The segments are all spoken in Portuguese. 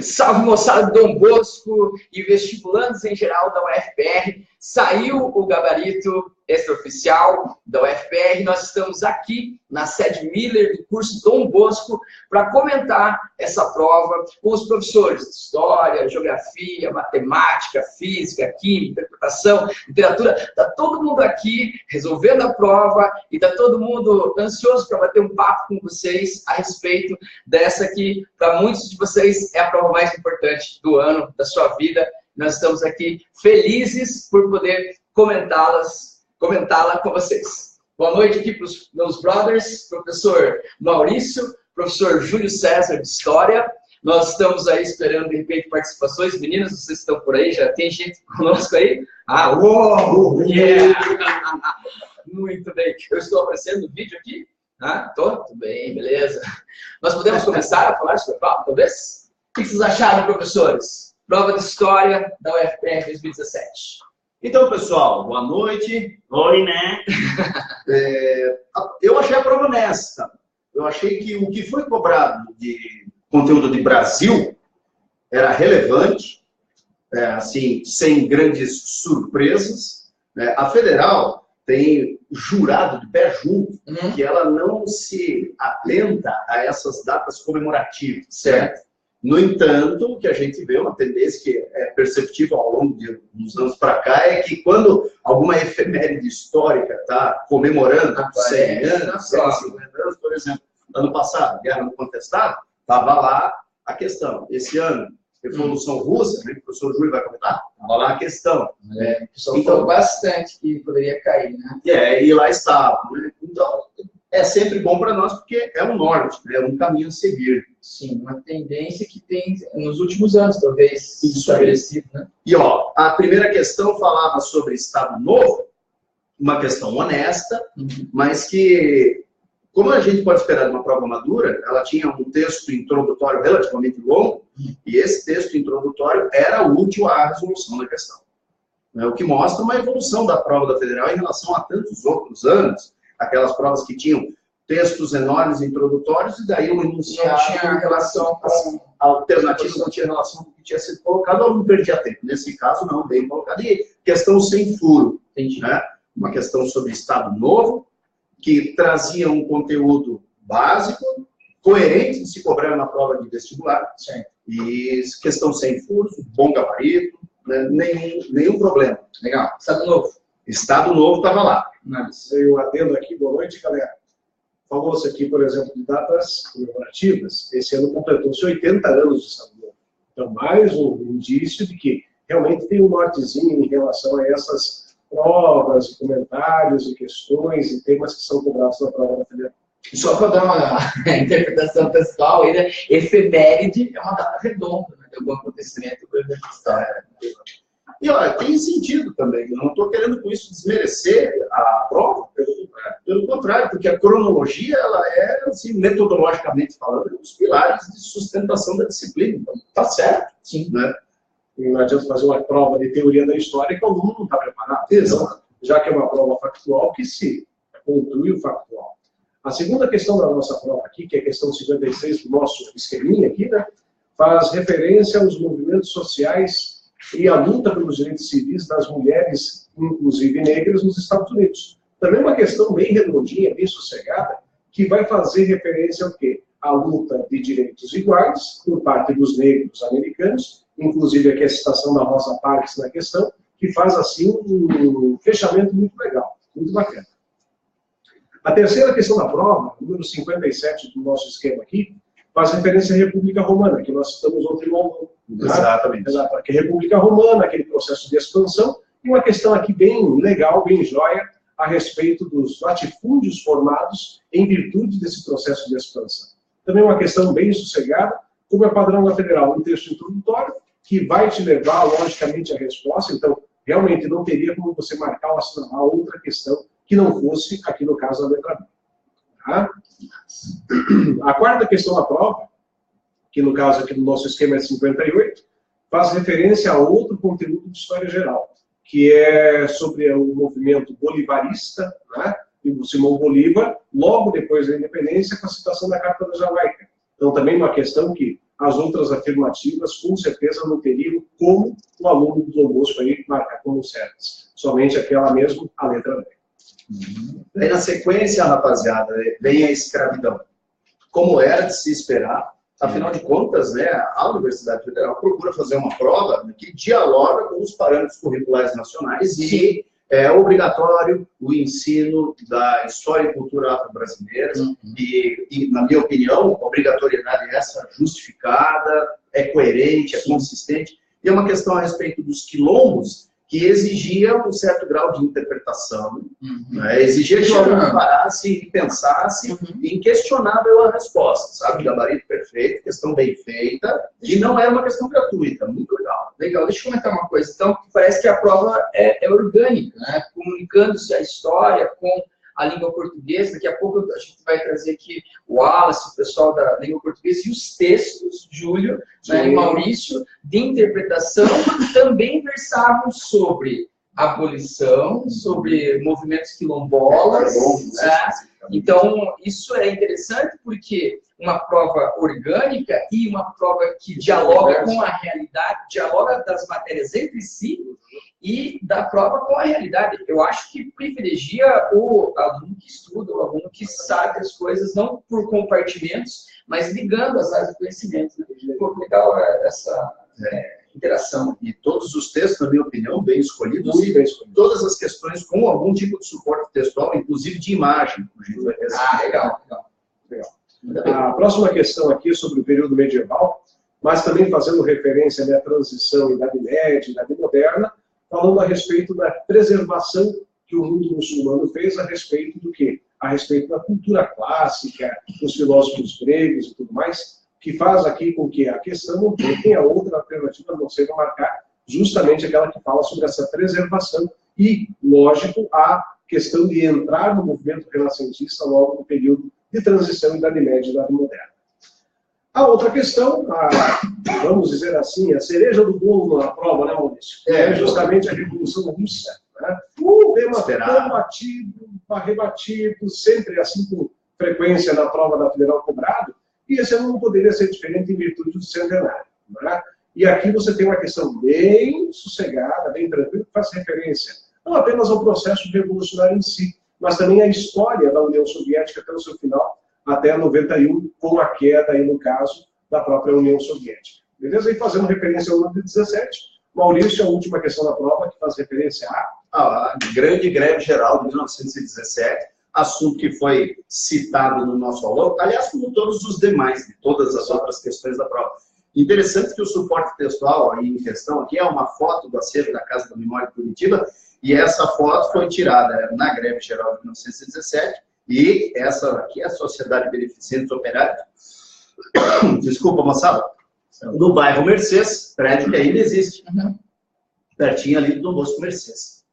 Salve, moçada do Dom Bosco e vestibulandos em geral da UFPR. Saiu o gabarito extraoficial da UFPR. Nós estamos aqui na sede Miller do curso Dom Bosco para comentar essa prova com os professores de História, Geografia, Matemática, Física, Química, Interpretação, Literatura. Está todo mundo aqui resolvendo a prova e está todo mundo ansioso para bater um papo com vocês a respeito dessa que, para muitos de vocês, é a prova mais importante do ano, da sua vida. Nós estamos aqui felizes por poder comentá-la com vocês. Boa noite aqui para os meus brothers, professor Maurício, professor Júlio César de História. Nós estamos aí esperando, de repente, participações. Meninas, vocês estão por aí? Já tem gente conosco aí? Ah, uou! Yeah! Muito bem. Eu estou aparecendo no vídeo aqui? Ah, tô? Tudo bem, beleza. Nós podemos começar a falar sobre a prova, talvez? O que vocês acharam, professores? Prova de História da UFPR 2017. Então, pessoal, boa noite. Oi, né? Eu achei a prova honesta. Eu achei que o que foi cobrado de conteúdo de Brasil era relevante, assim, sem grandes surpresas. A Federal tem jurado de pé junto que ela não se atenta a essas datas comemorativas, certo? No entanto, o que a gente vê, uma tendência que é perceptível ao longo de uns anos para cá, é que quando alguma efeméride histórica está comemorando 100 anos, 150 anos, por exemplo, ano passado, Guerra no Contestado, estava lá a questão. Esse ano, Revolução Russa, né, que o professor Júlio vai comentar, estava lá a questão. O pessoal falou bastante que poderia cair, né? E lá estava. Né? Então, é sempre bom para nós, porque é um norte, né? É um caminho a seguir. Sim, uma tendência que tem nos últimos anos, talvez, estabelecido, né? E, ó, a primeira questão falava sobre Estado Novo, uma questão honesta, mas que, como a gente pode esperar de uma prova madura, ela tinha um texto introdutório relativamente longo, e esse texto introdutório era útil à resolução da questão. O que mostra uma evolução da prova da Federal em relação a tantos outros anos, aquelas provas que tinham textos enormes introdutórios, e daí o enunciado não tinha relação com a alternativa, não tinha relação com o que tinha sido colocado, ou não perdia tempo. Nesse caso, não, bem colocado. E questão sem furo, né? Uma questão sobre Estado Novo, que trazia um conteúdo básico, coerente de se cobrar na prova de vestibular. Sim. E questão sem furos, bom gabarito, né? nenhum problema. Legal. Estado Novo. Estado Novo estava lá. Eu atendo aqui, boa noite, galera. Falou-se aqui, por exemplo, de datas comemorativas. Esse ano completou-se 80 anos de Estado Novo. Então, mais um indício de que realmente tem um nortezinho em relação a essas provas, comentários e questões e temas que são cobrados na prova da Federal. Só para dar uma interpretação pessoal, ainda, efeméride é uma data redonda, né, de algum acontecimento da história. E olha, tem sentido também. Eu não estou querendo com isso desmerecer a prova, pelo contrário, porque a cronologia ela é, assim, metodologicamente falando, um dos pilares de sustentação da disciplina. Então, tá certo. Sim. Né? E não adianta fazer uma prova de teoria da história que o aluno não está preparado. Exato. Já que é uma prova factual, que se conclui o factual. A segunda questão da nossa prova aqui, que é a questão 56 do nosso esqueminha aqui, né, faz referência aos movimentos sociais e a luta pelos direitos civis das mulheres, inclusive negras, nos Estados Unidos. Também uma questão bem redondinha, bem sossegada, que vai fazer referência ao quê? A luta de direitos iguais por parte dos negros americanos, inclusive aqui a citação da Rosa Parks na questão, que faz, assim, um fechamento muito legal, muito bacana. A terceira questão da prova, número 57 do nosso esquema aqui, faz referência à República Romana, que nós citamos ontem no aluno. Exatamente. Exato. Que é a República Romana, aquele processo de expansão, e uma questão aqui bem legal, bem jóia, a respeito dos latifúndios formados em virtude desse processo de expansão. Também uma questão bem sossegada, como é padrão da Federal, um texto introdutório, que vai te levar, logicamente, à resposta. Então, realmente não teria como você marcar ou assinalar outra questão que não fosse, aqui no caso, a letra B. Tá? A quarta questão da prova, que no caso aqui do nosso esquema é 58, faz referência a outro conteúdo de história geral, que é sobre o movimento bolivarista, né, e o Simão Bolívar, logo depois da independência, com a citação da Carta da Jamaica. Então, também uma questão que as outras afirmativas, com certeza não teriam como o aluno do Dom Bosco aí marcar como certas. Somente aquela mesmo, a letra B. Aí na sequência, rapaziada, vem a escravidão. Como era de se esperar, afinal de contas, né, a Universidade Federal procura fazer uma prova que dialoga com os parâmetros curriculares nacionais e é obrigatório o ensino da história e cultura afro-brasileira e, na minha opinião, a obrigatoriedade essa justificada, é coerente, é consistente, e é uma questão a respeito dos quilombos que exigia um certo grau de interpretação, né? Exigia que o aluno parasse e pensasse inquestionável a resposta, sabe? Gabarito perfeito, questão bem feita, e não era uma questão gratuita, muito legal. Legal, deixa eu comentar uma coisa. Então, parece que a prova é orgânica, né? Comunicando-se a história com a língua portuguesa. Daqui a pouco a gente vai trazer aqui o Wallace, o pessoal da língua portuguesa, e os textos, Júlio, né, e Maurício, de interpretação, também versavam sobre abolição, sobre movimentos quilombolas. Então, isso é interessante porque uma prova orgânica e uma prova que dialoga com a realidade, dialoga das matérias entre si e da prova com a realidade. Eu acho que privilegia o aluno que estuda, o aluno que sabe as coisas, não por compartimentos, mas ligando as áreas do conhecimento. Né? Pô, legal essa interação. E todos os textos, na minha opinião, bem escolhidos, e todas as questões com algum tipo de suporte textual, inclusive de imagem. Legal. A próxima questão aqui é sobre o período medieval, mas também fazendo referência à transição em Idade Média, Idade Moderna, falando a respeito da preservação que o mundo muçulmano fez a respeito do quê? A respeito da cultura clássica, dos filósofos gregos e tudo mais, que faz aqui com que a questão não tenha outra alternativa a não ser marcar justamente aquela que fala sobre essa preservação e, lógico, a questão de entrar no movimento renascentista logo no período de transição Idade Média e Idade Moderna. A outra questão, vamos dizer assim, a cereja do bolo na prova, né, Maurício? É justamente a Revolução Russa. Né? Um tema tão batido, rebatido, sempre assim com frequência na prova da Federal cobrado, e esse ano não poderia ser diferente em virtude do centenário. Né? E aqui você tem uma questão bem sossegada, bem tranquila, que faz referência não apenas ao processo revolucionário em si, mas também à história da União Soviética até o seu final, até 91, com a queda, aí, no caso, da própria União Soviética. Beleza? E fazendo referência ao ano de 17, Maurício, a última questão da prova, que faz referência a grande greve geral de 1917, assunto que foi citado no nosso aulão, aliás, como todos os demais, de todas as outras questões da prova. Interessante que o suporte textual aí em questão aqui é uma foto do acervo da Casa da Memória de Curitiba, e essa foto foi tirada na greve geral de 1917, e essa aqui é a Sociedade Beneficente Operária, desculpa, moçada, no bairro Mercês, prédio que ainda existe, pertinho ali do Dom Bosco Mercês.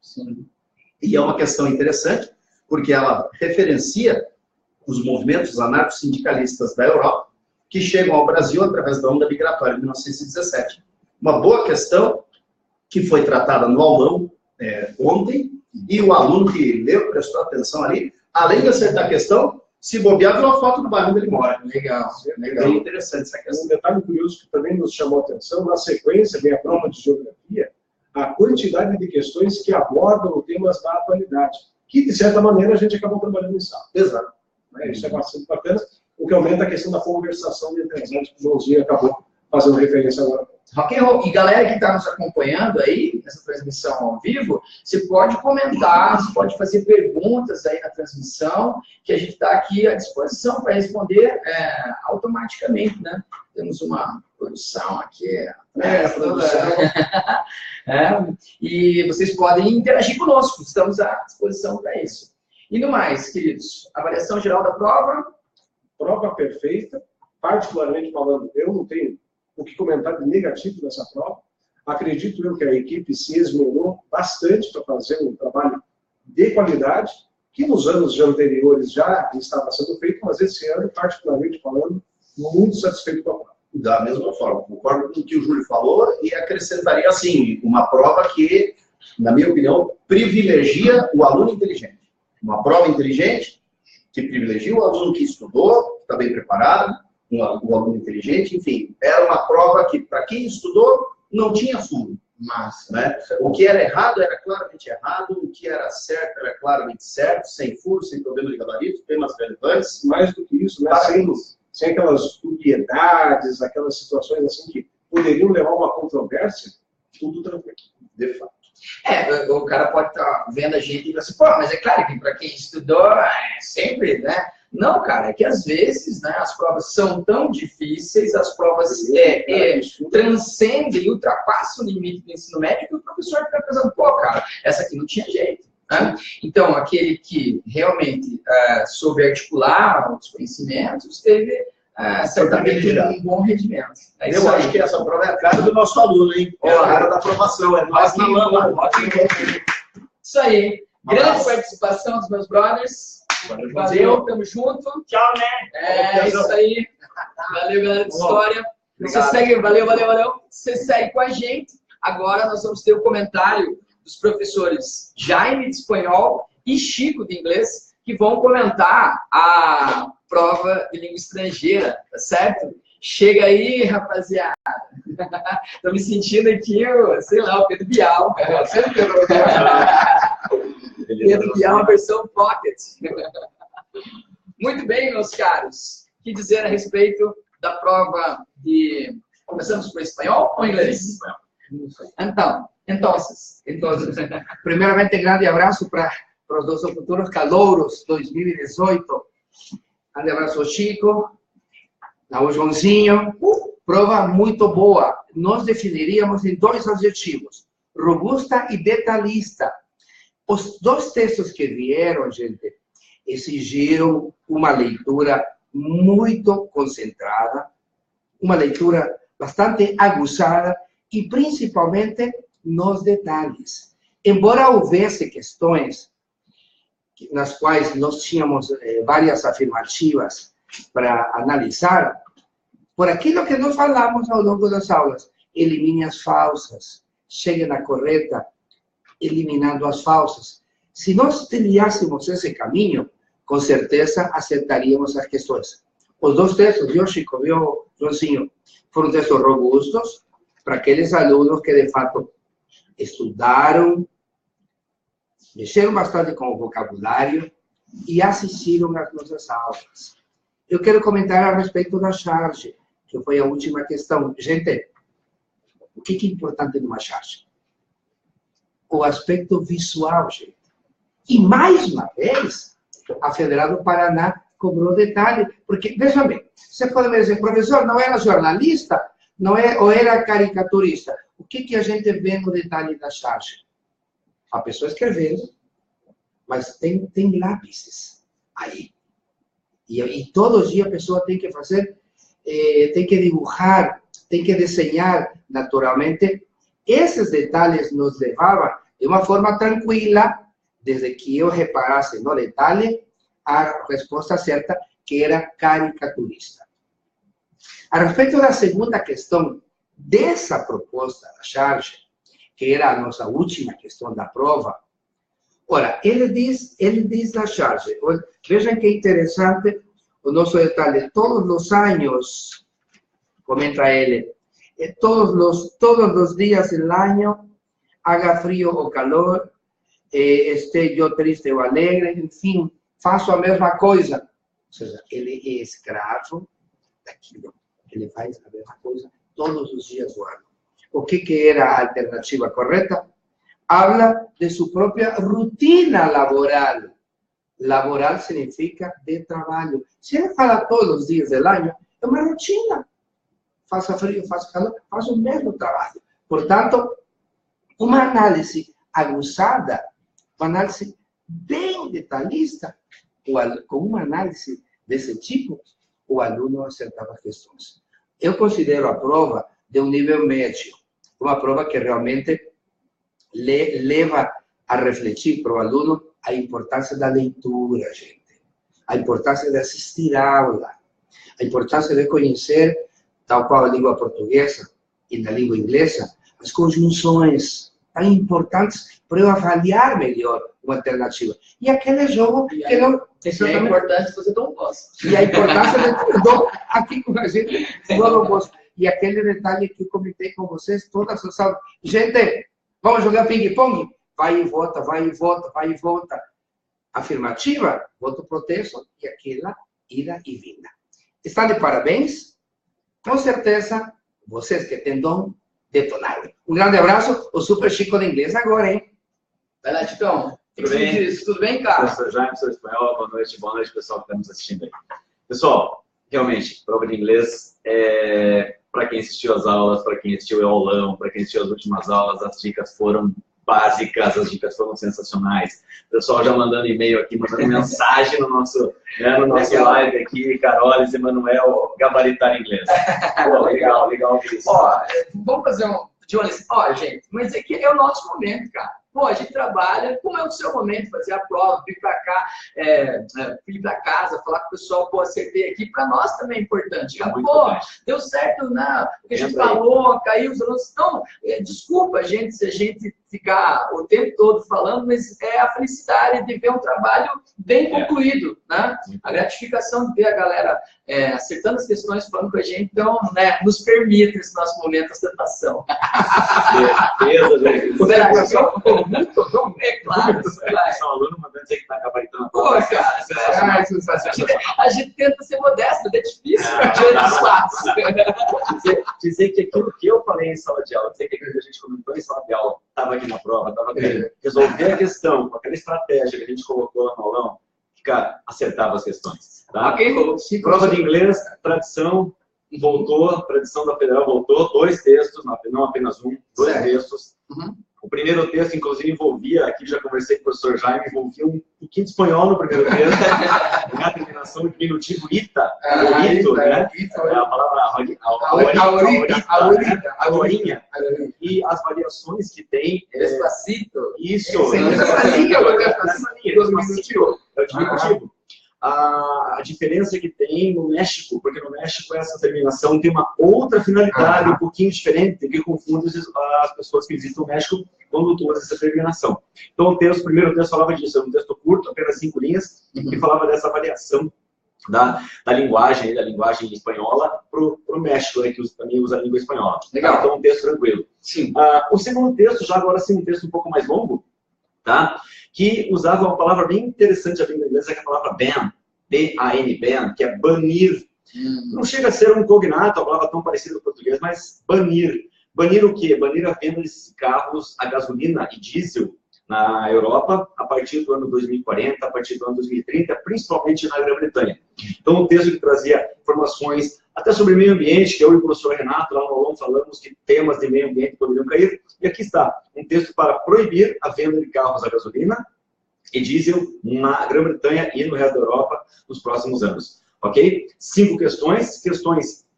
E é uma questão interessante, porque ela referencia os movimentos anarco-sindicalistas da Europa, que chegam ao Brasil através da onda migratória de 1917. Uma boa questão que foi tratada no aulão ontem, e o aluno que leu, prestou atenção ali, além de acertar a questão, se bobear, viu a foto do bairro onde ele mora. Legal. Bem interessante essa questão. Um detalhe curioso que também nos chamou a atenção, na sequência vem a prova de geografia, a quantidade de questões que abordam temas da atualidade, que, de certa maneira, a gente acabou trabalhando em sala. Exato. Isso é bastante bacana, o que aumenta a questão da conversação entre as que o Joãozinho acabou fazendo referência agora. Rock and roll. E galera que está nos acompanhando aí, nessa transmissão ao vivo, você pode comentar, você pode fazer perguntas aí na transmissão, que a gente está aqui à disposição para responder automaticamente, né? Temos uma produção aqui. E vocês podem interagir conosco, estamos à disposição para isso. E no mais, queridos, avaliação geral da prova? Prova perfeita, particularmente falando, eu não tenho o que comentar de negativo dessa prova. Acredito eu que a equipe se esmerou bastante para fazer um trabalho de qualidade, que nos anos anteriores já estava sendo feito, mas esse ano, particularmente falando, muito satisfeito com a prova. Da mesma forma, concordo com o que o Júlio falou e acrescentaria assim, uma prova que, na minha opinião, privilegia o aluno inteligente. Uma prova inteligente que privilegia o aluno que estudou, que está bem preparado, um aluno inteligente, enfim, era uma prova que, para quem estudou, não tinha furo. Massa. Né? O que era errado era claramente errado, o que era certo era claramente certo, sem furo, sem problema de gabarito, temas relevantes. Mais do que isso, né? Sem aquelas dubiedades, aquelas situações assim que poderiam levar a uma controvérsia, tudo tranquilo, de fato. O cara pode estar vendo a gente e falar assim, pô, mas é claro que para quem estudou, sempre, né? Não, cara, é que às vezes, né, as provas são tão difíceis, as provas transcendem e ultrapassam o limite do ensino médio que o professor fica pensando, pô, cara, essa aqui não tinha jeito. Né? Então, aquele que realmente soube articular os conhecimentos teve certamente um bom rendimento. Eu acho que essa prova é a cara do nosso aluno, hein? É a cara da aprovação, é nós na lama. Isso aí. Grande participação dos meus brothers. Valeu, tamo junto. Tchau, né? É isso aí. Valeu, galera de história. Você segue, valeu. Você segue com a gente. Agora nós vamos ter o comentário dos professores Jaime de espanhol e Chico de inglês, que vão comentar a prova de língua estrangeira, tá certo? Chega aí, rapaziada. Tô me sentindo aqui, sei lá, o Pedro Bial. Pedro Bial, versão pocket. Muito bem, meus caros. O que dizer a respeito da prova de... Começamos por espanhol ou inglês? Entonces, primeiramente, grande abraço para os nossos futuros calouros 2018. Grande abraço, Chico. O Joãozinho. Prova muito boa. Nós definiríamos em 2 adjetivos: robusta e detalhista. Os 2 textos que vieram, gente, exigiram uma leitura muito concentrada, uma leitura bastante aguçada e, principalmente, nos detalhes. Embora houvesse questões nas quais nós tínhamos várias afirmativas para analisar, por aquilo que nós falamos ao longo das aulas, elimine as falsas, chegue na correta, eliminando as falsas. Se nós trilhássemos esse caminho, com certeza acertaríamos as questões. Os 2 textos, viu, Chico, viu, Joãozinho, foram textos robustos para aqueles alunos que, de fato, estudaram, mexeram bastante com o vocabulário e assistiram às nossas aulas. Eu quero comentar a respeito da charge, que foi a última questão. Gente, o que é importante numa charge? O aspecto visual, gente. E, mais uma vez, a Federal do Paraná cobrou detalhe, porque, veja bem, você pode me dizer, professor, não era jornalista, não é, ou era caricaturista? O que a gente vê no detalhe da charge? A pessoa escrevendo, mas tem lápis aí. E todos os dias a pessoa tem que fazer, tem que dibujar, tem que desenhar naturalmente. Esses detalhes nos levavam de uma forma tranquila, desde que eu reparasse no detalhe, a resposta certa, que era caricaturista. A respeito da segunda questão dessa proposta da charge, que era a nossa última questão da prova, ora, ele diz na charge, vejam que interessante o nosso detalhe, todos os anos, comenta ele, todos os días del año, haga frío o calor, esté yo triste o alegre, enfim, faço a mesma coisa. Ou seja, ele é escravo daquilo. Ele faz a mesma coisa todos os dias do ano. O que era a alternativa correta? Habla de sua própria rotina laboral. Laboral significa de trabalho. Se ele fala todos os dias do ano, é uma rotina. Faça frio, faça calor, faz o mesmo trabalho. Portanto, uma análise aguçada, uma análise bem detalhista, com uma análise desse tipo, o aluno acertava as questões. Eu considero a prova de um nível médio, uma prova que realmente leva a refletir para o aluno a importância da leitura, gente. A importância de assistir a aula, a importância de conhecer, tal qual a língua portuguesa e na língua inglesa, as conjunções tão importantes para eu avaliar melhor uma alternativa. E aquele jogo que não... Isso é importante fazer Dom Bosco. E a importância do Dom aqui com a gente, Dom Bosco. E aquele detalhe que eu comentei com vocês, todas as aulas. Gente, vamos jogar ping-pong? Vai e volta, vai e volta, vai e volta. Afirmativa, voto protesto, e aquela ida e vinda. Estão de parabéns? Com certeza, vocês que têm dom, detonaram. Um grande abraço, o Super Chico de Inglês agora, hein? Vai lá, Ticão. Tudo bem? Tudo bem, cara? Professor Jaime, professor Espanhol, boa noite, pessoal que está nos assistindo aí. Pessoal, realmente, prova de inglês, para quem assistiu às aulas, para quem assistiu o aulão, para quem assistiu as últimas aulas, as dicas foram básicas, as dicas foram sensacionais. O pessoal já mandando e-mail aqui, mandando mensagem no nosso live aqui, Carolis, Emanuel, gabaritar inglês. Pô, legal isso. Ó, vamos fazer um... Jones, ó, gente, mas aqui é o nosso momento, cara. Pô, a gente trabalha, como é o seu momento, fazer a prova, vir para cá, ir para casa, falar com o pessoal, pô, acertei aqui, para nós também é importante. Cara. Pô, importante. Deu certo, não, o que a gente falou, caiu os alunos. Então, desculpa, gente, se a gente ficar o tempo todo falando, mas é a felicidade de ver um trabalho bem concluído, né? A gratificação de ver a galera acertando as questões, falando com a gente, então, né, nos permite esse nosso momento de ostentação. Muito bom, é claro. São aluno mandando dizer que está gabaritando. Pô, cara, a gente tenta ser modesto, é difícil, dizer que aquilo que eu falei em sala de aula, dizer que aquilo que a gente comentou em sala de aula, estava aqui na prova, estava aqui. Resolver a questão com aquela estratégia que a gente colocou no aulão, que, cara, acertava as questões. Tá? Prova de inglês, tradição, voltou, tradição da Federal voltou, 2 textos, não apenas um, 2 textos. O primeiro texto, inclusive, envolvia, aqui já conversei com o professor Jaime, envolvia um pouquinho de espanhol no primeiro texto, na terminação do diminutivo ita, né? A palavra agorinha, e as variações que tem. Despacito. Isso. É o diminutivo. A diferença que tem no México, porque no México essa terminação tem uma outra finalidade um pouquinho diferente, que confunde as pessoas que visitam o México quando usa essa terminação. Então o primeiro texto falava disso, era um texto curto, apenas 5 linhas, que falava dessa variação da linguagem espanhola para o México, né, que também usa a língua espanhola. Legal. Então um texto tranquilo. Sim. O segundo texto, já agora sim, um texto um pouco mais longo, tá? Que usava uma palavra bem interessante a língua inglesa, que é a palavra ban, B-A-N, ban, que é banir. Não chega a ser um cognato, a palavra tão parecida no português, mas banir. Banir o quê? Banir a venda de carros a gasolina e diesel na Europa a partir do ano 2040, a partir do ano 2030, principalmente na Grã-Bretanha. Então, um texto que trazia informações até sobre meio ambiente, que eu e o professor Renato, lá no aulão, falamos que temas de meio ambiente poderiam cair. E aqui está, um texto para proibir a venda de carros a gasolina e diesel na Grã-Bretanha e no resto da Europa nos próximos anos. Ok? 5 questões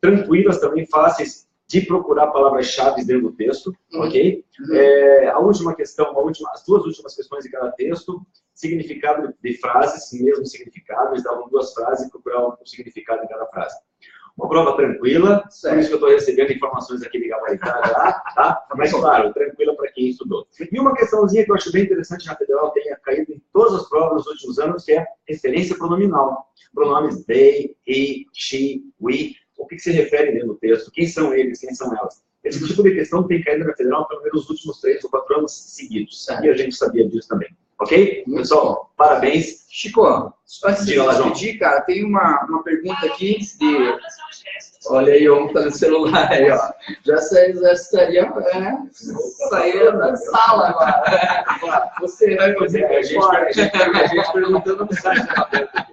tranquilas, também fáceis de procurar palavras-chave dentro do texto, ok? A última questão, as 2 últimas questões de cada texto, significado de frases, mesmo significado, eles davam 2 frases e procuravam o significado de cada frase. Uma prova tranquila, por isso que eu estou recebendo informações aqui de gabaritar já, tá? Mas, claro, tranquila para quem estudou. E uma questãozinha que eu acho bem interessante na Federal, tenha caído em todas as provas nos últimos anos, que é referência pronominal. Pronomes they, he, she, we. O que se refere dentro do texto? Quem são eles? Quem são elas? Esse tipo de questão tem caído na Federal pelo menos nos últimos 3 ou 4 anos seguidos. E a gente sabia disso também. Ok? Pessoal, parabéns. Chico, antes de despedir, cara, tem uma pergunta aqui de... Olha aí, um tá no celular aí, ó. Já estaria saindo da sala agora. Você vai fazer a gente perguntando no site da aberta.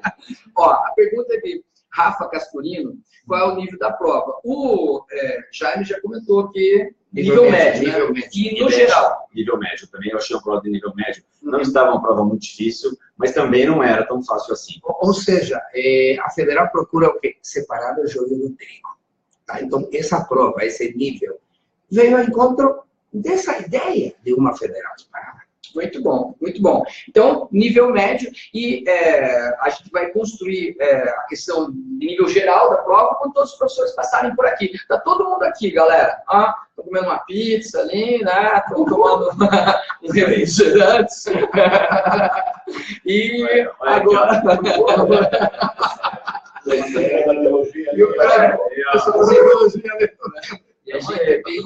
Ó, a pergunta é de Rafa Castorino, qual é o nível da prova? O Jaime já comentou que nível médio, né? E no geral? Nível médio também, eu achei uma prova de nível médio. Não estava uma prova muito difícil, mas também não era tão fácil assim. Ou seja, a Federal procura o quê? Separar o joio do trigo. Tá? Então, essa prova, esse nível, veio ao encontro dessa ideia de uma Federal separada. Muito bom, muito bom. Então, nível médio, e a gente vai construir a questão de nível geral da prova quando todos os professores passarem por aqui. Tá todo mundo aqui, galera. Tô comendo uma pizza ali, né? Tô tomando uns refrigerantes. E agora... E a gente é bem...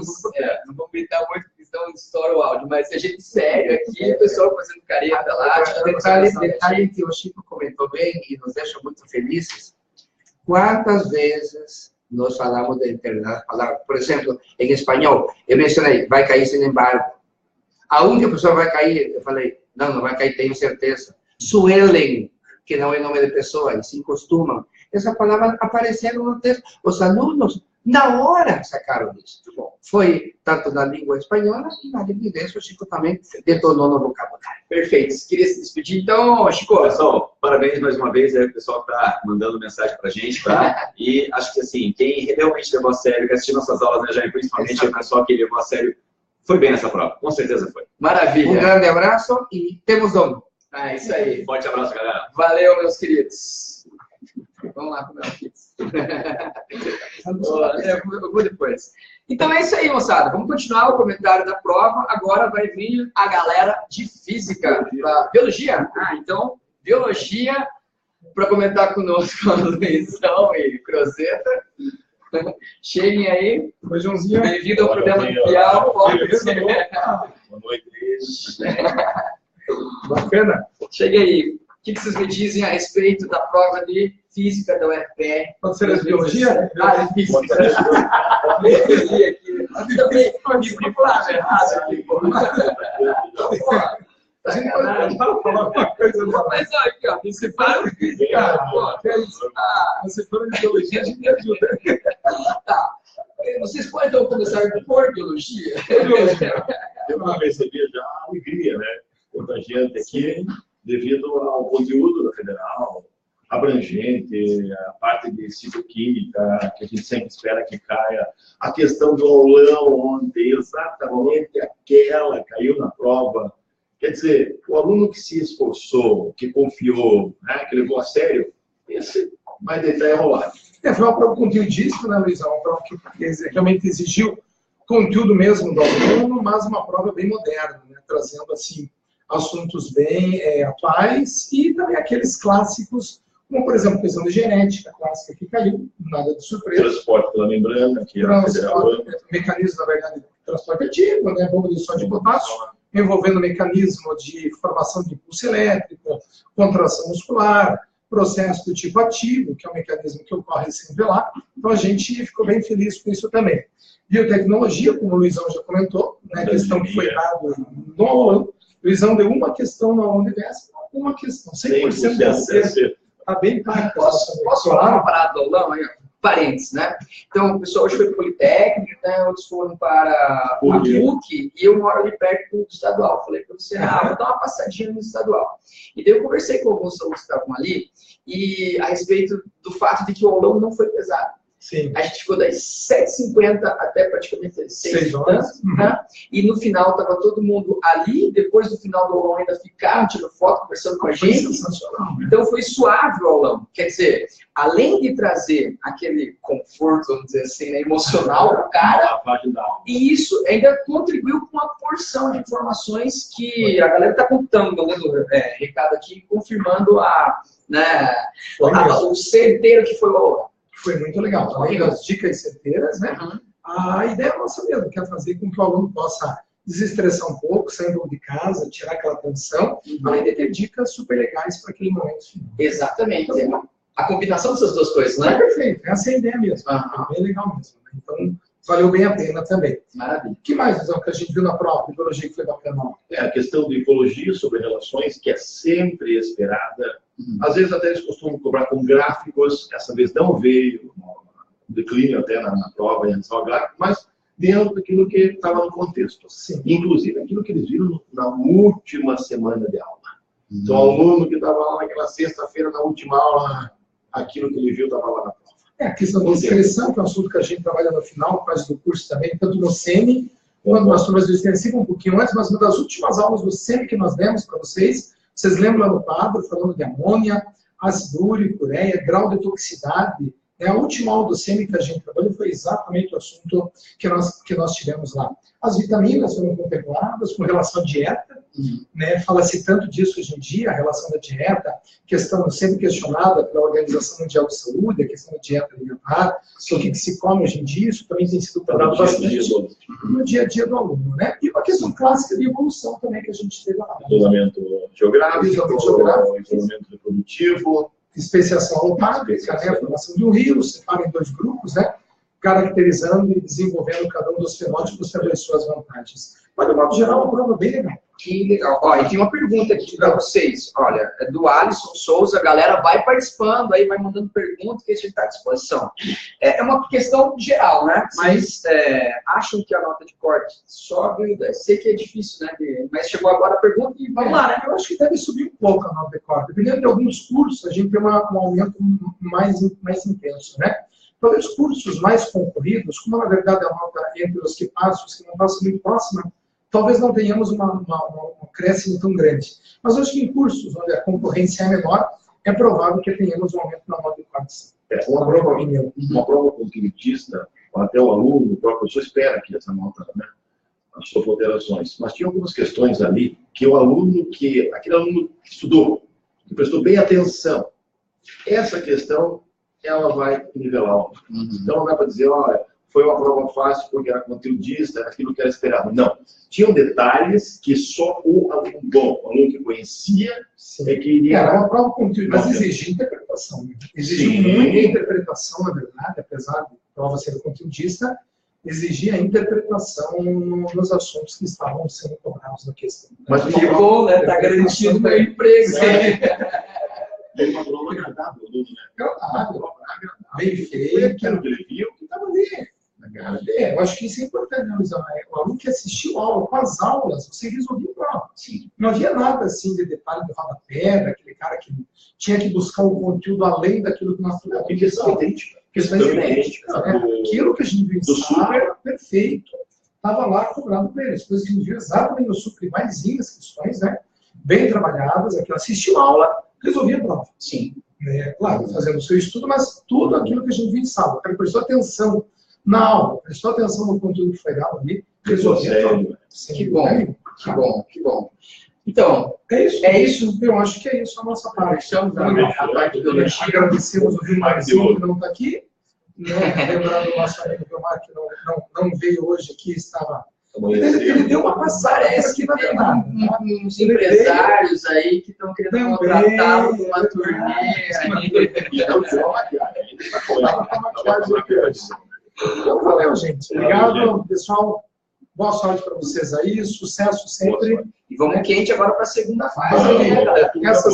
não vou gritar muito, porque senão estoura o áudio, mas a gente sério aqui, o pessoal fazendo careta lá. Detalhe que o Chico comentou bem e nos deixa muito felizes. Quantas vezes nós falamos de determinadas palavras? Por exemplo, em espanhol, eu mencionei, vai cair sem embargo. A única pessoa vai cair, eu falei, não vai cair, tenho certeza. Suelen, que não é nome de pessoa, e se costumam. Essa palavra apareceram no texto. Os alunos, na hora, sacaram isso. Foi tanto na língua espanhola e na língua inglesa. O Chico também detonou no vocabulário. Perfeito. Você queria se despedir, então, Chico? Pessoal, parabéns mais uma vez aí, o pessoal que está mandando mensagem pra gente, tá? E acho que, assim, quem realmente levou a sério, que assistiu nossas aulas, né, Jair, principalmente o pessoal que levou a sério, foi bem nessa prova. Com certeza foi. Maravilha. Um grande abraço e temos dono. Isso aí. Forte abraço, galera. Valeu, meus queridos. Vamos lá comer uma pizza. Eu vou depois. Então é isso aí, moçada. Vamos continuar o comentário da prova. Agora vai vir a galera de física. Biologia? Então, biologia, para comentar conosco a Luizão e Crozeta. Cheguem aí. Bem-vindo ao programa do Piau. Boa noite. Bacana. Chegue aí. O que vocês me dizem a respeito da prova de física da UFPR? Pode ser de biologia? De física. Também me prepararam errado aqui, pô. A gente pode falar uma coisa. Mas olha aqui, ó, você para de física. Você for de biologia, a gente ajuda. Tá. Vocês podem então começar por biologia? Eu não recebi já a alegria, né? Contagiante aqui, devido ao conteúdo da Federal, abrangente, a parte de cicloquímica, que a gente sempre espera que caia, a questão do aulão ontem, exatamente aquela caiu na prova. Quer dizer, o aluno que se esforçou, que confiou, né, que levou a sério, esse vai deitar enrolado. Foi uma prova conteudíssima, né, Luizão? Uma prova que realmente exigiu conteúdo mesmo do aluno, mas uma prova bem moderna, né, trazendo, assim, assuntos bem atuais e também aqueles clássicos, como, por exemplo, a questão de genética clássica que caiu, nada de surpresa. Transporte pela membrana, que é a Federal. Mecanismo, na verdade, de transporte ativo, né, bomba de sódio e potássio, envolvendo mecanismo de formação de impulso elétrico, contração muscular, processo do tipo ativo, que é um mecanismo que ocorre sem velar. Então, a gente ficou bem feliz com isso também. Biotecnologia, como o Luizão já comentou, né, a questão que foi dada no aulão. O Luizão deu uma questão na universo, uma questão, 100% de acerto. Está bem claro. Posso falar uma parada do aulão aí? Parentes, né? Então, o pessoal hoje foi para o Politécnico, né? Outros foram para o PUC, e eu moro ali perto do estadual. Falei para você, vou dar uma passadinha no estadual. E daí eu conversei com alguns alunos que estavam ali, e a respeito do fato de que o aulão não foi pesado. Sim. A gente ficou das 7h50 até praticamente as 6h, né? E no final estava todo mundo ali, depois do final do aulão ainda ficaram tirando foto, conversando com a gente. Sensacional. Então foi suave o aulão. Quer dizer, além de trazer aquele conforto, vamos dizer assim, né, emocional para o cara, e isso ainda contribuiu com uma porção de informações que a galera está contando, mandando recado aqui, confirmando o certeiro que foi o aulão. Foi muito legal. Além das dicas certeiras, né? A ideia nossa mesmo, que é fazer com que o aluno possa desestressar um pouco, saindo de casa, tirar aquela tensão, além de ter dicas super legais para aquele momento final. Exatamente. A combinação dessas duas coisas, né? É perfeito, essa é a ideia mesmo. É bem legal mesmo. Né? Então, valeu bem a pena também. Maravilha. O que mais, Luizão, que a gente viu na prova, biologia, que foi bacana? A questão de ecologia sobre relações, que é sempre esperada. Às vezes até eles costumam cobrar com gráficos, essa vez não veio, um declínio até na prova em relação ao gráfico, mas dentro daquilo que estava no contexto. Sim. Inclusive aquilo que eles viram na última semana de aula. Então, o aluno que estava lá naquela sexta-feira, na última aula, aquilo que ele viu estava lá na prova. A questão da inscrição, que é um assunto que a gente trabalha no final, quase do curso também, tanto no SEMI quando nós turmas do extensivo, um pouquinho antes, mas uma das últimas aulas do SEMI que nós demos para vocês, vocês lembram lá no quadro, falando de amônia, ácido úrico, ureia, grau de toxicidade. A última aula do SEMI que a gente trabalhou foi exatamente o assunto que nós tivemos lá. As vitaminas foram contempladas com relação à dieta, né? Fala-se tanto disso hoje em dia, a relação da dieta, questão sempre questionada pela Organização Mundial de Saúde, a questão da dieta alimentar, o que se come hoje em dia, isso também tem sido tratado bastante no dia a dia do aluno, né? E uma questão clássica de evolução também que a gente teve lá. Isolamento geográfico, isolamento reprodutivo, especiação alopátrica, né, a formação de um rio, separa em 2 grupos, né, caracterizando e desenvolvendo cada um dos fenótipos tendo as suas vantagens. Mas, de modo geral, uma prova bem legal. Que legal. Ó, e tem uma pergunta aqui para vocês. Olha, é do Alisson Souza, a galera vai participando aí, vai mandando pergunta que a gente está à disposição. É uma questão geral, né? Mas acham que a nota de corte sobe? Sei que é difícil, né? Mas chegou agora a pergunta e vamos lá, né? Eu acho que deve subir um pouco a nota de corte. Dependendo de alguns cursos, a gente tem um aumento mais intenso, né? Para os cursos mais concorridos, como na verdade a nota entre os que passam e os que não passam muito próxima, talvez não tenhamos um crescimento tão grande. Mas acho que em cursos onde a concorrência é menor, é provável que tenhamos um aumento na nota de corte. Uma prova conteudista, até o aluno, o próprio professor espera que essa nota, né, as suas alterações. Mas tinha algumas questões ali que o aluno, aquele aluno que estudou, que prestou bem atenção, essa questão, ela vai nivelar. Então não dá para dizer, olha, foi uma prova fácil porque era conteudista, era aquilo que era esperado. Não. Tinham detalhes que só o aluno bom, o aluno que conhecia, é que iria... Era uma prova conteudista, mas exigia interpretação. Exigia muita interpretação, na verdade, apesar de prova ser conteudista, exigia interpretação nos assuntos que estavam sendo cobrados na questão. Mas que bom, né? Está garantido meu emprego. É uma prova agradável, né? Agradável, bem feito. Aquilo que ele viu, que estava ali. Eu acho que isso é importante, né, Luizão? O aluno que assistiu a aula, com as aulas, você resolvia a prova. Não havia nada assim de detalhe do rodapé, daquele cara que tinha que buscar o conteúdo além daquilo que nós falamos. Questão idêntica. Questões idênticas. Aquilo que a gente viu em sala, perfeito, estava lá cobrado para eles. Depois a gente viu exatamente no super mais as questões, né? Bem trabalhadas, aquilo. Assistiu a aula, resolvia a prova. Sim. Claro, fazendo o seu estudo, mas tudo aquilo que a gente viu em sala. O cara prestou atenção na aula, prestou atenção no conteúdo que foi dado ali, resolvia a prova. Que bom, que bom, que bom. Então, é isso. Eu acho que é isso a nossa parte. Estamos a parte do agradecemos o Vilmarzinho que não está aqui. Né? Lembrando o nosso amigo Vilmar que não veio hoje aqui, estava... Ele deu uma passagem aqui na verdade. Uns empresários aí que estão querendo contratá-lo para uma turnê. Então, valeu, gente. Obrigado, pessoal. Boa sorte para vocês aí. Sucesso sempre. E vamos quente agora para a segunda fase. Essa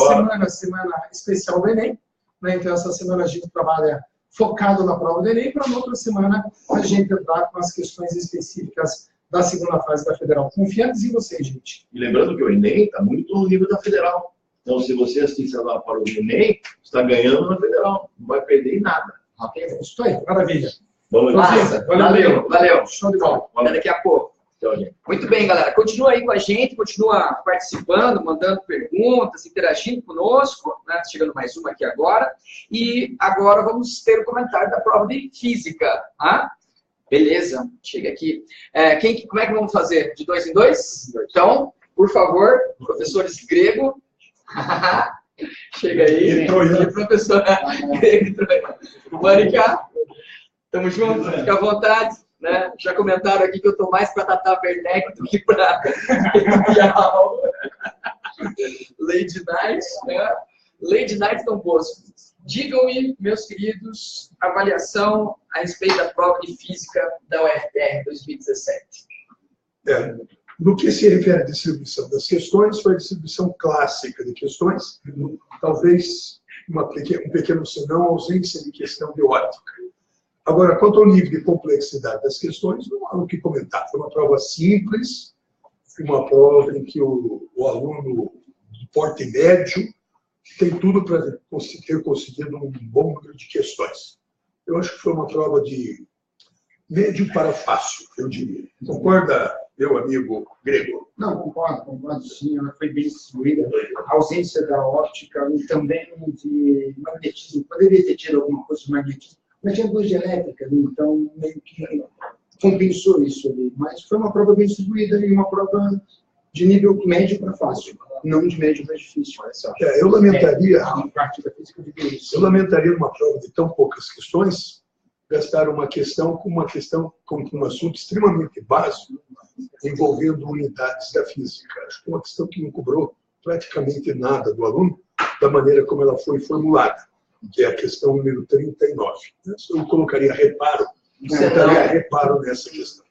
semana especial do Enem. Né? Então, essa semana a gente trabalha focado na prova do Enem. Para na outra semana a gente entrar com as questões específicas da segunda fase da Federal. Confiantes em vocês, gente. E lembrando que o Enem está muito no nível da Federal. Então, se você assistir lá para o Enem, está ganhando na Federal. Não vai perder em nada. Ok? Isso aí. Maravilha. Valeu. Show de bola. Até daqui a pouco. Muito bem, galera. Continua aí com a gente, continua participando, mandando perguntas, interagindo conosco. Né? Chegando mais uma aqui agora. E agora vamos ter o comentário da prova de Física. Beleza, chega aqui. Como é que vamos fazer? De 2 em 2? Então, por favor, professores grego. Chega aí. Professor grego. Mônica, tamo junto, fica à vontade. Né? Já comentaram aqui que eu estou mais para Tata Werneck do que para Lady Knight. Né? Lady Knight Dom Bosco. Digam-me, meus queridos, avaliação a respeito da prova de Física da UFR 2017. No que se refere à distribuição das questões, foi a distribuição clássica de questões, talvez um pequeno senão, ausência de questão de ótica. Agora, quanto ao nível de complexidade das questões, não há o que comentar. Foi uma prova simples, uma prova em que o aluno de porte médio tem tudo para ter conseguido um bom número de questões. Eu acho que foi uma prova de médio para fácil, eu diria. Concorda, meu amigo Grego. Não, concordo sim, ela foi bem distribuída. A ausência da óptica e também de magnetismo, poderia ter tido alguma coisa de magnetismo, mas tinha luz elétrica, né? Então meio que compensou isso ali. Mas foi uma prova bem distribuída e uma prova de nível médio para fácil, não de médio para difícil. Eu lamentaria, a parte da física de isso. eu lamentaria numa prova de tão poucas questões, gastar uma questão com um assunto extremamente básico, envolvendo unidades da física. Acho que é uma questão que não cobrou praticamente nada do aluno, da maneira como ela foi formulada, que é a questão número 39. Eu colocaria reparo, nessa questão.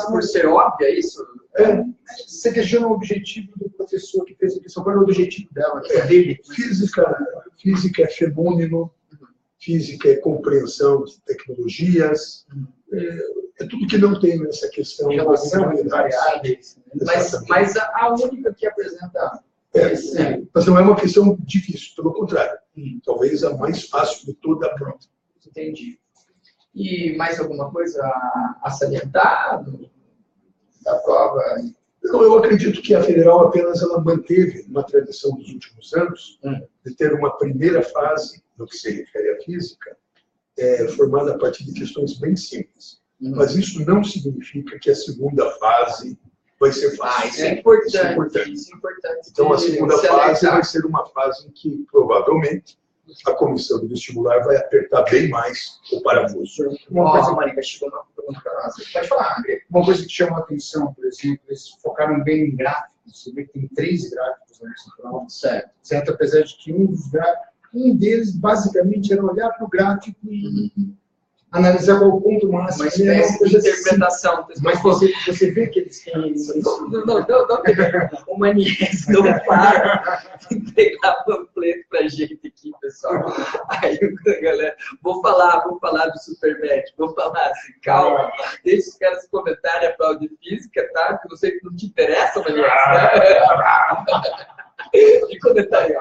Por ser óbvia, é isso? Você questiona o objetivo do professor que fez a questão. Qual é o objetivo dela? É dele? Física é fenômeno, física é compreensão de tecnologias, é tudo que não tem nessa questão. Relação de variáveis. Mas a única que apresenta... Mas não é uma questão difícil, pelo contrário. Talvez a mais fácil de toda a prova. Entendi. E mais alguma coisa a salientar da prova? Não, eu acredito que a Federal apenas ela manteve uma tradição dos últimos anos de ter uma primeira fase, no que se refere à física, formada a partir de questões bem simples. Mas isso não significa que a segunda fase vai ser fácil. Isso é importante. Isso é importante. Então, a segunda fase vai ser uma fase em que, provavelmente, a comissão de vestibular vai apertar bem mais o parafuso. Uma coisa, Mônica, chegou uma pergunta para nós. Pode falar, André. Uma coisa que chamou a atenção, por exemplo, eles focaram bem em gráficos. Você vê que tem 3 gráficos nessa prova. Certo? Apesar de que um deles, basicamente, era olhar para o gráfico e analisar qual o ponto máximo. Uma espécie de interpretação. Assim. Mas você vê que eles têm... Não, o Manies não para de entregar panfleto pra gente aqui, pessoal. Aí, galera, vou falar do Supermatch, vou falar assim, calma, deixa os caras comentarem a prova de física, tá? Que eu sei que não te interessa, Manies, né? De comentário.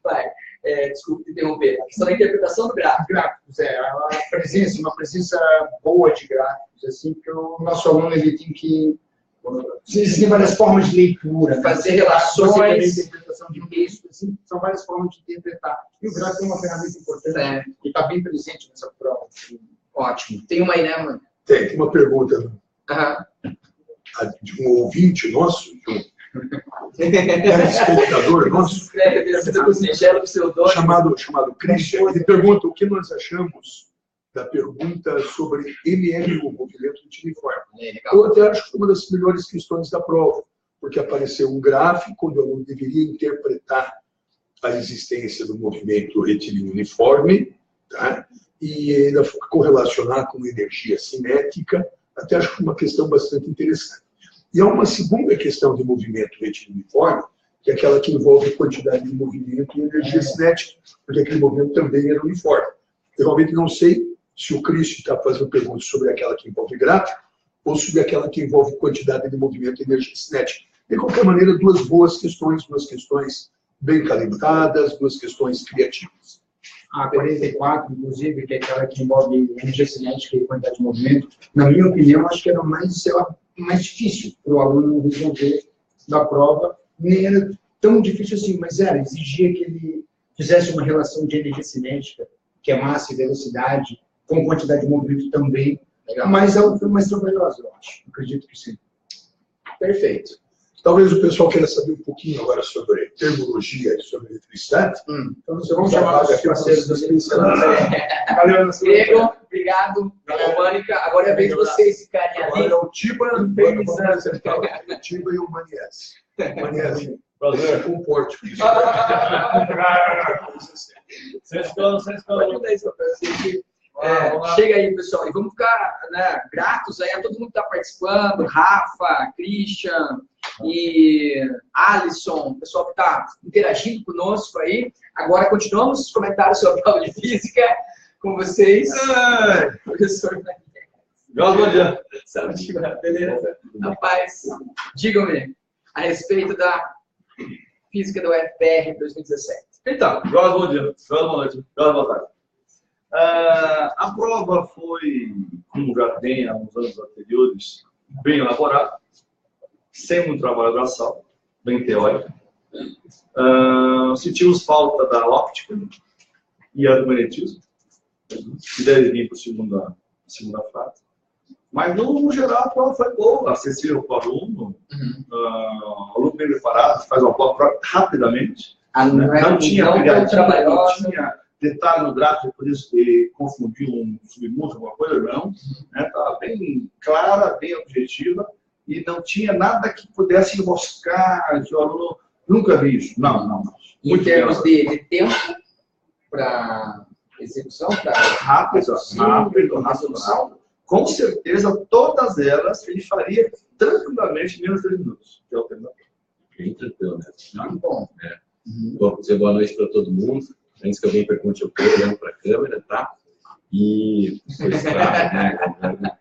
Vai. Desculpe interromper. A questão da interpretação do gráfico. Gráficos, uma presença boa de gráficos, assim, que o nosso aluno ele tem que... Existem várias formas de leitura. Fazer relações. Interpretação de texto, assim, são várias formas de interpretar. E o gráfico é uma ferramenta importante e está bem presente nessa prova. Ótimo. Tem uma aí, né, mano? Tem uma pergunta de um ouvinte nosso, de um espectador nosso, chamado Christian. Ele pergunta o que nós achamos da pergunta sobre MLU, movimento retiliforme. Eu até acho que foi uma das melhores questões da prova, porque apareceu um gráfico onde o aluno deveria interpretar a existência do movimento retilíneo uniforme, tá? E ainda correlacionar com energia cinética. Até acho que foi uma questão bastante interessante. E há uma segunda questão de movimento retilíneo uniforme, que é aquela que envolve quantidade de movimento e energia cinética, porque aquele movimento também era uniforme. Eu realmente não sei se o Cristo está fazendo perguntas sobre aquela que envolve gráfico ou sobre aquela que envolve quantidade de movimento e energia cinética. De qualquer maneira, duas questões bem calibradas, 2 questões criativas. A 44, inclusive, que é aquela que envolve energia cinética e quantidade de movimento, na minha opinião, acho que era mais difícil para o aluno resolver da prova. Nem era tão difícil assim, mas exigia que ele fizesse uma relação de energia cinética, que é massa e velocidade, com quantidade de movimento também. Mas ela foi mais trabalhosa, eu acho. Acredito que sim. Perfeito. Talvez o pessoal queira saber um pouquinho agora sobre termologia e sobre eletricidade. Então, vamos chamar os parceiros das pinceladas. Valeu, Grego. Obrigado. Mônica. Agora é a vez de vocês ficarem ali. O Tiba e o Manies. Manies, prazer, comporte. Chega aí, pessoal. E vamos ficar gratos aí a todo mundo que está participando. Rafa, Christian e Alisson, o pessoal que está interagindo conosco aí. Agora continuamos os comentários sobre a aula de física com vocês. Professor Bom dia. Saúde, beleza? Rapaz, digam-me a respeito da física da UFPR 2017. Então, bom dia, boa noite, boa tarde. A prova foi, como já tem há uns anos anteriores, bem elaborado, sem muito trabalho braçal, bem teórico. Sentimos falta da óptica e a do magnetismo, que deve vir para a segunda fase. Mas, no geral, a prova foi boa, acessível para o aluno, aluno bem preparado, faz uma prova rapidamente. Não tinha pegadinha, não tinha detalhe no gráfico, por isso que confundiu um submundo, alguma coisa, não. Estava bem clara, bem objetiva, e não tinha nada que pudesse mostrar que o aluno nunca viu isso. Não. Em termos de tempo para execução, rápido, racional. Com certeza, todas elas ele faria tranquilamente menos de 10 minutos. Que é o tema. Bem tranquilo, né? Muito bom. Vou dizer boa noite para todo mundo. Antes que alguém pergunte, eu estou olhando para a câmera, tá? E pois tá, né?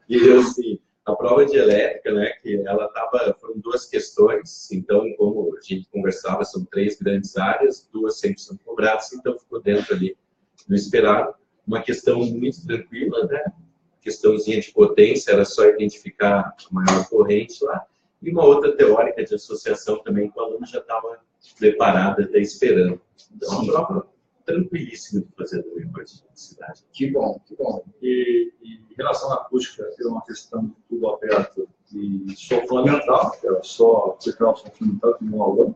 E assim, a prova de elétrica, né? Que ela foram 2 questões. Então, como a gente conversava, são 3 grandes áreas, 2 sempre são cobradas, então ficou dentro ali do esperado. Uma questão muito tranquila, né? Questãozinha de potência, era só identificar a maior corrente lá. E uma outra teórica de associação também, que o aluno já estava preparado, até esperando. Então, uma prova tranquilíssima de fazer do cidade. Que bom, que bom. E em relação à acústica, é uma questão de tubo aberto e som fundamental, que é só aplicar o som fundamental como um aulão.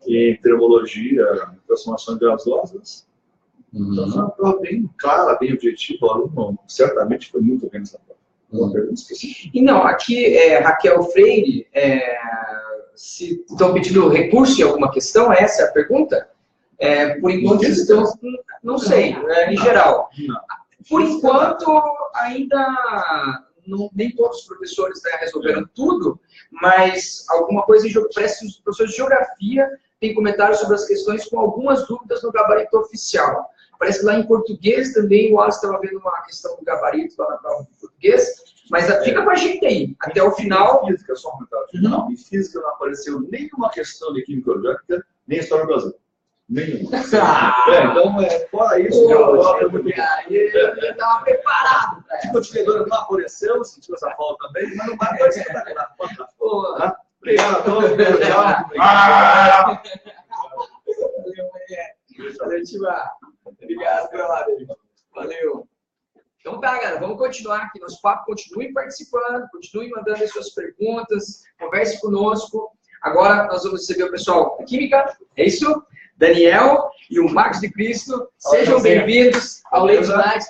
E em termologia, transformações gasosas. Então, é uma prova bem clara, bem objetiva. O aluno certamente foi muito bem nessa prova. E não, aqui Raquel Freire, se estão pedindo recurso em alguma questão, essa é a pergunta? Por enquanto estão, não sei, em geral. Por enquanto, ainda nem todos os professores resolveram tudo, mas alguma coisa parece que os professores de geografia têm comentários sobre as questões com algumas dúvidas no gabarito oficial. Parece que lá em português também o Wallace estava vendo uma questão do gabarito lá na prova de português, mas fica com a gente aí, até o final. Física, só um comentário. Não, em física não apareceu nenhuma questão de química orgânica, nem história do Brasil. Nenhuma. Então, fora isso, eu estava preparado. O multiplicador não apareceu, sentiu essa falta também, mas não vai aparecer. Obrigado a todos. Obrigado, valeu. Então tá, galera, vamos continuar aqui nosso papo. Continuem participando, continuem mandando as suas perguntas, converse conosco. Agora nós vamos receber o pessoal da Química, é isso? Daniel e o Marcos de Cristo. Sejam bem-vindos ao Late Night.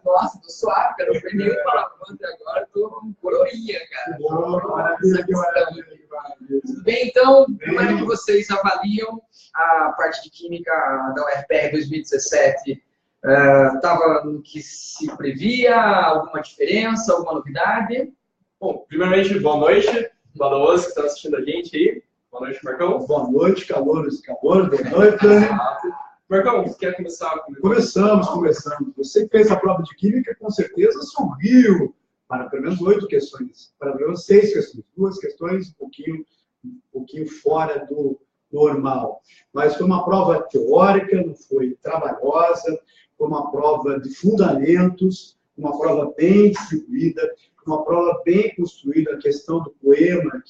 Nossa, tô suave, cara. Não foi nenhum palavrão até agora, tô coroinha, cara. Tudo bem, então? Como é que vocês avaliam a parte de Química da UFPR 2017? Estava no que se previa? Alguma diferença? Alguma novidade? Bom, primeiramente, boa noite. Valoroso que está assistindo a gente aí. Boa noite, Marcão. Boa noite, calores. Boa noite. Marcão, você quer começar? Começamos. Você que fez a prova de Química, com certeza sorriu para pelo menos 8 questões. Para pelo menos 6 questões. 2 questões um pouquinho fora do normal. Mas foi uma prova teórica, não foi trabalhosa, foi uma prova de fundamentos, uma prova bem distribuída, uma prova bem construída. A questão do poema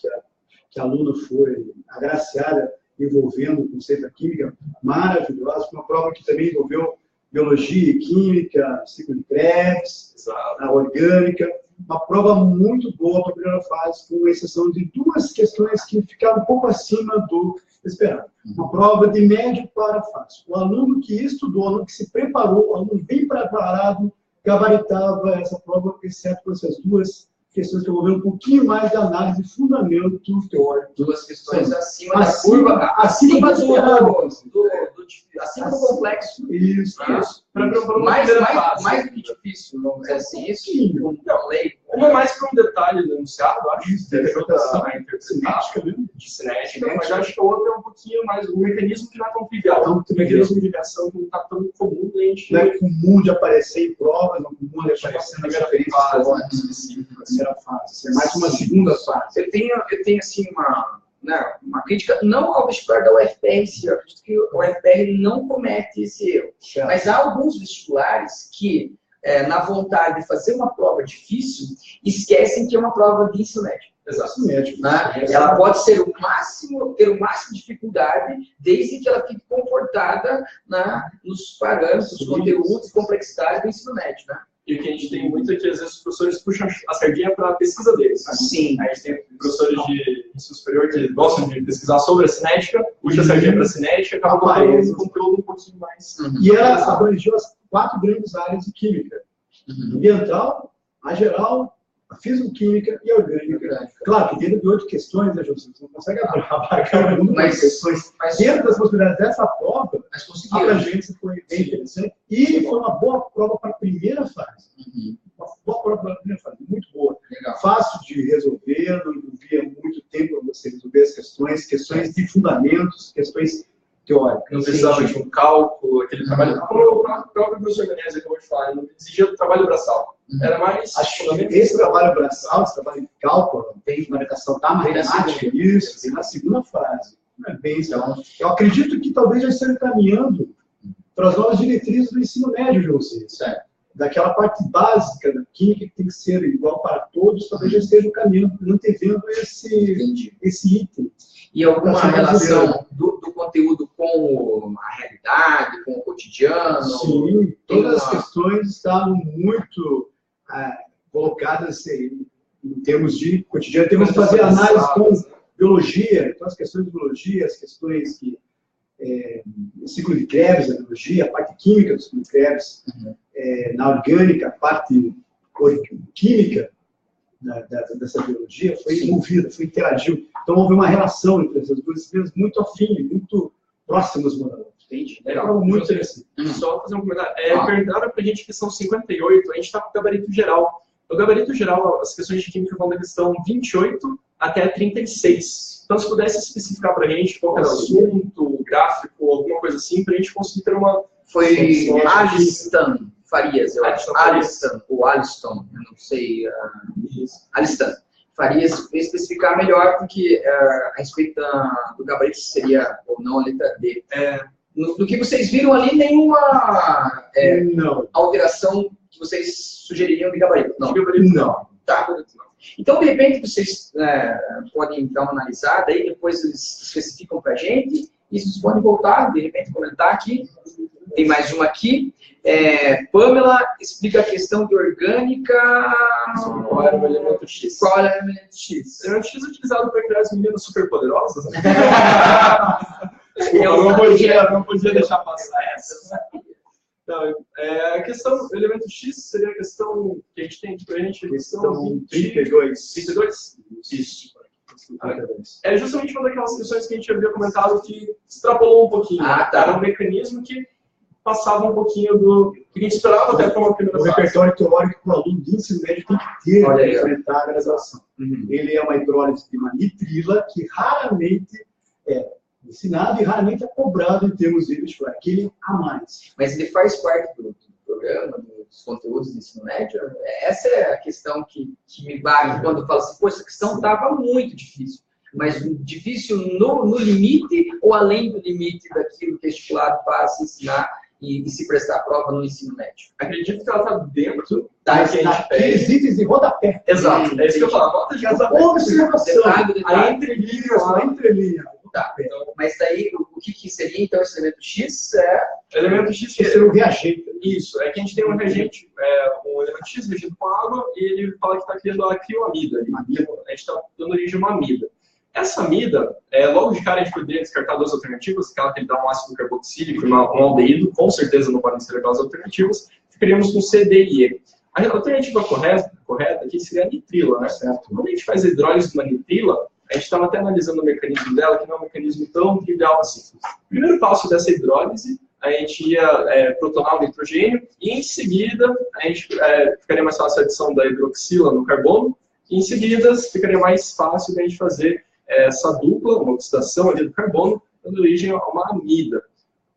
que a aluna foi agraciada envolvendo o conceito da química, maravilhosa. Uma prova que também envolveu biologia e química, ciclo de Krebs, a orgânica. Uma prova muito boa para a primeira fase, com exceção de 2 questões que ficaram um pouco acima do esperado. Uma prova de médio para fácil. O aluno que estudou, o aluno que se preparou, o aluno bem preparado, gabaritava essa prova, exceto por essas 2 questões que envolveram um pouquinho mais de análise de fundamento teórico. 2 questões acima da curva, acima do complexo. Isso. Mais do que difícil, vamos dizer assim. Isso não leio. Uma mais para um detalhe denunciado, acho que ajuda a interpretar de cinética, mas acho que a outra é um pouquinho mais um mecanismo que não é tão trivial. Um mecanismo de ligação que não está tão comum, a gente não é comum de aparecer em provas, não é comum de aparecer na primeira fase. É mais uma segunda fase. Eu tenho assim, né, uma crítica não ao vestibular da UFPR, eu acredito que o UFPR não comete esse erro. Mas há alguns vestibulares que, na vontade de fazer uma prova difícil, esquecem que é uma prova de ensino médio. Exatamente. Né? Ela pode ser ter o máximo de dificuldade, desde que ela fique comportada, né, nos parâmetros, conteúdos e complexidade do ensino médio. Né? E o que a gente tem muito é que, às vezes, os professores puxam a sardinha para a pesquisa deles. Né? Sim. Aí a gente tem professores de ensino superior que gostam de pesquisar sobre a cinética, puxa a sardinha para a cinética e acaba botando um conteúdo um pouquinho mais... E ela abrangiu as 4 grandes áreas de química. Ambiental, a geral, a físico-química e a orgânica. Claro que dentro de 8 questões, né, José? Você não consegue abarcar muitas questões. Mas dentro das possibilidades dessa prova, a abrangência foi bem interessante. E foi uma boa prova para a primeira fase. Uma boa prova para a primeira fase, muito boa. Legal. Fácil de resolver, não envolvia muito tempo para você resolver as questões de fundamentos, questões teóricas. Não precisava de um cálculo, aquele trabalho. Como o próprio professor Danese acabou de falar, não exigia do trabalho braçal. Era mais. Acho que esse trabalho braçal, esse trabalho de cálculo, tem marcação da matemática, isso, tem na segunda fase. Não é bem isso. Eu acredito que talvez já esteja caminhando para as novas diretrizes do ensino médio, José. Daquela parte básica da química que tem que ser igual para todos, talvez já esteja caminhando, antevendo esse item. E alguma relação do conteúdo com a realidade, com o cotidiano? Sim, todas as questões estavam muito colocadas em termos de cotidiano. Temos que fazer análise com biologia, então as questões de biologia, as questões que o ciclo de Krebs da biologia, a parte química do ciclo de Krebs, na orgânica, a parte química dessa biologia foi envolvida, foi interagiu. Então houve uma relação entre essas duas disciplinas muito afim, muito próximas uma da outra. Entendi. Legal, muito interessante. Só fazer um comentário. Perguntaram pra gente questão 58, a gente está com o gabarito geral. No gabarito geral, as questões de química vão da questão 28 até 36. Então, se pudesse especificar pra gente qual era o assunto, gráfico, alguma coisa assim, pra gente conseguir ter uma... Foi Alistan Farias, eu acho. Alistan, ou Aliston, eu não sei. Alistan Farias, especificar melhor, porque a respeito do gabarito seria, ou não, a letra D. Do que vocês viram ali, nenhuma alteração que vocês sugeririam de gabarito? Não. Não. Tá. Então, de repente, vocês podem dar uma analisada, aí depois eles especificam para a gente, e vocês podem voltar, de repente, comentar aqui. Tem mais uma aqui. Pamela explica a questão de orgânica. Qual era o elemento X? Qual era o elemento X? O elemento X é utilizado para criar as meninas superpoderosas? Eu não podia deixar passar essa. Não, a questão do elemento X seria a questão que a gente tem aqui para a gente. Questão 32. 32? Isso. É justamente uma daquelas questões que a gente havia comentado que extrapolou um pouquinho. Era um mecanismo que passava um pouquinho do que a gente esperava até para uma primeira fase. O repertório teórico que o aluno de ensino médio tem que ter para enfrentar a graduação. Ele é uma hidrólise de uma nitrila que raramente é ensinado e raramente é cobrado em termos de vestibular, aquele a mais. Mas ele faz parte do programa, dos conteúdos do ensino médio? Essa é a questão que me bate quando eu falo assim, pô, essa questão estava muito difícil. Mas difícil no limite ou além do limite daquilo que o vestibulado passa a ensinar e se prestar a prova no ensino médio? Acredito que ela está dentro daqueles itens de rodapé. Exato, é isso que eu falo. Nota de observação, a entrelinha. Tá, então, mas daí o que seria então esse elemento X? O elemento X que seria um reagente. Isso, é que a gente tem um reagente, um elemento X reagido com água, e ele fala que está criando a crioamida. A gente está dando origem a uma amida. Essa amida, logo de cara a gente poderia descartar 2 alternativas, aquela que ele dá um ácido carboxílico e um aldeído, com certeza não podem ser aquelas alternativas, ficaríamos com C, D e E. A alternativa correta aqui seria a nitrila, né? Certo. Quando a gente faz a hidrólise de uma nitrila, a gente estava até analisando o mecanismo dela, que não é um mecanismo tão trivial assim. O primeiro passo dessa hidrólise, a gente ia protonar o nitrogênio, e em seguida, a gente ficaria mais fácil a adição da hidroxila no carbono, e em seguida, ficaria mais fácil a gente fazer essa dupla, uma oxidação ali do carbono, dando origem a uma amida.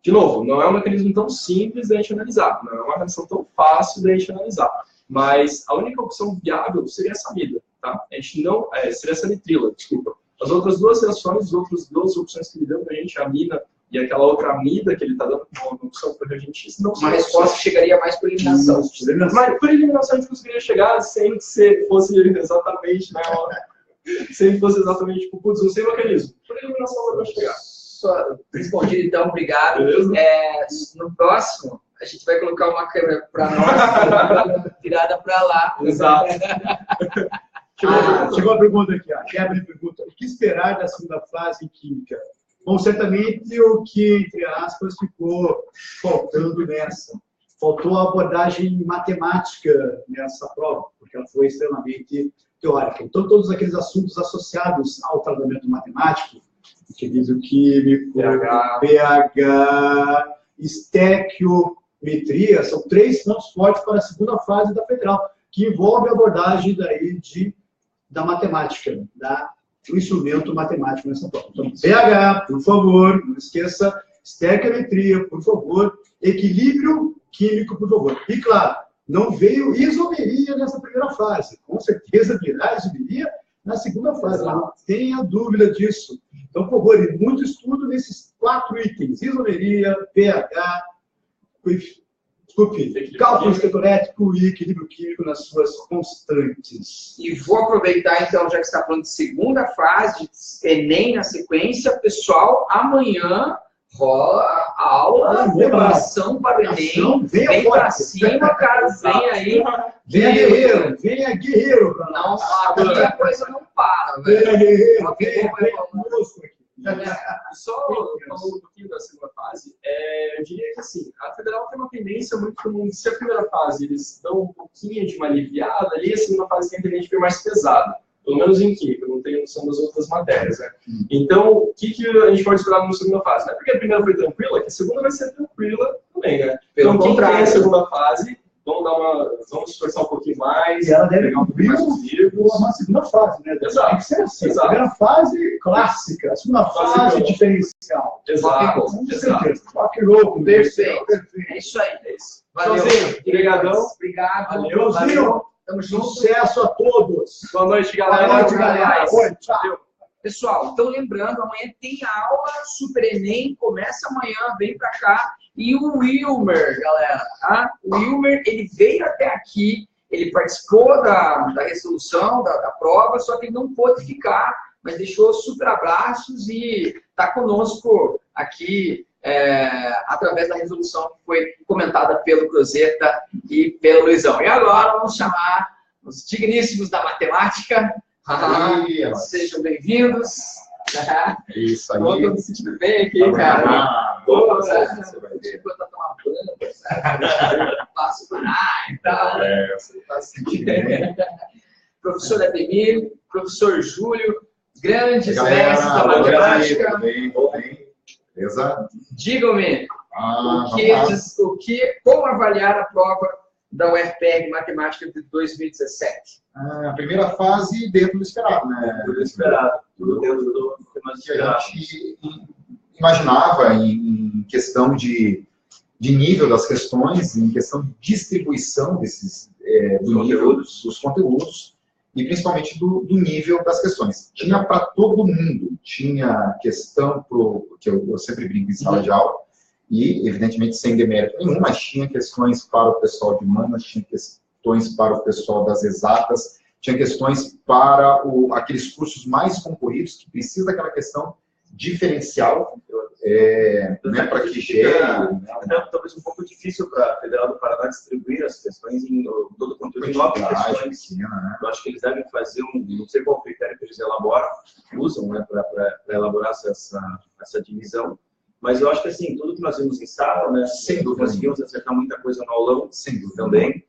De novo, não é um mecanismo tão simples da gente analisar, não é uma reação tão fácil da gente analisar, mas a única opção viável seria essa amida, tá? A gente não, seria essa nitrila, desculpa. As outras duas sessões, as outras duas opções que ele deu para a gente, a mina e aquela outra amida que ele está dando como opção para a gente, não Uma resposta chegaria mais por eliminação. Mas por eliminação a gente conseguiria chegar sem que fosse exatamente, né? Sem fosse exatamente, tipo, putz, não sei o mecanismo. Por eliminação vai chegar. Só respondido, então, obrigado. No próximo, a gente vai colocar uma câmera para nós, virada para lá. Exato. Chegou a pergunta aqui, a Kevin pergunta: o que esperar da segunda fase em química? Bom, certamente o que, entre aspas, ficou faltando nessa. Faltou a abordagem matemática nessa prova, porque ela foi extremamente teórica. Então, todos aqueles assuntos associados ao tratamento matemático, querido químico, pH, estequiometria, são 3 pontos fortes para a segunda fase da federal, que envolve a abordagem daí da matemática, do instrumento matemático nessa prova. Então, pH, por favor, não esqueça, estequiometria, por favor, equilíbrio químico, por favor. E, claro, não veio isomeria nessa primeira fase. Com certeza virá isomeria na segunda fase, não tenha dúvida disso. Então, por favor, muito estudo nesses 4 itens: isomeria, pH, cálculo estequiométrico e equilíbrio químico nas suas constantes. E vou aproveitar, então, já que está falando de segunda fase, de Enem na sequência, pessoal, amanhã rola a aula, preparação para o Enem. Vem para cima, cara, vem aí. Venha guerreiro, venha guerreiro. Não, a coisa não para, velho. Só falando um pouquinho da segunda fase, eu diria que assim, a federal tem uma tendência muito comum. Se a primeira fase eles dão um pouquinho de uma aliviada, ali a segunda fase tem a tendência de vir mais pesada. Pelo menos em química, eu não tenho noção das outras matérias, né? Então, o que a gente pode esperar na segunda fase? Não é porque a primeira foi tranquila, que a segunda vai ser tranquila também, né? Então, quem tem a segunda fase, vamos esforçar um pouquinho mais. E ela deve pegar um pouquinho mais os livros. Uma segunda fase, né? Exato. Tem que ser assim. Exato. A primeira fase clássica, a segunda fase diferencial. Exato. Rock and roll, Perfeito. É isso aí. Valeu. Obrigadão. Obrigado. Valeu. Tamo junto. Sucesso a todos. Boa noite, galera. Boa noite, galera. Oi, tchau. Pessoal, então lembrando, amanhã tem aula, Super Enem, começa amanhã, vem pra cá. E o Wilmer, galera, tá? O Wilmer, ele veio até aqui, ele participou da resolução, da prova, só que ele não pôde ficar, mas deixou super abraços e tá conosco aqui através da resolução que foi comentada pelo Cruzeta e pelo Luizão. E agora vamos chamar os digníssimos da matemática. Sejam bem-vindos. Isso aí. Estou me sentindo bem aqui, cara. Você vai ver. Enquanto eu tomar banho, passo por e tal. Você está se sentindo bem. Professor Ademir, professor Júlio, grandes mestres da matemática. Bem. Beleza? Digam-me, como avaliar a prova da UFPR Matemática de 2017? A primeira fase dentro do esperado, né? Tudo esperado. Tudo dentro do que nós que a gente imaginava em questão de nível das questões, em questão de distribuição desses nível dos conteúdos e principalmente do nível das questões. Tinha para todo mundo, tinha questão que eu sempre brinco em sala de aula, e evidentemente sem demérito nenhum, mas tinha questões para o pessoal de humanas, tinha questões para o pessoal das exatas, tinha questões para aqueles cursos mais concorridos, que precisa daquela questão diferencial, né, para que gere... Talvez um pouco difícil para a Federal do Paraná distribuir as questões em todo o conteúdo em 9 questões. Né? Eu acho que eles devem fazer não sei qual critério que eles usam, né, para elaborar essa divisão. Mas eu acho que assim, tudo que nós vimos em sala, né, conseguimos acertar muita coisa no aulão, também,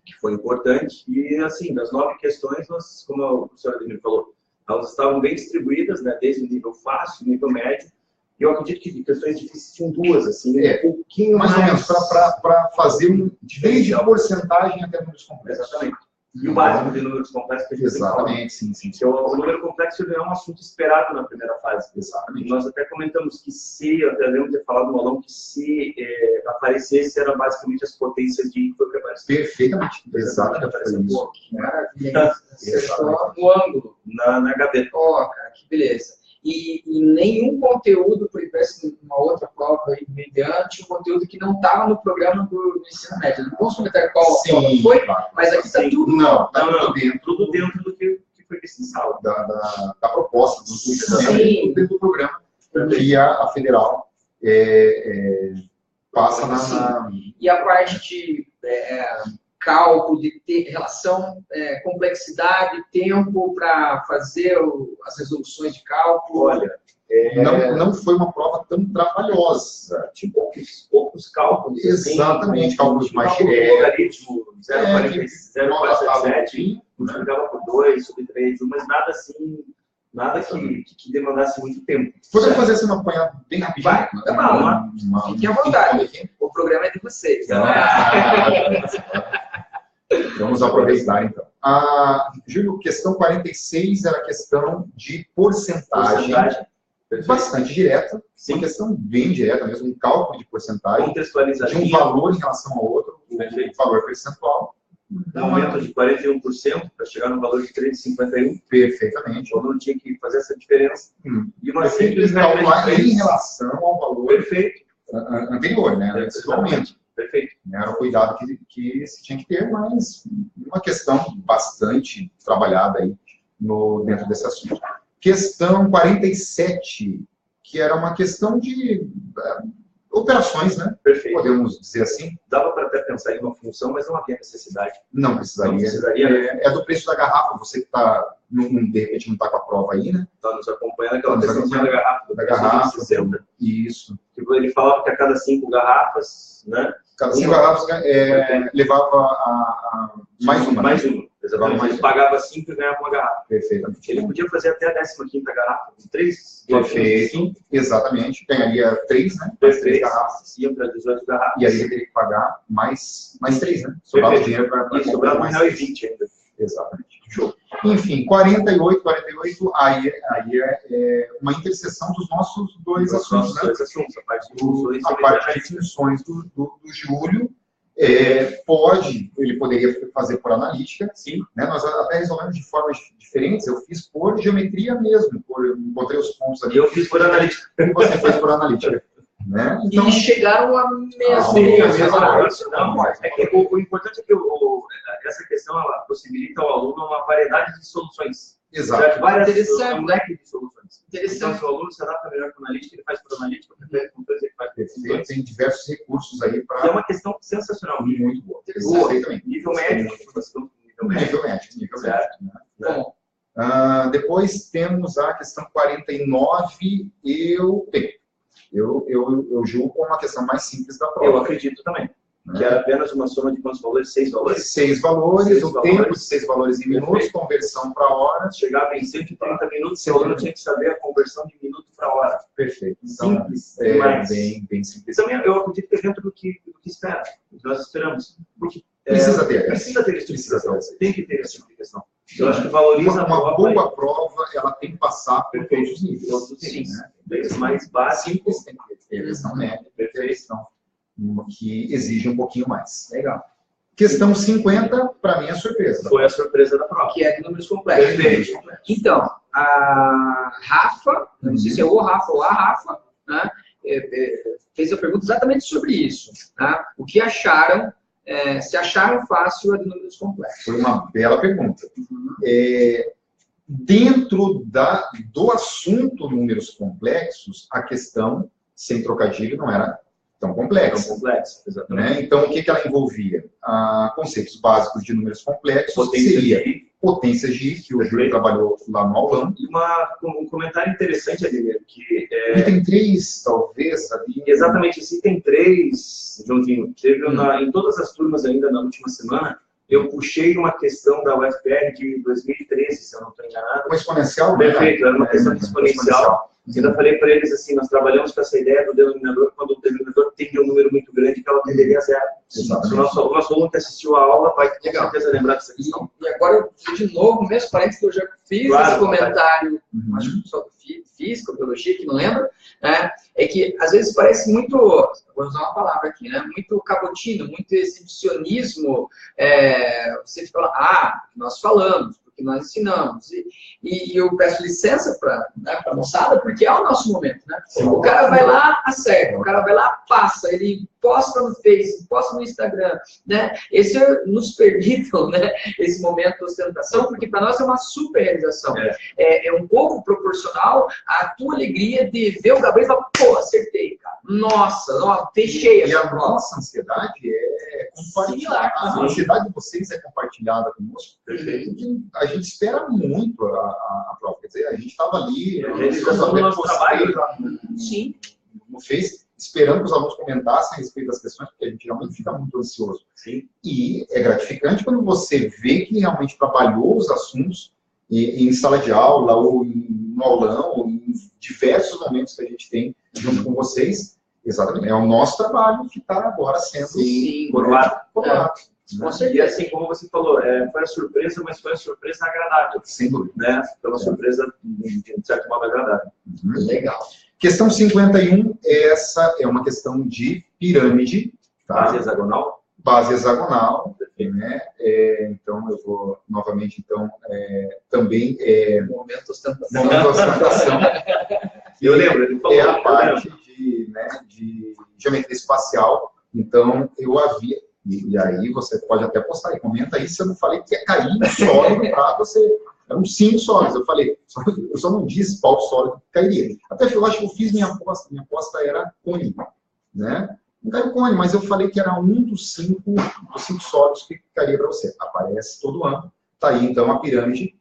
que foi importante. E assim, das 9 questões, nós, como o professor Ademir falou, elas estavam bem distribuídas, né, desde o nível fácil, nível médio. E eu acredito que de questões difíceis tinham 2, assim, um pouquinho mais ou menos, para fazer desde a porcentagem até números complexos. Exatamente. E o básico de números complexos que a gente Exatamente, sim, sim. porque o número complexo ele é um assunto esperado na primeira fase. Exatamente. E nós até comentamos que se, eu até lembro de ter falado no aulão, que se aparecesse, era basicamente as potências de ímpar que apareciam. Perfeitamente. Exatamente. Foi isso. Pô, que maravilha. Acertou no ângulo. Na gaveta. Ó, cara, que beleza. E nenhum conteúdo foi impresso numa outra prova aí, mediante um conteúdo que não estava no programa do ensino médio. Não posso comentar qual prova foi, claro. mas aqui está tudo. Não, tá Tudo dentro do que foi pesquisado. da proposta, do Sim. dentro do programa que a federal passa na... E a parte de cálculo, de ter relação, complexidade, tempo para fazer as resoluções de cálculo. Olha, Não foi uma prova tão trabalhoja. tinha poucos cálculos. Exatamente, cálculos mais cálculo diretos. logaritmo 0,47, multiplicava por 2, sobre 3, mas nada assim, nada que demandasse muito tempo. Podemos fazer assim uma apanhada bem rapidinho? Vai, manda bala. Fiquem à vontade. O programa é de vocês. Vamos aproveitar, então. Júlio, questão 46 era a questão de porcentagem. Bastante direta. Uma questão bem direta mesmo, um cálculo de porcentagem. Contextualizadinho. De um valor em relação ao outro, o valor percentual. Um aumento de 41% para chegar no valor de 3,51. Perfeitamente. O aluno tinha que fazer essa diferença. E uma simples calcular em relação ao valor anterior, né? Perfeito. Perfeito. Era o cuidado que se tinha que ter, mas uma questão bastante trabalhada aí dentro desse assunto. Questão 47, que era uma questão de operações, né? Perfeito. Podemos dizer assim. Dava para até pensar em uma função, mas não havia necessidade. Não precisaria. É do preço da garrafa. Você que está, de repente, não está com a prova aí, né? Está nos acompanhando aquela questão da garrafa. Da garrafa. 60. Isso. Tipo, ele falava que a cada 5 garrafas, né? Cada 5 garrafas levava mais uma. Mais uma. Exatamente. Ele pagava 5 e ganhava uma garrafa. Perfeitamente. Ele podia fazer até a 15ª garrafa, com 3. Perfeito. Exatamente. Ganharia 3, né? 3 garrafas. Iam para 18 garrafas. E aí ele teria que pagar mais 3, né? Sobrava dinheiro para sobrava R$1,20 ainda. Exatamente. Show. Enfim, 48, aí é uma interseção dos nossos dois assuntos, né? A parte de funções do Júlio. Ele poderia fazer por analítica. Sim. Né? Nós até resolvemos de formas diferentes. Eu fiz por geometria mesmo, encontrei os pontos ali. E eu fiz por analítica. E você fez por analítica. Né? Então, e chegaram a mesma O importante é que essa questão ela possibilita ao aluno uma variedade de soluções. Exato. Interessante. Um leque de soluções. Interessante. Então, se o aluno se adapta melhor com analítica, ele faz por analítica, ele faz por soluções. Tem diversos recursos aí para... E é uma questão sensacional. Muito boa. Nível médio. Nível médio. Né? Bom, depois temos a questão 49. Eu julgo como uma questão mais simples da prova. Eu acredito também. Que era apenas uma soma de quantos valores? 6 valores? 6 valores, o tempo de 6 valores em minutos, conversão para hora. Chegava em 130 minutos, o aluno tinha que saber a conversão de minuto para hora. Perfeito. Então, simples. Bem simples. Também eu acredito que é dentro do que espera, do que nós esperamos. Porque, precisa ter. Precisa ter esse tipo de questão. Tem que ter esse tipo de questão. Eu acho que valoriza uma boa prova, ela tem que passar por todos os níveis. Sim, né? Desde mais básicos, tem que ter a questão média, perfeição, que exige um pouquinho mais. Legal. Questão 50, para mim, é surpresa. Foi a surpresa da prova. Que é de números complexos. Perfeito. Então, a Rafa, não sei se é o Rafa ou a Rafa, né, fez a pergunta exatamente sobre isso. Tá? O que acharam, se acharam fácil a de números complexos? Foi uma bela pergunta. Dentro do assunto números complexos, a questão, sem trocadilho, não era tão complexa. Né? Então, o que ela envolvia? Conceitos básicos de números complexos, que seria potências de I, que o Júlio trabalhou lá no aulão. E um comentário interessante ali, que... Item 3, talvez, ali. Exatamente, esse item 3, Joãozinho, teve em todas as turmas ainda na última semana, eu puxei uma questão da UFPR de 2013, se eu não estou enganado. Uma exponencial? Perfeito, era uma questão de exponencial. Eu ainda falei para eles assim, nós trabalhamos com essa ideia do denominador quando o denominador tem um número muito grande que ela tenderia a zero. Se o nosso aluno que assistiu a aula vai com certeza lembrar dessa questão. E agora, de novo, mesmo parênteses que eu já fiz esse comentário, acho que só do física, biologia, que não lembra, né? É que às vezes parece muito, vou usar uma palavra aqui, né? Muito cabotino, muito exibicionismo. Você fala, nós falamos, porque nós ensinamos. E eu peço licença para a moçada, porque é o nosso momento, né? O cara vai lá, acerta, o cara vai lá, passa, ele posta no Facebook, posta no Instagram, né? Esse nos permitam, né? Esse momento de ostentação, porque para nós é uma super realização. É um pouco proporcional à tua alegria de ver o Gabriel e falar, pô, acertei, cara. Nossa, fechei. E a nossa ansiedade é compartilhar. A ansiedade de vocês é compartilhada conosco. A gente espera muito a prova. Quer dizer, a gente estava ali, realizando o nosso trabalho. Sim. No Face, esperando que os alunos comentassem a respeito das questões, porque a gente realmente fica muito ansioso. Sim. E é gratificante quando você vê que realmente trabalhou os assuntos em sala de aula, ou no aulão, ou em diversos momentos que a gente tem junto com vocês. Exatamente. É o nosso trabalho que está agora sendo coroado. E assim, como você falou, foi a surpresa, mas foi a surpresa agradável. Sem dúvida. Né? Foi uma surpresa, de certo modo, agradável. Legal. Questão 51, essa é uma questão de pirâmide. Tá? Base hexagonal? Base hexagonal. Né? Então, eu vou novamente, também... Momento ostentação. Momento ostentação. Eu lembro, ele falou. É a parte de geometria espacial. Então, eu havia... E aí você pode até postar e comenta aí se eu não falei que ia cair um sólido para você. Eram 5 sólidos. Eu falei, eu só não disse qual sólido cairia. Até eu acho que eu fiz minha aposta. Minha aposta era cone, né? Não caiu cone, mas eu falei que era um dos 5 sólidos que cairia para você. Aparece todo ano. Tá aí então a pirâmide.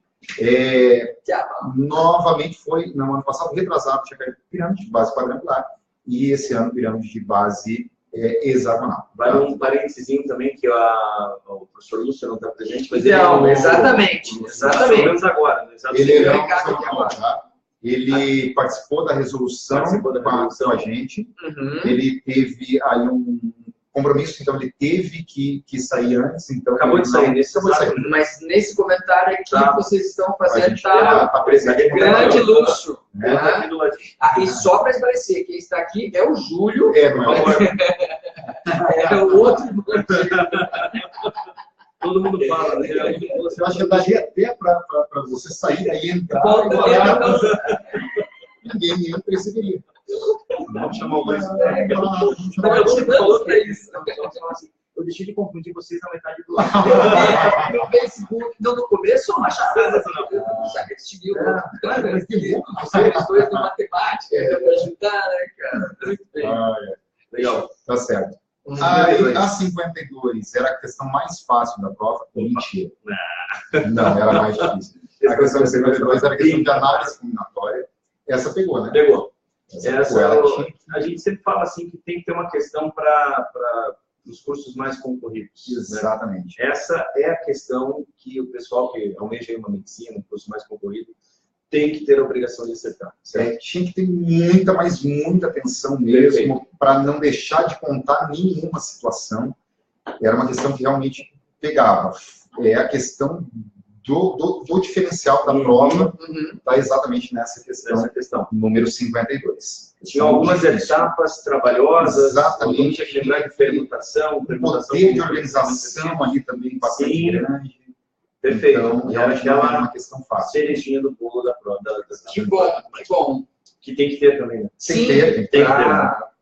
Novamente foi, no ano passado, retrasado, tinha caído pirâmide de base quadrangular. E esse ano, pirâmide de base hexagonal. Vale um parênteses também, que o professor Lúcio não está presente, mas exatamente. Pelo menos agora. Ele participou da resolução com a gente. Ele teve aí um compromisso, então ele teve que sair antes. Então acabou de sair. Mas nesse comentário aqui que vocês estão fazendo está grande luxo. E só para esclarecer, quem está aqui é o Júlio. É o outro. Todo mundo fala, né? Eu acho que daria até para você sair aí e entrar. Ninguém entra e receberia. Vamos chamar o mais. Eu deixei de confundir vocês na metade do lado. No Facebook, então no começo, uma charada. Claro, mas tem muito vocês dois na matemática, para ajudar, né, cara? Muito bem. Legal. Tá certo. A 52 era a questão mais fácil da prova? Mentira. Não, era mais difícil. A questão 52 era a questão de análise combinatória. Essa pegou, né? Pegou. A gente sempre fala assim que tem que ter uma questão para os cursos mais concorridos. Exatamente. Né? Essa é a questão que o pessoal que almeja uma medicina, um curso mais concorrido, tem que ter a obrigação de acertar. Tinha que ter muita, mas muita atenção mesmo, para não deixar de contar nenhuma situação. Era uma questão que realmente pegava. É a questão do diferencial da prova, está exatamente nessa questão, número 52. Tinha algumas etapas trabalhosas, exatamente. Tinha que lembrar de permutação. Poder de organização ali também bastante grande. Perfeito. Então, realmente é uma questão fácil. Cerejinha do bolo da prova. Que bom. Que tem que ter também, né? Sim, tem que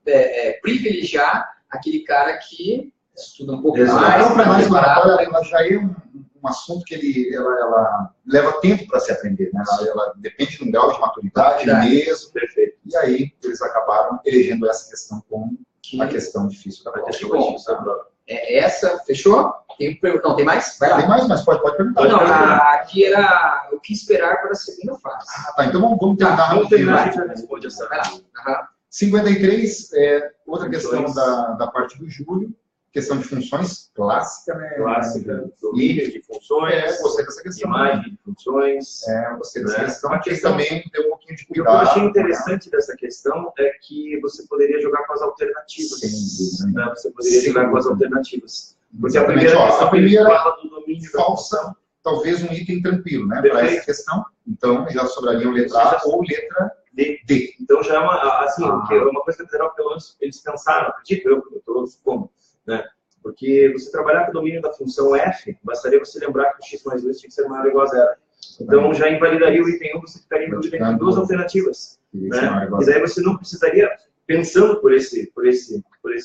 ter. Privilegiar aquele cara que estuda um pouco mais. Ela já é um assunto que ela leva tempo para se aprender, né? Ela depende de um grau de maturidade mesmo. Perfeito. E aí, eles acabaram elegendo essa questão como a questão difícil da prova. Essa, fechou? Não, tem mais? Vai lá. Tem mais, mas pode perguntar. Não, aqui era o que esperar para a segunda fase. Tá, então vamos terminar. Vamos terminar, a gente já responde essa. Vai lá. 53, outra questão da parte do Júlio. questão de funções clássica, né? Clássica, domínio de funções, gostei dessa questão. imagem de funções. Gostei dessa né? questão, Uma que questão também deu um pouquinho de E o que eu cuidado. achei interessante dessa questão é que você poderia jogar com as alternativas. Sem dúvida. Né? Você poderia jogar com as alternativas. Porque a Exatamente. primeira Ó, questão a primeira que ele fala do domínio da falsa, talvez um item tranquilo, né? Para Perfeito. essa questão. Então, já sobraria o letra A ou letra D. Então já é uma, assim, que é uma coisa que a Federal, pelo menos, eles pensaram, acredito eu estou supondo, né? Porque você trabalhar com o domínio da função F, bastaria você lembrar que o x mais 2 tinha que ser maior ou igual a 0. Então já invalidaria o item 1, você ficaria em dúvida entre duas alternativas. Né? E daí você não precisaria, pensando por esse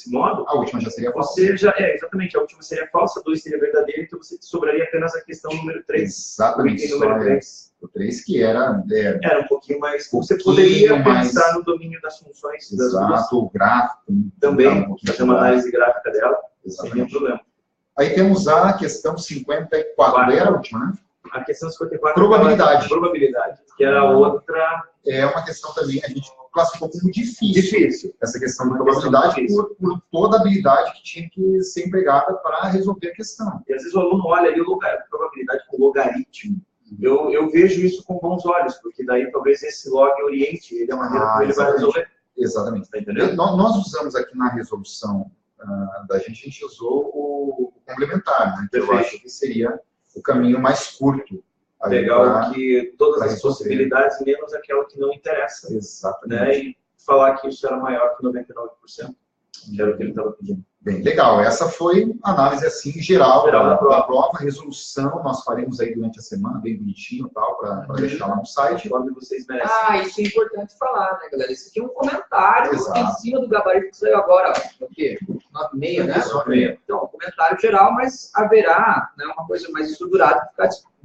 modo, a última já seria falsa. você já, exatamente, a última seria falsa, 2 seria verdadeira, então você sobraria apenas a questão número 3. Exatamente. O item número 3. O 3 que era um pouquinho mais. Você pouquinho poderia mais- pensar no domínio das funções das duas. exato, o gráfico. Também, fazer uma análise gráfica dela, sem nenhum Exatamente. problema. Aí temos a questão 54, era a última, né? A questão 54 Probabilidade. Probabilidade, que era outra. É uma questão também, a gente classificou como difícil. Difícil. Essa questão da Uma questão probabilidade difícil. por toda a habilidade que tinha que ser empregada para resolver a questão. E às vezes o aluno olha ali a probabilidade com logaritmo. Eu vejo isso com bons olhos, porque daí talvez esse log oriente ele a maneira como ele vai resolver. Exatamente. Tá entendendo? Nós usamos aqui na resolução da gente, a gente usou o complementar, né? Que eu Perfeito. acho que seria o caminho mais curto. aí Legal pra- que todas pra as resolver. possibilidades, menos aquela que não interessa. Exatamente. Né? E falar que isso era maior que 99%, que era o que ele estava pedindo. Bem, legal. Essa foi a análise assim geral Geral da da prova. prova. Resolução nós faremos aí durante a semana, bem bonitinho, tal, para deixar lá no site. Conforme vocês merecem. Isso é importante falar, né, galera? Isso aqui é um comentário Exato. em cima do gabarito que saiu agora, ó, o quê? 9,5, né? 9,5. Então, um comentário geral, mas haverá, né, uma coisa mais estruturada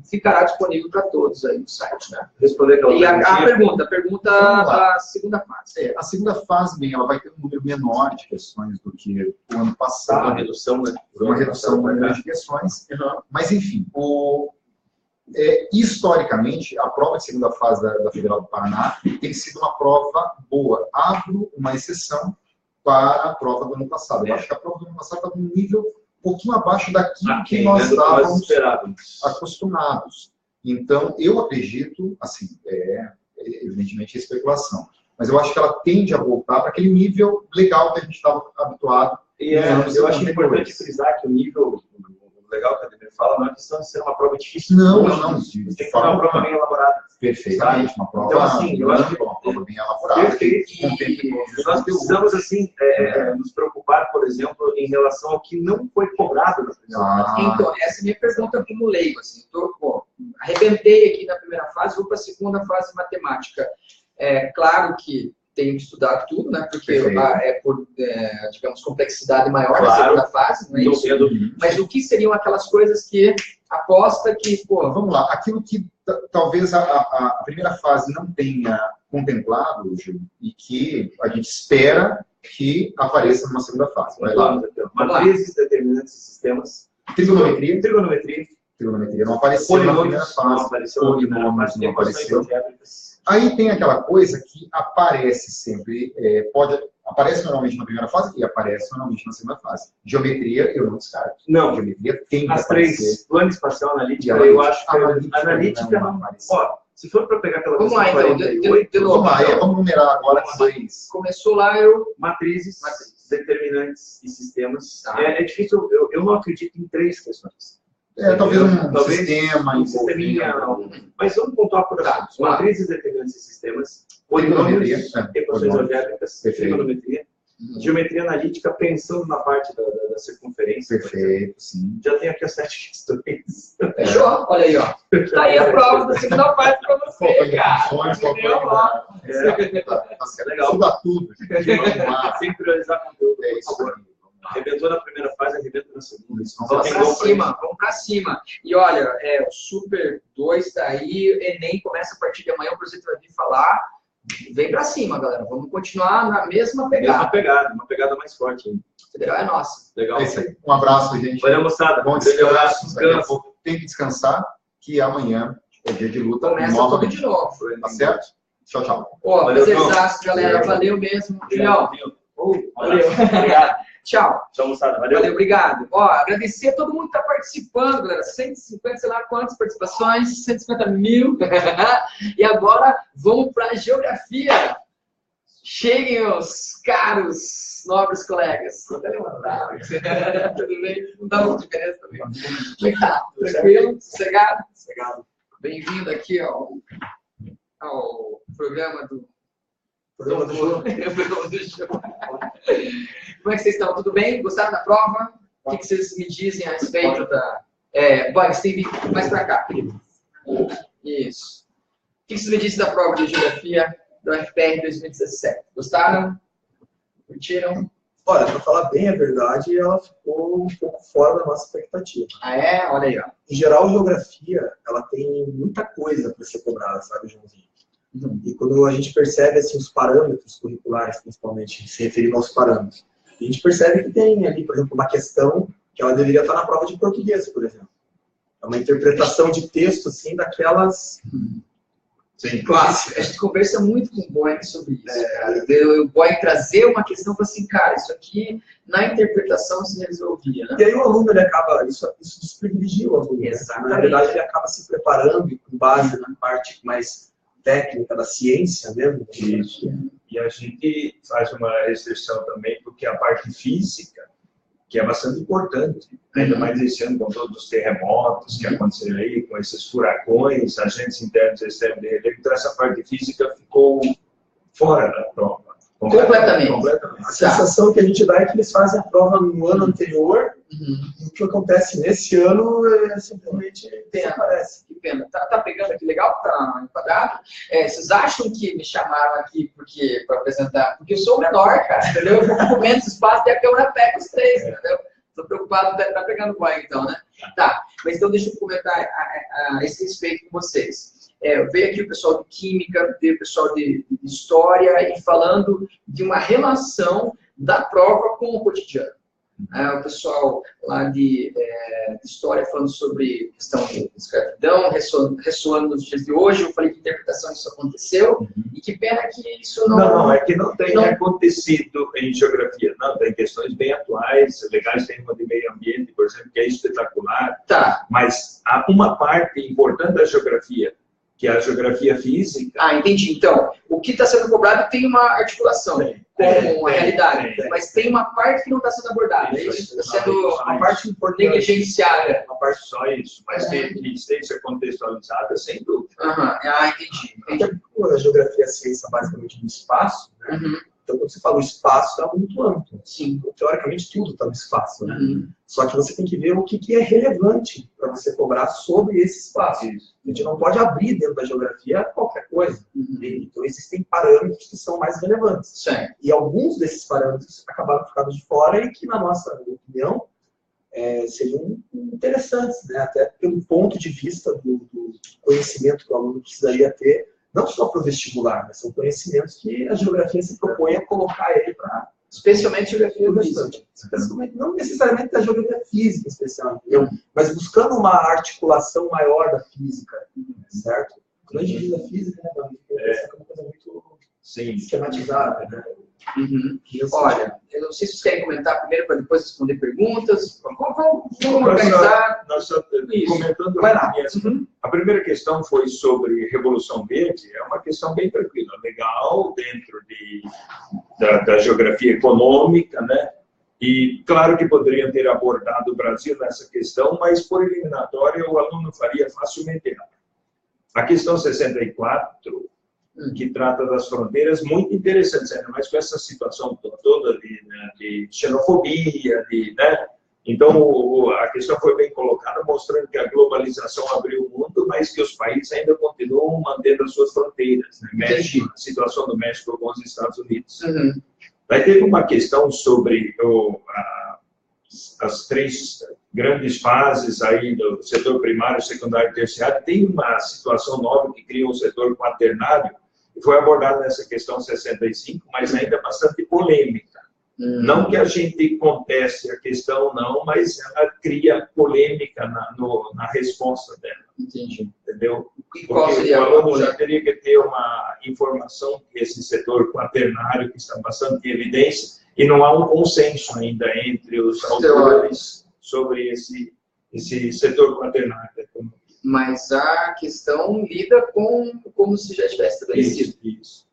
que ficará disponível para todos aí no site, né? Responder aquela E a perguntinha. pergunta Vamos lá. da segunda fase. A segunda fase, bem, ela vai ter um número menor de questões do que o ano Uma passado. redução, né? Uma redução no número de questões. Mas, enfim, historicamente, a prova de segunda fase da Federal do Paraná tem sido uma prova boa. Abro uma exceção para a prova do ano passado. Eu acho que a prova do ano passado estava num nível um pouquinho abaixo daquilo que nós estávamos acostumados. Então, eu acredito, assim, evidentemente é especulação, mas eu acho que ela tende a voltar para aquele nível legal que a gente estava habituado. E eu acho importante frisar que o nível legal que a Ademir fala não é questão de ser uma prova difícil. Não. Tem que ser uma prova bem elaborada. Perfeitamente, uma prova, Então, assim, eu acho que uma prova bem elaborada. Perfeito. que contemple todos os Nós conteúdos. precisamos, assim, nos preocupar, por exemplo, em relação ao que não foi cobrado na primeira fase. Então, essa é a minha pergunta como leigo. Assim, arrebentei aqui na primeira fase, vou para a segunda fase matemática. É claro que tenho que estudar tudo, né? Porque é por, digamos, complexidade maior na segunda fase, não é isso? Mas o que seriam aquelas coisas que aposta que, vamos lá, aquilo que talvez a primeira fase não tenha contemplado, Gil, e que a gente espera que apareça numa segunda fase. Vai lá. Matrizes, determinantes e sistemas. Trigonometria. Trigonometria Não apareceu na primeira fase. Polinômios não apareceu. Aí tem aquela coisa que aparece sempre, aparece normalmente na primeira fase e aparece normalmente na segunda fase. Geometria, eu não descarto. Não. Geometria tem que As aparecer. três, plano espacial, analítica, E eu acho que analítica não. Ó, se for para pegar aquela Vamos lá, então, de novo. Vamos lá, vamos numerar agora. Começou lá, matrizes, determinantes e sistemas. É difícil, eu não acredito em 3 questões. Talvez um sistema, um sisteminha, mas vamos pontuar por assuntos. Matrizes, determinantes e sistemas, polinômios, equações algébricas, trigonometria, geometria analítica, pensando na parte da circunferência. Perfeito, sim. Já tem aqui as 7 questões. Fechou? Olha aí, ó. Tá aí a prova da segunda parte para você, cara. Legal. Estuda tudo. Sem priorizar conteúdo, por favor. Arrebentou na primeira fase, arrebenta na segunda. Vamos pra cima. E olha, o Super 2 tá aí, Enem começa a partir de amanhã, o professor vai vir falar. Vem pra cima, galera. Vamos continuar na mesma pegada. Uma pegada mais forte ainda. Federal é nossa. Legal. É isso aí. Um abraço, gente. Valeu, moçada. Bom descanso. Daqui a pouco tem que descansar, que amanhã é dia de luta. Começa tudo de novo. Tá certo? Tchau, tchau. Prazerzaço, galera. Valeu mesmo. Valeu. Obrigado. Tchau. Tchau, moçada. Valeu. Valeu, obrigado. Ó, agradecer a todo mundo que está participando, galera. 150, sei lá quantas participações, 150 mil. E agora vamos para a geografia. Cheguem os caros, nobres colegas. Vou até levantar. Tudo bem? Não dá muita diferença também. Como é que tá? Tranquilo? Sossegado? Sossegado. Bem-vindo aqui ao programa do... Programa do show. Programa do show. Como é que vocês estão? Tudo bem? Gostaram da prova? O que vocês me dizem a respeito da... Vai, Steve, mais para cá. Isso. O que vocês me dizem da prova de geografia do FPR 2017? Gostaram? Curtiram? Olha, para falar bem a verdade, ela ficou um pouco fora da nossa expectativa. Ah, é? Olha aí, ó. Em geral, geografia, ela tem muita coisa para ser cobrada, sabe, Joãozinho? E quando a gente percebe assim, os parâmetros curriculares, principalmente, se referindo aos parâmetros, a gente percebe que tem ali, por exemplo, uma questão que ela deveria estar na prova de português, por exemplo. É uma interpretação de texto, assim, daquelas... Sim, clássico. A gente conversa muito com o Boeing sobre isso. O Boeing trazer uma questão para assim, cara, isso aqui na interpretação se resolvia, né? E aí o aluno, ele acaba, isso desprivilegia o aluno. Exatamente. Na verdade, ele acaba se preparando com base na parte mais técnica da ciência mesmo. Isso. E a gente faz uma restrição também, porque a parte física, que é bastante importante, ainda mais esse ano com todos os terremotos que aconteceram aí, com esses furacões, agentes internos e externos de relevo, então essa parte física ficou fora da prova. Completamente. A sensação que a gente dá é que eles fazem a prova no ano anterior, e o que acontece nesse ano simplesmente desaparece. Que pena. Tá pegando aqui legal? Tá enquadrado? Vocês acham que me chamaram aqui para apresentar? Porque eu sou o menor, cara, entendeu? Eu fico com menos espaço e a câmera pega os três, entendeu? Estou preocupado, tá pegando banho então, né? Tá, mas então deixa eu comentar a esse respeito com vocês. Veio aqui o pessoal de Química, veio o pessoal de História, e falando de uma relação da prova com o cotidiano. O pessoal lá de História falando sobre questão de escravidão, ressoando nos dias de hoje. Eu falei que interpretação isso aconteceu, e que pena que isso não... Não, é que não tem acontecido em geografia. Não, tem questões bem atuais, legais, tem uma de meio ambiente, por exemplo, que é espetacular. Tá. Mas há uma parte importante da geografia, que é a geografia física. Ah, entendi. Então, o que está sendo cobrado tem uma articulação com a realidade, mas tem uma parte que não está sendo abordada. Isso está sendo a parte negligenciada. Uma parte só isso, mas tem existência contextualizada, sem dúvida. Ah, entendi. A geografia é a ciência basicamente do espaço, né? Então, quando você fala o espaço, é muito amplo. Sim. Teoricamente, tudo está no espaço, né? Só que você tem que ver o que é relevante para você cobrar sobre esse espaço. Isso. A gente não pode abrir dentro da geografia qualquer coisa. Então, existem parâmetros que são mais relevantes. Sim. E alguns desses parâmetros acabaram ficando de fora e que, na nossa opinião, seriam interessantes, né? Até pelo ponto de vista do conhecimento que o aluno precisaria ter, não só para o vestibular, mas são conhecimentos que a geografia se propõe a colocar ele para... Especialmente geografia física. Não necessariamente da geografia física especial, entendeu? Mas buscando uma articulação maior da física, certo? Quando a gente diz a física, né, é uma coisa muito esquematizada, né? Olha, eu não sei se vocês querem comentar primeiro para depois responder perguntas. Vamos organizar. Nós comentando. Vai lá. A primeira questão foi sobre Revolução Verde. É uma questão bem tranquila, legal, dentro da geografia econômica, né? E claro que poderiam ter abordado o Brasil nessa questão, mas por eliminatória o aluno faria facilmente errado. A questão 64, que trata das fronteiras, muito interessante, ainda mais com essa situação toda de xenofobia, né? Então, a questão foi bem colocada, mostrando que a globalização abriu o mundo, mas que os países ainda continuam mantendo as suas fronteiras. Né? México, a situação do México com os Estados Unidos. Aí teve uma questão sobre as três grandes fases aí do setor primário, secundário e terciário. Tem uma situação nova que cria um setor quaternário, que foi abordada nessa questão 65, mas ainda bastante polêmica. Não que a gente conteste a questão, não, mas ela cria polêmica na resposta dela. Entendi. Entendeu? E qual porque seria o aluno já teria que ter uma informação que esse setor quaternário, que está bastante em evidência, e não há um consenso ainda entre os autores sobre esse setor quaternário da economia. Mas a questão lida com como se já tivesse estabelecido. Isso.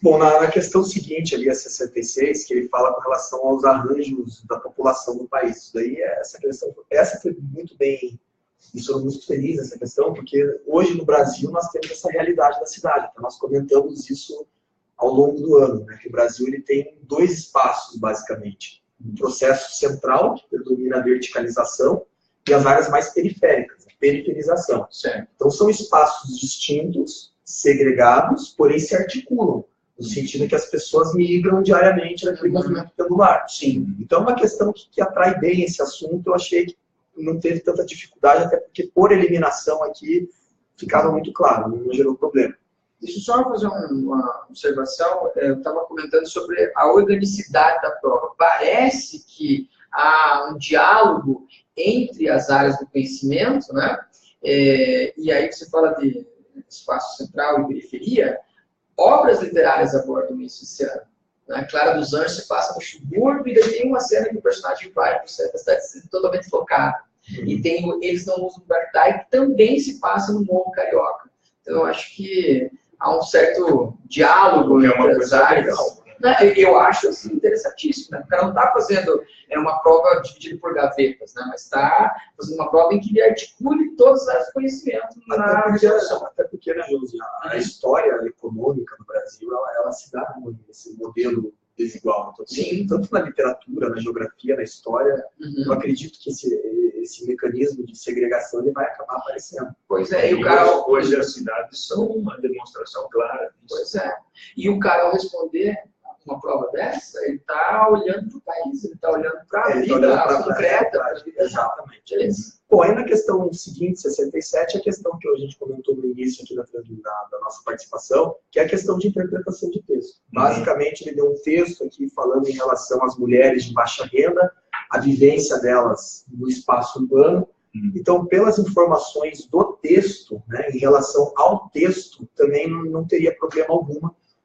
Bom, na questão seguinte, ali, a 66, que ele fala com relação aos arranjos da população do país. Isso daí, essa foi muito bem, e sou muito feliz nessa questão, porque hoje no Brasil nós temos essa realidade da cidade. Então, nós comentamos isso ao longo do ano, né, que o Brasil ele tem 2 espaços, basicamente. Um processo central, que predomina a verticalização, e as áreas mais periféricas, a periferização. Certo. Então, são espaços distintos, segregados, porém se articulam, no sentido que as pessoas migram diariamente naquele movimento pendular. Sim. Então, uma questão que atrai bem esse assunto, eu achei que não teve tanta dificuldade, até porque, por eliminação aqui, ficava muito claro, não gerou problema. Deixa eu só fazer uma observação. Eu estava comentando sobre a organicidade da prova. Parece que há um diálogo entre as áreas do conhecimento, né? E aí você fala de espaço central e periferia. Obras literárias abordam isso esse ano. Na Clara dos Anjos se passa no subúrbio e daí tem uma cena que o personagem vai para o centro da cidade totalmente deslocada. E tem Eles Não Usam Bractai, que também se passa no Morro Carioca. Então eu acho que há um certo diálogo entre as áreas. Eu acho assim, interessantíssimo. Né? O cara não está fazendo uma prova dividida por gavetas, né? Mas está fazendo uma prova em que ele articule todas as áreas de conhecimento na resolução. Até porque, né, Josi, a história econômica do Brasil, ela se dá nesse modelo desigual. Então, sim, tanto na literatura, na geografia, na história, eu acredito que esse mecanismo de segregação ele vai acabar aparecendo. Pois é, e o cara... Hoje as cidades são uma demonstração clara disso. Pois é. E o cara, ao responder uma prova dessa, ele está olhando para o país, ele está olhando para a vida concreta. Exatamente. Bom, aí na questão seguinte, 67, a questão que a gente comentou no início aqui da nossa participação, que é a questão de interpretação de texto. Basicamente, ele deu um texto aqui falando em relação às mulheres de baixa renda, a vivência delas no espaço urbano. Então, pelas informações do texto, né, em relação ao texto, também não teria problema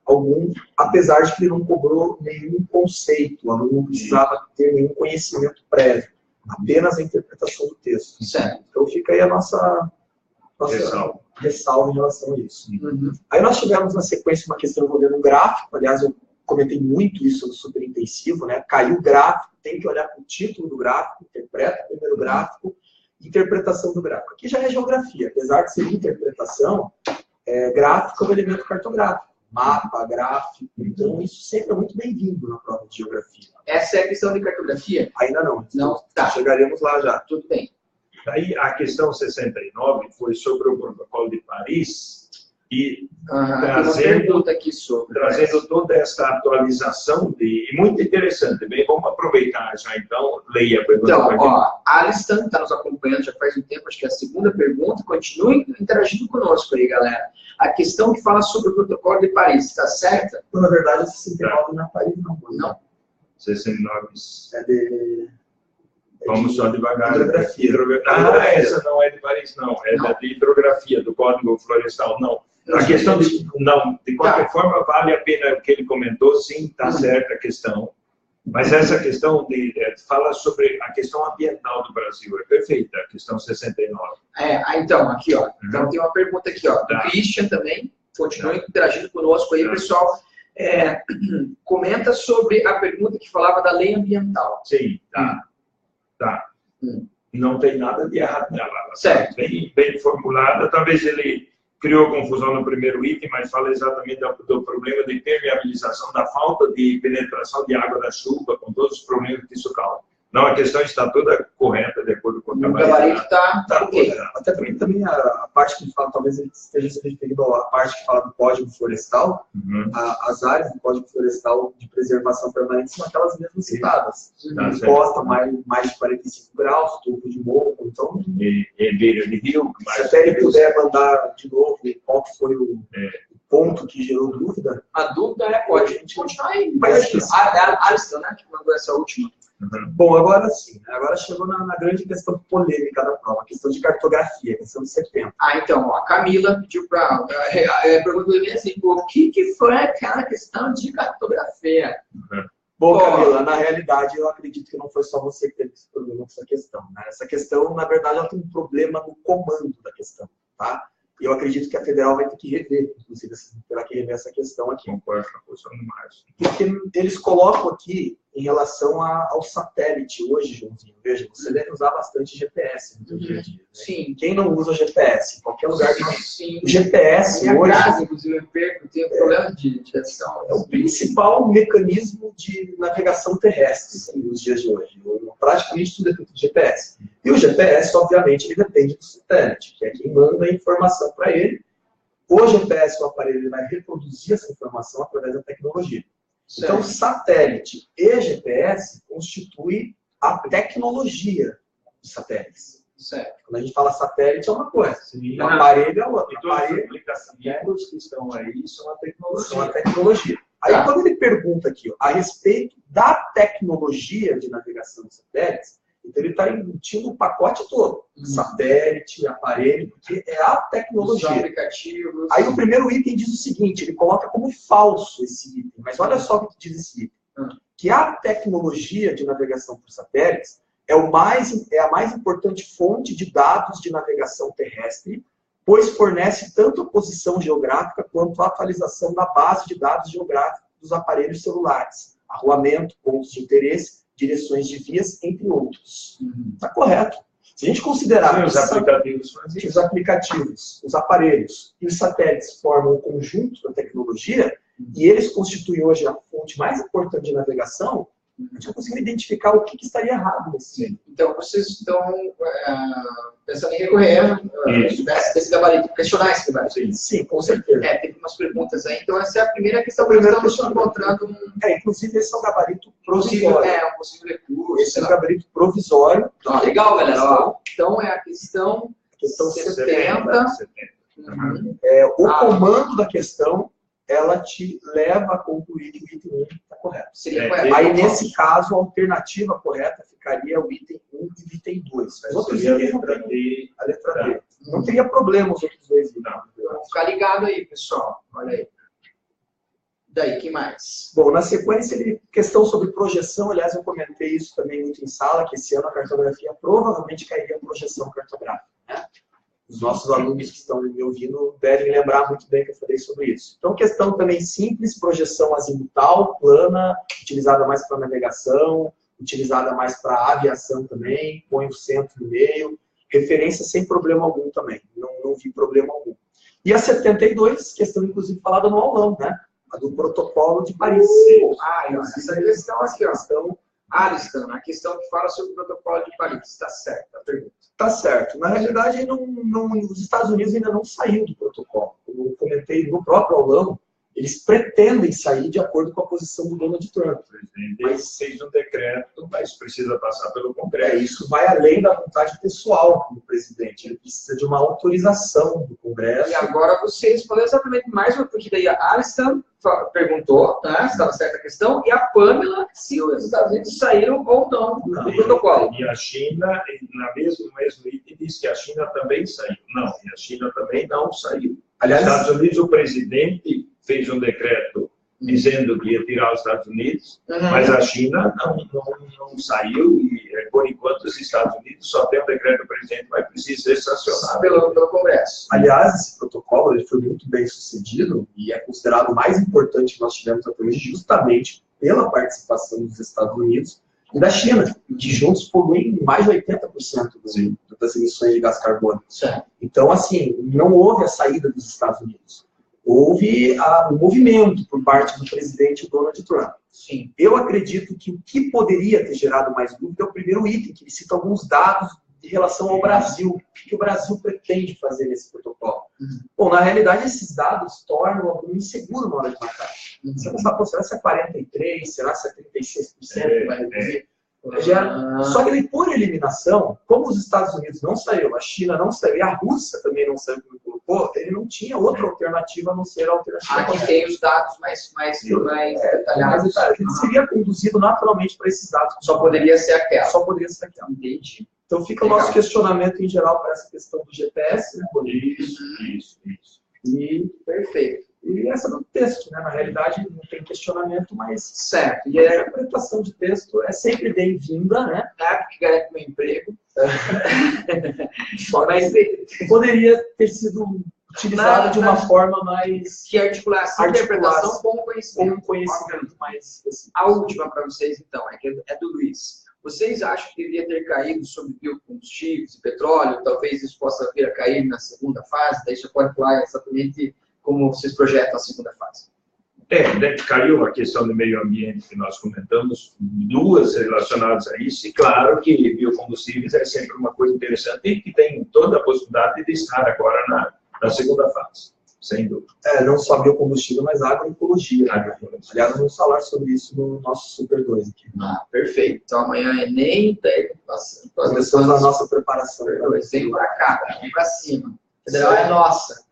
algum, apesar de que ele não cobrou nenhum conceito, o aluno não precisava ter nenhum conhecimento prévio, apenas a interpretação do texto. Certo. Então fica aí a nossa ressalva em relação a isso. Aí nós tivemos na sequência uma questão envolvendo um gráfico, aliás, eu comentei muito isso no super intensivo, né? Caiu o gráfico, tem que olhar para o título do gráfico, interpreta o primeiro gráfico, interpretação do gráfico. Aqui já é geografia, apesar de ser interpretação, gráfico é um elemento cartográfico. Mapa, gráfico, então isso sempre é muito bem-vindo na prova de geografia. Essa é a questão de cartografia? Ainda não. Não, tá. Chegaremos lá já. Tudo bem. Daí a questão 69 foi sobre o Protocolo de Paris e trazendo toda essa atualização e muito interessante. Bem, vamos aproveitar já então, leia a pergunta. Então, Alisson está nos acompanhando já faz um tempo, acho que é a segunda pergunta, continue interagindo conosco aí, galera. A questão que fala sobre o Protocolo de Paris, está certa? Na verdade, esse 69 não é Paris, não. Não? 69 é de... Vamos só devagar. Hidrografia. Essa não é de Paris, não. É da de hidrografia, do Código Florestal, não. A questão de qualquer forma, vale a pena o que ele comentou, sim, está certa a questão. Mas essa questão fala sobre a questão ambiental do Brasil. É perfeita, a questão 69. Então, aqui, ó. Então, tem uma pergunta aqui, ó. Do Christian também. Continue interagindo conosco aí, pessoal. Comenta sobre a pergunta que falava da lei ambiental. Sim, tá. Não tem nada de errado nela. Certo. Bem formulada. Talvez ele criou confusão no primeiro item, mas fala exatamente do problema de permeabilização, da falta de penetração de água da chuva, com todos os problemas que isso causa. Não, a questão está toda correta, de acordo com o gabarito. Está ok. Até também a parte que fala, talvez ele esteja se referindo à parte que fala do Código Florestal, as áreas do Código Florestal de preservação permanente são aquelas mesmas citadas. Costa mais de 45 graus, topo de morro, então... beira de rio. Se até ele puder mandar de novo qual que foi o ponto que gerou dúvida. A dúvida pode a gente continuar aí. Mas Alisson, né, que mandou essa última. Bom, agora sim, né? Agora chegou na grande questão polêmica da prova, a questão de cartografia, a questão de 70. Então, ó, a Camila pediu para perguntou assim, o que foi aquela questão de cartografia? Bom, Camila, na realidade, eu acredito que não foi só você que teve esse problema com essa questão, né? Essa questão, na verdade, ela tem um problema no comando da questão, tá? E eu acredito que a Federal vai ter que rever, inclusive, terá que rever essa questão aqui. Concordo com a posição do Márcio. Porque eles colocam aqui em relação ao satélite hoje, Joãozinho. Veja, você deve usar bastante GPS no seu dia a dia. Né? Sim. Quem não usa GPS? Em qualquer lugar que Sim. o GPS Minha hoje casa, inclusive, eu perco, tenho problema de direção. é o principal mecanismo de navegação terrestre assim, nos dias de hoje. Praticamente tudo é feito de GPS. E o GPS, obviamente, ele depende do satélite, que é quem manda a informação para ele. O GPS, o aparelho, ele vai reproduzir essa informação através da tecnologia. Certo. Então, satélite e GPS constituem a tecnologia dos satélites. Certo. Quando a gente fala satélite é uma coisa, Sim. o aparelho é outra. E todas as Aparelho aplicativos que estão aí são a tecnologia. são a tecnologia. Aí, Tá. quando ele pergunta aqui, ó, a respeito da tecnologia de navegação de satélites, então ele está embutindo o pacote todo. Satélite, aparelho, porque é a Os tecnologia. aplicativos. Aí o primeiro item diz o seguinte, ele coloca como falso esse item, mas olha só o que diz esse item. Que a tecnologia de navegação por satélites é a mais importante fonte de dados de navegação terrestre, pois fornece tanto a posição geográfica quanto a atualização da base de dados geográficos dos aparelhos celulares, arruamento, pontos de interesse, direções de vias, entre outros. Está correto. Se a gente considerar Sim, os aplicativos fazem que os aplicativos, os aparelhos e os satélites formam um conjunto da tecnologia, e eles constituem hoje a fonte mais importante de navegação, a gente não consegue identificar o que estaria errado nesse sentido. Então, vocês estão pensando em recorrer desse gabarito, questionar esse gabarito. Sim, com certeza. Tem umas perguntas aí. Então, essa é a primeira questão que nós estamos encontrando. Inclusive, esse é um gabarito Possível, provisório. um possível recurso. Esse é um gabarito provisório. Legal, galera. Ó, então, é a questão 70. O comando da questão, ela te leva a concluir que o item 1 está correto. Seria correto. Aí, nesse caso, a alternativa correta ficaria o item 1 e o item 2. Mas outros Seria a itens não letra tem D. a letra D. Não teria problema os outros dois itens. Vamos ficar ligado aí, pessoal. Olha aí. Daí, que mais? Bom, na sequência, questão sobre projeção. Aliás, eu comentei isso também muito em sala, que esse ano a cartografia provavelmente cairia em projeção cartográfica. Né? Os nossos alunos que estão me ouvindo devem lembrar muito bem que eu falei sobre isso. Então, questão também simples, projeção azimutal, plana, utilizada mais para navegação, utilizada mais para aviação também, põe o centro no meio, referência sem problema algum também, não vi problema algum. E a 72, questão inclusive falada no aulão, né? A do protocolo de Paris. Essa questão aqui, ó. Então, Alisson, a questão que fala sobre o protocolo de Paris. Está certo a pergunta. Tá certo. Na realidade, os Estados Unidos ainda não saiu do protocolo. Como eu comentei no próprio aulão, eles pretendem sair de acordo com a posição do Donald Trump. Mas fez um decreto, mas precisa passar pelo Congresso. Isso vai além da vontade pessoal do presidente. Ele precisa de uma autorização do Congresso. E agora você respondeu exatamente mais uma, porque daí a Alisson perguntou, né, se estava certa a questão, e a Pamela, se os Estados Unidos saíram ou não do protocolo. E a China, no mesmo item, diz que a China também saiu. Não, e a China também não saiu. Aliás, Nos Estados Unidos, o presidente fez um decreto dizendo que ia tirar os Estados Unidos, mas a China não saiu e, por enquanto, os Estados Unidos só tem um decreto do presidente, mas precisa ser sancionado pelo Congresso. Aliás, esse protocolo ele foi muito bem sucedido e é considerado o mais importante que nós tivemos até hoje, justamente pela participação dos Estados Unidos e da China, que juntos poluem mais de 80% das emissões de gás carbônico. Então, assim, não houve a saída dos Estados Unidos. Houve um movimento por parte do presidente Donald Trump. Sim. Eu acredito que o que poderia ter gerado mais dúvida é o primeiro item, que ele cita alguns dados em relação ao Brasil. O que o Brasil pretende fazer nesse protocolo? Bom, na realidade, esses dados tornam o aluno inseguro na hora de marcar. Você não sabe, será se é 43%, será se é 36% que vai reduzir? Só que por eliminação, como os Estados Unidos não saiu, a China não saiu e a Rússia também não saiu, ele não tinha outra alternativa a não ser a alternativa. Aqui tem os dados mais detalhados. Ele seria conduzido naturalmente para esses dados. Só poderia ser aquela. Só poderia ser aquela. Entendi. Então fica o nosso questionamento em geral para essa questão do GPS, né? Isso. E Perfeito. E essa do texto, né? Na realidade, não tem questionamento, mas certo. E a interpretação de texto é sempre bem-vinda, né? Porque garante meu emprego. Mas poderia ter sido utilizada de uma forma mais... Que articulasse a interpretação com o conhecimento. Com um conhecimento mais específico. A última para vocês, então, é do Luiz. Vocês acham que deveria ter caído sobre biocombustíveis e petróleo? Talvez isso possa vir a cair na segunda fase? Daí já pode falar exatamente como vocês projetam a segunda fase. Caiu a questão do meio ambiente que nós comentamos, duas relacionadas a isso, e claro que biocombustíveis é sempre uma coisa interessante e que tem toda a possibilidade de estar agora na segunda fase, sem dúvida. Não só biocombustível, mas agroecologia. Aliás, vamos falar sobre isso no nosso Super 2 aqui. Perfeito. Então amanhã é Enem, começamos a nossa preparação. Vem para cá, vem para cima. A federal é nossa.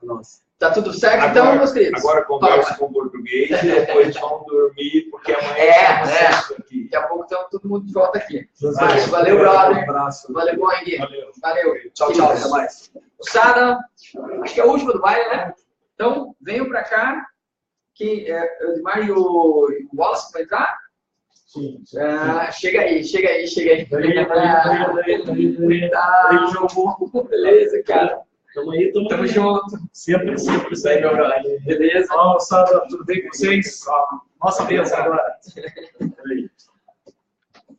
Tá tudo certo, agora, então, meus queridos? Agora conversa com o português e depois vão dormir, porque amanhã aqui. Daqui a pouco estamos todo mundo de volta aqui. Valeu, brother. Um abraço. Valeu, Boing. Valeu. Tchau, até mais. Moçada, acho que é a última do baile, né? Então, venham para cá. Que o Edmar e o Wallace vão entrar? Sim. Chega aí. Beleza, cara. Tamo junto. Sempre segue meu horário. Beleza? Moçada, tudo bem com vocês? Nossa vez agora.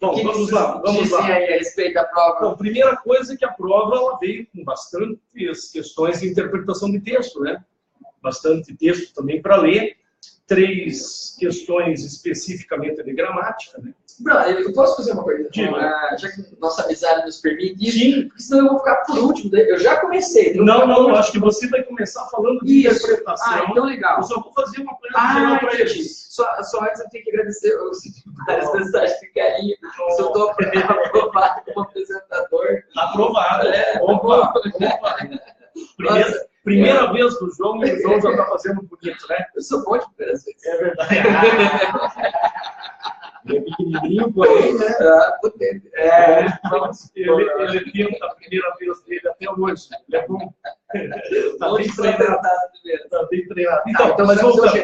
Bom, vamos lá. Aí a respeito da prova. Então, primeira coisa é que a prova ela veio com bastantes questões de interpretação de texto, né? Bastante texto também para ler. 3 questões especificamente de gramática, né? Brother, eu posso fazer uma coisa? Já que nossa amizade nos permite isso, porque senão eu vou ficar por último. Eu já comecei. Não, acho que você vai começar falando de interpretação. Então legal. Eu só vou fazer uma coisa geral para eles. Só antes eu tenho que agradecer várias mensagens de carinho. Se eu estou aprovado como apresentador. Aprovado. Primeira vez do João e o João já está fazendo bonito, né? Eu sou bom de primeiras vezes. É verdade. Ele é pequenininho, porém, né? Ele tenta a primeira vez dele até hoje. Ele é bom. Está bem treinado. Então, mas voltando.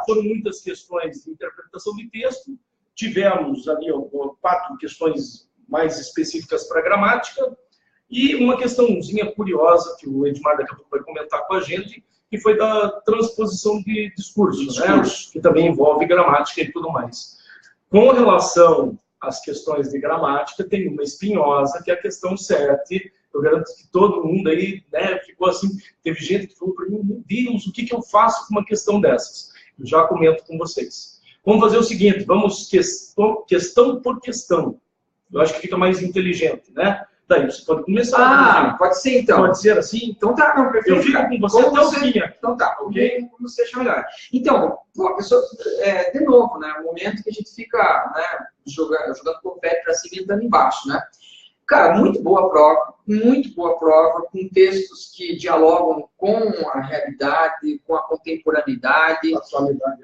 Foram muitas questões de interpretação de texto. Tivemos ali 4 questões mais específicas para gramática. E uma questãozinha curiosa que o Edmar daqui a pouco vai comentar com a gente, que foi da transposição de discurso, né? Que também envolve gramática e tudo mais. Com relação às questões de gramática, tem uma espinhosa, que é a questão 7. Eu garanto que todo mundo aí, né, ficou assim. Teve gente que falou para mim, meu Deus, o que eu faço com uma questão dessas? Eu já comento com vocês. Vamos fazer o seguinte, vamos questão por questão. Eu acho que fica mais inteligente, né? Daí você pode começar. Pode ser então. Pode ser assim? Então tá, não, perfeito. Eu fico com você até o fim. Então tá, ok? Como você acha melhor. Então, a pessoa, de novo, né? O momento que a gente fica, né, jogando confete pra cima e dando embaixo, né? Cara, muito boa prova, com textos que dialogam com a realidade, com a contemporaneidade. Atualidade.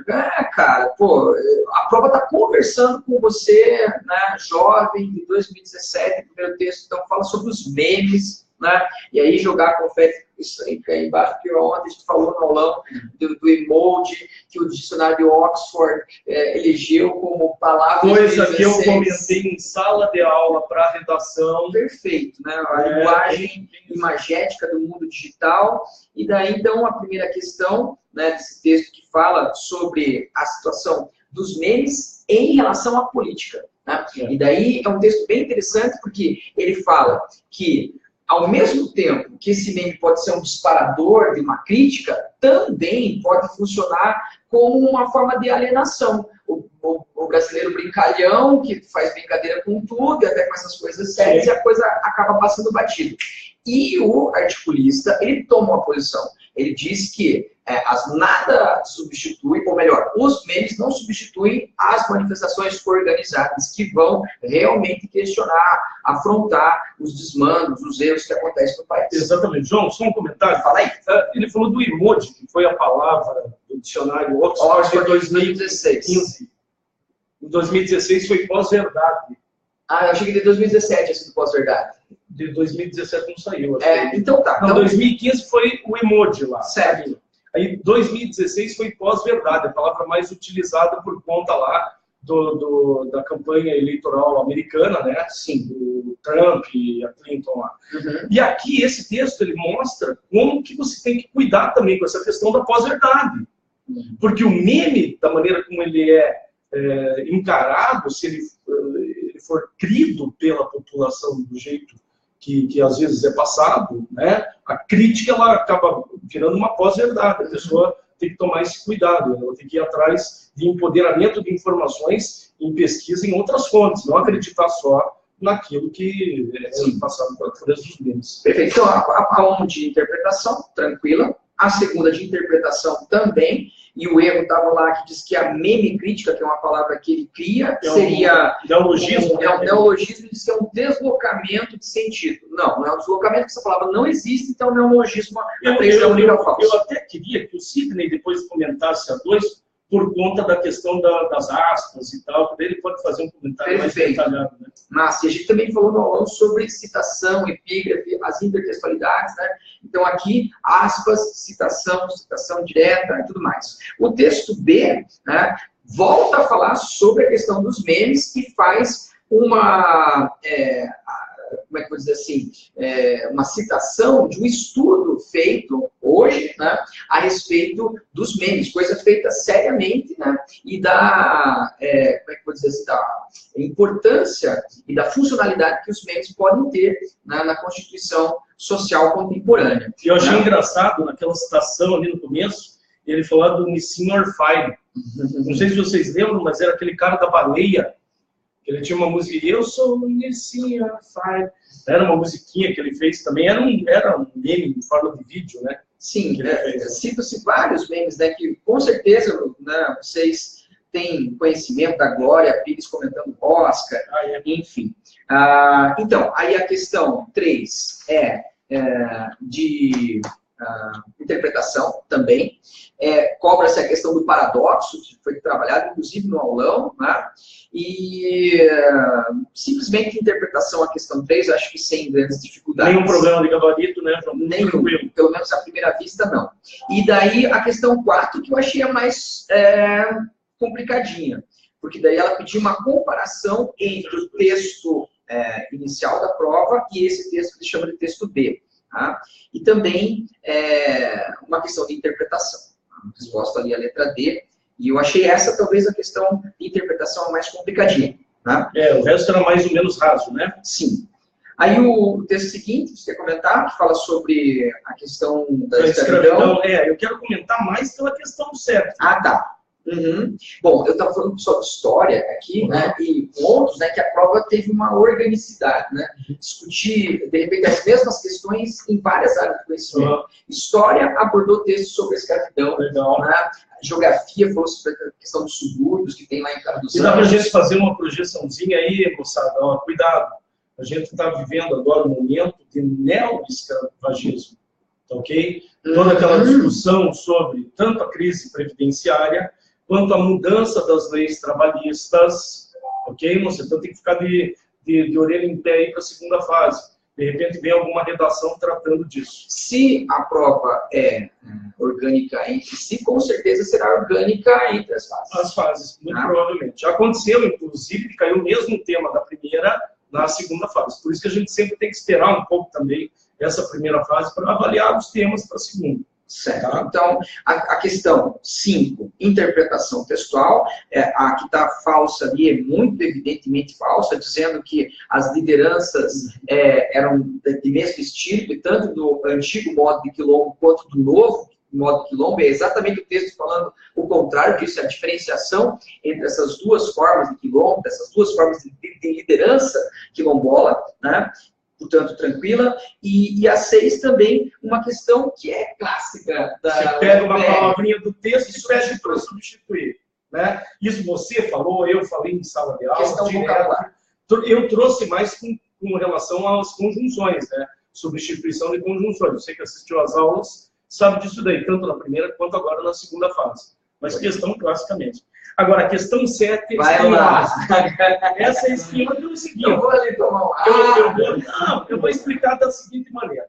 Cara, a prova está conversando com você, né, jovem, de 2017, primeiro texto, então fala sobre os memes, né, e aí jogar confete, isso aí cai embaixo, que ontem a gente falou no aulão do emoji, que o dicionário de Oxford elegeu como palavra. Coisa que eu comentei em sala de aula para redação. Perfeito, né? A linguagem imagética do mundo digital. E daí, então, a primeira questão, né, desse texto que fala sobre a situação dos memes em relação à política, né? E daí é um texto bem interessante, porque ele fala que ao mesmo tempo que esse meme pode ser um disparador de uma crítica, também pode funcionar como uma forma de alienação. O brasileiro brincalhão, que faz brincadeira com tudo, e até com essas coisas sérias, e a coisa acaba passando batido. E o articulista, ele toma uma posição. ele diz que nada substitui, ou melhor, os memes não substituem as manifestações organizadas que vão realmente questionar, afrontar os desmandos, os erros que acontecem no país. Exatamente. João, só um comentário. Fala aí. Ele falou do emoji, que foi a palavra do dicionário Oxford de 2015. Em 2016 foi pós-verdade. Ah, eu achei que de 2017 esse do pós-verdade. De 2017 não saiu. Então tá. Não, 2015 foi o emoji lá. Certo. Aí 2016 foi pós-verdade, a palavra mais utilizada por conta lá da campanha eleitoral americana, né? Sim. Do Trump e a Clinton lá. Uhum. E aqui esse texto ele mostra como que você tem que cuidar também com essa questão da pós-verdade. Uhum. Porque o meme, da maneira como ele é encarado, se ele for crido pela população do jeito que às vezes é passado, né? A crítica ela acaba virando uma pós-verdade. A pessoa tem que tomar esse cuidado, ela tem que ir atrás de empoderamento de informações em pesquisa em outras fontes, não acreditar só naquilo que é passado por dos memes. Perfeito. Então, a 1 de interpretação, tranquila. A segunda de interpretação também. E o erro estava lá que diz que a meme crítica, que é uma palavra que ele cria, seria neologismo. Um neologismo, diz que é um deslocamento de sentido. Não é um deslocamento, porque essa palavra não existe, então neologismo é a única falsa. Eu até queria que o Sidney depois comentasse a 2 por conta da questão das aspas e tal, porque ele pode fazer um comentário mais detalhado. Né? Mas a gente também falou no aulão sobre citação, epígrafe, as intertextualidades, né? Então aqui, aspas, citação direta e tudo mais. O texto B, né, volta a falar sobre a questão dos memes e faz uma... como é que eu vou dizer assim, uma citação de um estudo feito hoje, né, a respeito dos memes, coisa feita seriamente, né, e da, como é que eu vou dizer assim, da importância e da funcionalidade que os memes podem ter, né, na constituição social contemporânea. E eu achei engraçado, naquela citação ali no começo, ele falou do Nissim Orfai. Não sei se vocês lembram, mas era aquele cara da baleia. Ele tinha uma música, eu sou o Nissim Orfai. Era uma musiquinha que ele fez também, era um meme em forma de vídeo, né? Sim, citam-se vários memes, né, que com certeza, né, vocês têm conhecimento da Glória Pires comentando Oscar, enfim. Então, aí a questão 3 de interpretação também. Cobra-se a questão do paradoxo, que foi trabalhado inclusive no aulão, né? E simplesmente interpretação a questão 3, acho que sem grandes dificuldades. Nenhum problema de gabarito, né, João? Nenhum, pelo menos à primeira vista, não. E daí a questão 4, que eu achei a mais complicadinha, porque daí ela pediu uma comparação entre o texto inicial da prova e esse texto que se chama de texto B. Tá? E também uma questão de interpretação. A resposta ali é a letra D. E eu achei essa talvez a questão de interpretação mais complicadinha. Tá? O resto era mais ou menos raso, né? Sim. Aí o texto seguinte, você quer comentar, que fala sobre a questão da escravidão. Eu quero comentar mais pela questão do certo. Ah, tá. Uhum. Bom, eu estava falando sobre história aqui, né, e pontos, né, que a prova teve uma organicidade, né, discutir, de repente, as mesmas questões em várias áreas do conhecimento. História abordou textos sobre a escravidão, né, geografia falou sobre a questão dos subúrbios que tem lá em Caraduçu. E dá para a gente fazer uma projeçãozinha aí, moçada, ó, cuidado, a gente está vivendo agora um momento de neo-escravagismo, ok? Toda aquela discussão sobre tanto a crise previdenciária, quanto a mudança das leis trabalhistas, ok, moça? Então tem que ficar de orelha em pé aí para a segunda fase. De repente vem alguma redação tratando disso. Se a prova é orgânica entre si, com certeza será orgânica entre as fases. As fases, muito provavelmente. Já aconteceu, inclusive, que caiu o mesmo tema da primeira na segunda fase. Por isso que a gente sempre tem que esperar um pouco também essa primeira fase para avaliar os temas para a segunda. Certo. Tá? Então, a questão 5, interpretação textual, a que está falsa ali é muito evidentemente falsa, dizendo que as lideranças eram de mesmo estilo, tanto do antigo modo de quilombo quanto do novo modo de quilombo. É exatamente o texto falando o contrário disso, a diferenciação entre essas duas formas de quilombo, essas duas formas de liderança quilombola, né? portanto, tranquila. E a 6 também, uma questão que é clássica da Você pega uma UFPR. palavrinha do texto e pede para substituir. Né? Isso você falou, eu falei em sala de aula. Questão vocabulária. Eu trouxe mais com relação às conjunções, né? Substituição de conjunções. Você que assistiu às aulas sabe disso daí, tanto na primeira quanto agora na segunda fase. Mas questão classicamente. Agora, a questão 7... Vai lá. Essa é esquema pelo seguinte... Eu vou ali tomar eu vou explicar da seguinte maneira.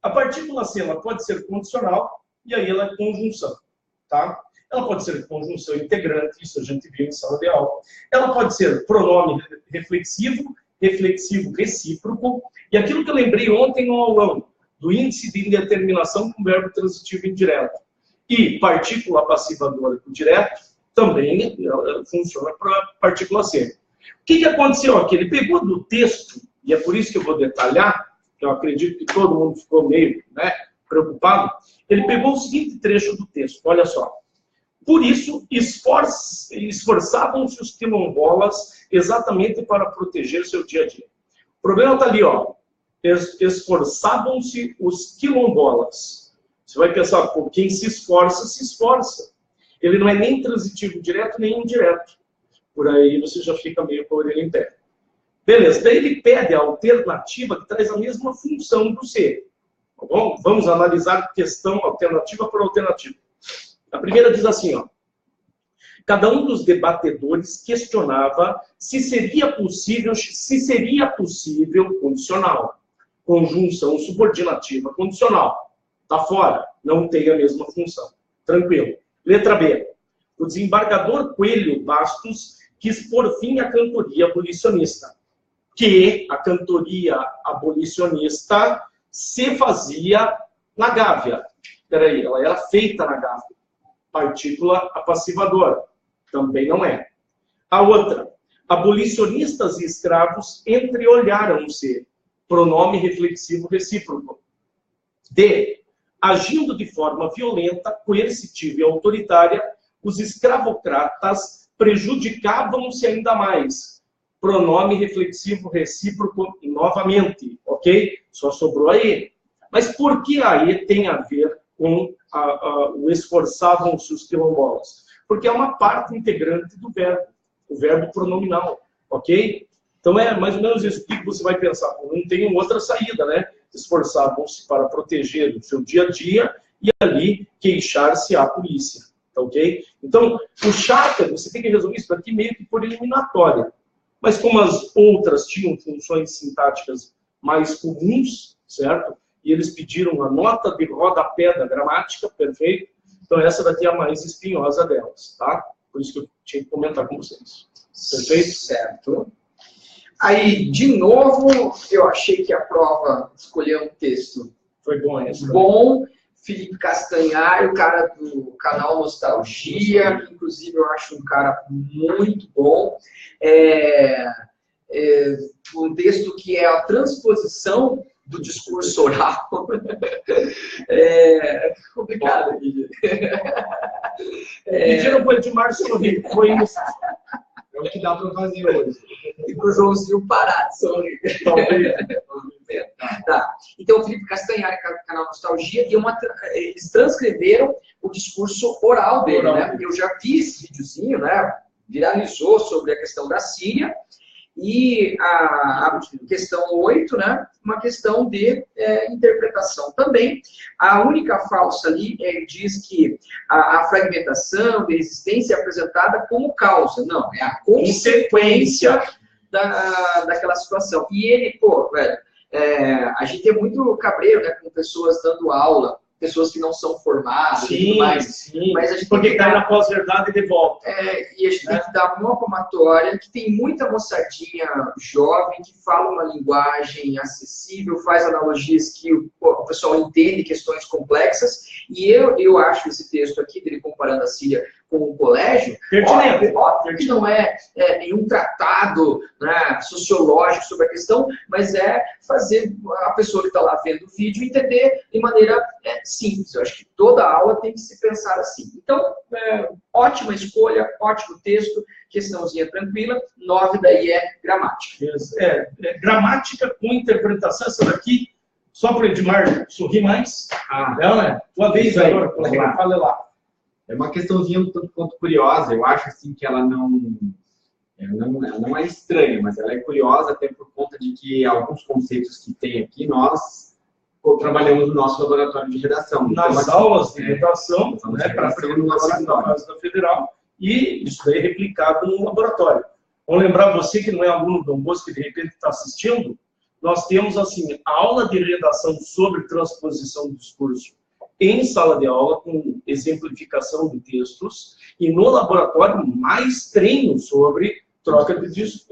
A partícula C ela pode ser condicional e aí ela é conjunção. Tá? Ela pode ser conjunção integrante, isso a gente viu em sala de aula. Ela pode ser pronome reflexivo, reflexivo recíproco, e aquilo que eu lembrei ontem no aulão, do índice de indeterminação com verbo transitivo indireto. E partícula passiva do arco direto também funciona para partícula C. O que aconteceu aqui? Ele pegou do texto, e é por isso que eu vou detalhar, que eu acredito que todo mundo ficou meio preocupado. Ele pegou o seguinte trecho do texto, olha só. Por isso, esforçavam-se os quilombolas exatamente para proteger seu dia a dia. O problema está ali, ó. Esforçavam-se os quilombolas. Você vai pensar, pô, quem se esforça, se esforça. Ele não é nem transitivo direto, nem indireto. Por aí você já fica meio com a orelha em pé. Beleza, daí ele pede a alternativa que traz a mesma função do C. Tá bom? Vamos analisar questão alternativa por alternativa. A primeira diz assim, ó. Cada um dos debatedores questionava se seria possível condicional. Conjunção subordinativa condicional. Tá fora, não tem a mesma função. Tranquilo. Letra B. O desembargador Coelho Bastos quis pôr fim à cantoria abolicionista. Que a cantoria abolicionista se fazia na Gávea. Peraí, ela era feita na Gávea. Partícula apassivadora. Também não é. A outra. Abolicionistas e escravos entreolharam-se. Pronome reflexivo recíproco. D. Agindo de forma violenta, coercitiva e autoritária, os escravocratas prejudicavam-se ainda mais. Pronome reflexivo recíproco novamente. Ok? Só sobrou a E. Mas por que a E tem a ver com o esforçavam-se os quilombolas? Porque é uma parte integrante do verbo, o verbo pronominal, ok? Então é mais ou menos isso. O que você vai pensar? Não tem outra saída, né? Esforçavam-se para proteger o seu dia a dia e ali queixar-se à polícia, ok? Então, o charter, você tem que resolver isso aqui meio que por eliminatória. Mas como as outras tinham funções sintáticas mais comuns, certo? E eles pediram a nota de rodapé da gramática, perfeito? Então, essa daqui é a mais espinhosa delas, tá? Por isso que eu tinha que comentar com vocês. Perfeito? Certo. Aí, de novo, eu achei que a prova escolheu um texto. Foi bom esse. Bom. Felipe Castanhari, o cara do canal Nostalgia, que inclusive eu acho um cara muito bom. Um texto que é a transposição do discurso oral. É complicado. Pediram para o Edmar sorrir. Foi isso. É o que dá para fazer hoje. E para o Joãozinho parar de sorrir. Tá. Então, o Felipe Castanhari, canal Nostalgia, eles transcreveram o discurso oral dele, né? Eu já vi esse videozinho, né? Viralizou sobre a questão da Síria. E a questão 8, né, uma questão de interpretação também. A única falsa ali diz que a fragmentação de resistência é apresentada como causa. Não, é a consequência daquela situação. E ele, pô, velho, a gente é muito cabreiro, né, com pessoas dando aula, pessoas que não são formadas e tudo mais. Sim, mas a gente porque cai na pós-verdade de volta. E a gente tem que dar uma palmatória, que tem muita moçadinha jovem que fala uma linguagem acessível, faz analogias que o pessoal entende questões complexas, e eu acho esse texto aqui, dele comparando a Síria com o colégio, óbvio que não é nenhum tratado, né, sociológico sobre a questão, mas é fazer a pessoa que está lá vendo o vídeo entender de maneira simples. Eu acho que toda aula tem que se pensar assim. Então, ótima escolha, ótimo texto, questãozinha tranquila. 9 daí é gramática. Gramática com interpretação, essa daqui, só para o Edmar sorrir mais. Não, né? Tua vez agora, fala lá. É uma questãozinha um tanto quanto curiosa. Eu acho assim que ela não é estranha, mas ela é curiosa até por conta de que alguns conceitos que tem aqui nós trabalhamos no nosso laboratório de redação. Nas então, aulas de redação, né, para aprender no laboratório. Fase da Federal, e isso daí é replicado no laboratório. Vou lembrar você que não é aluno do Dom Bosco, que de repente está assistindo, nós temos assim a aula de redação sobre transposição do discurso em sala de aula, com exemplificação de textos, e no laboratório mais treino sobre troca de discurso.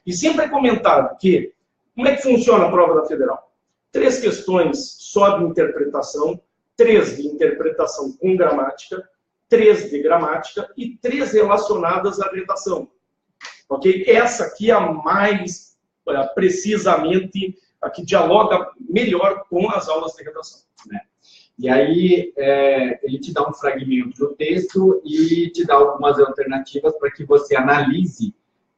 E sempre é comentado que, como é que funciona a prova da Federal? 3 questões só de interpretação, 3 de interpretação com gramática, 3 de gramática e 3 relacionadas à redação. Ok? Essa aqui é a mais precisamente, a que dialoga melhor com as aulas de redação. Né? E aí, ele te dá um fragmento do texto e te dá algumas alternativas para que você analise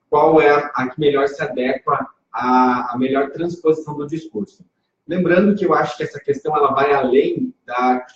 qual é a que melhor se adequa à melhor transposição do discurso. Lembrando que eu acho que essa questão ela vai além da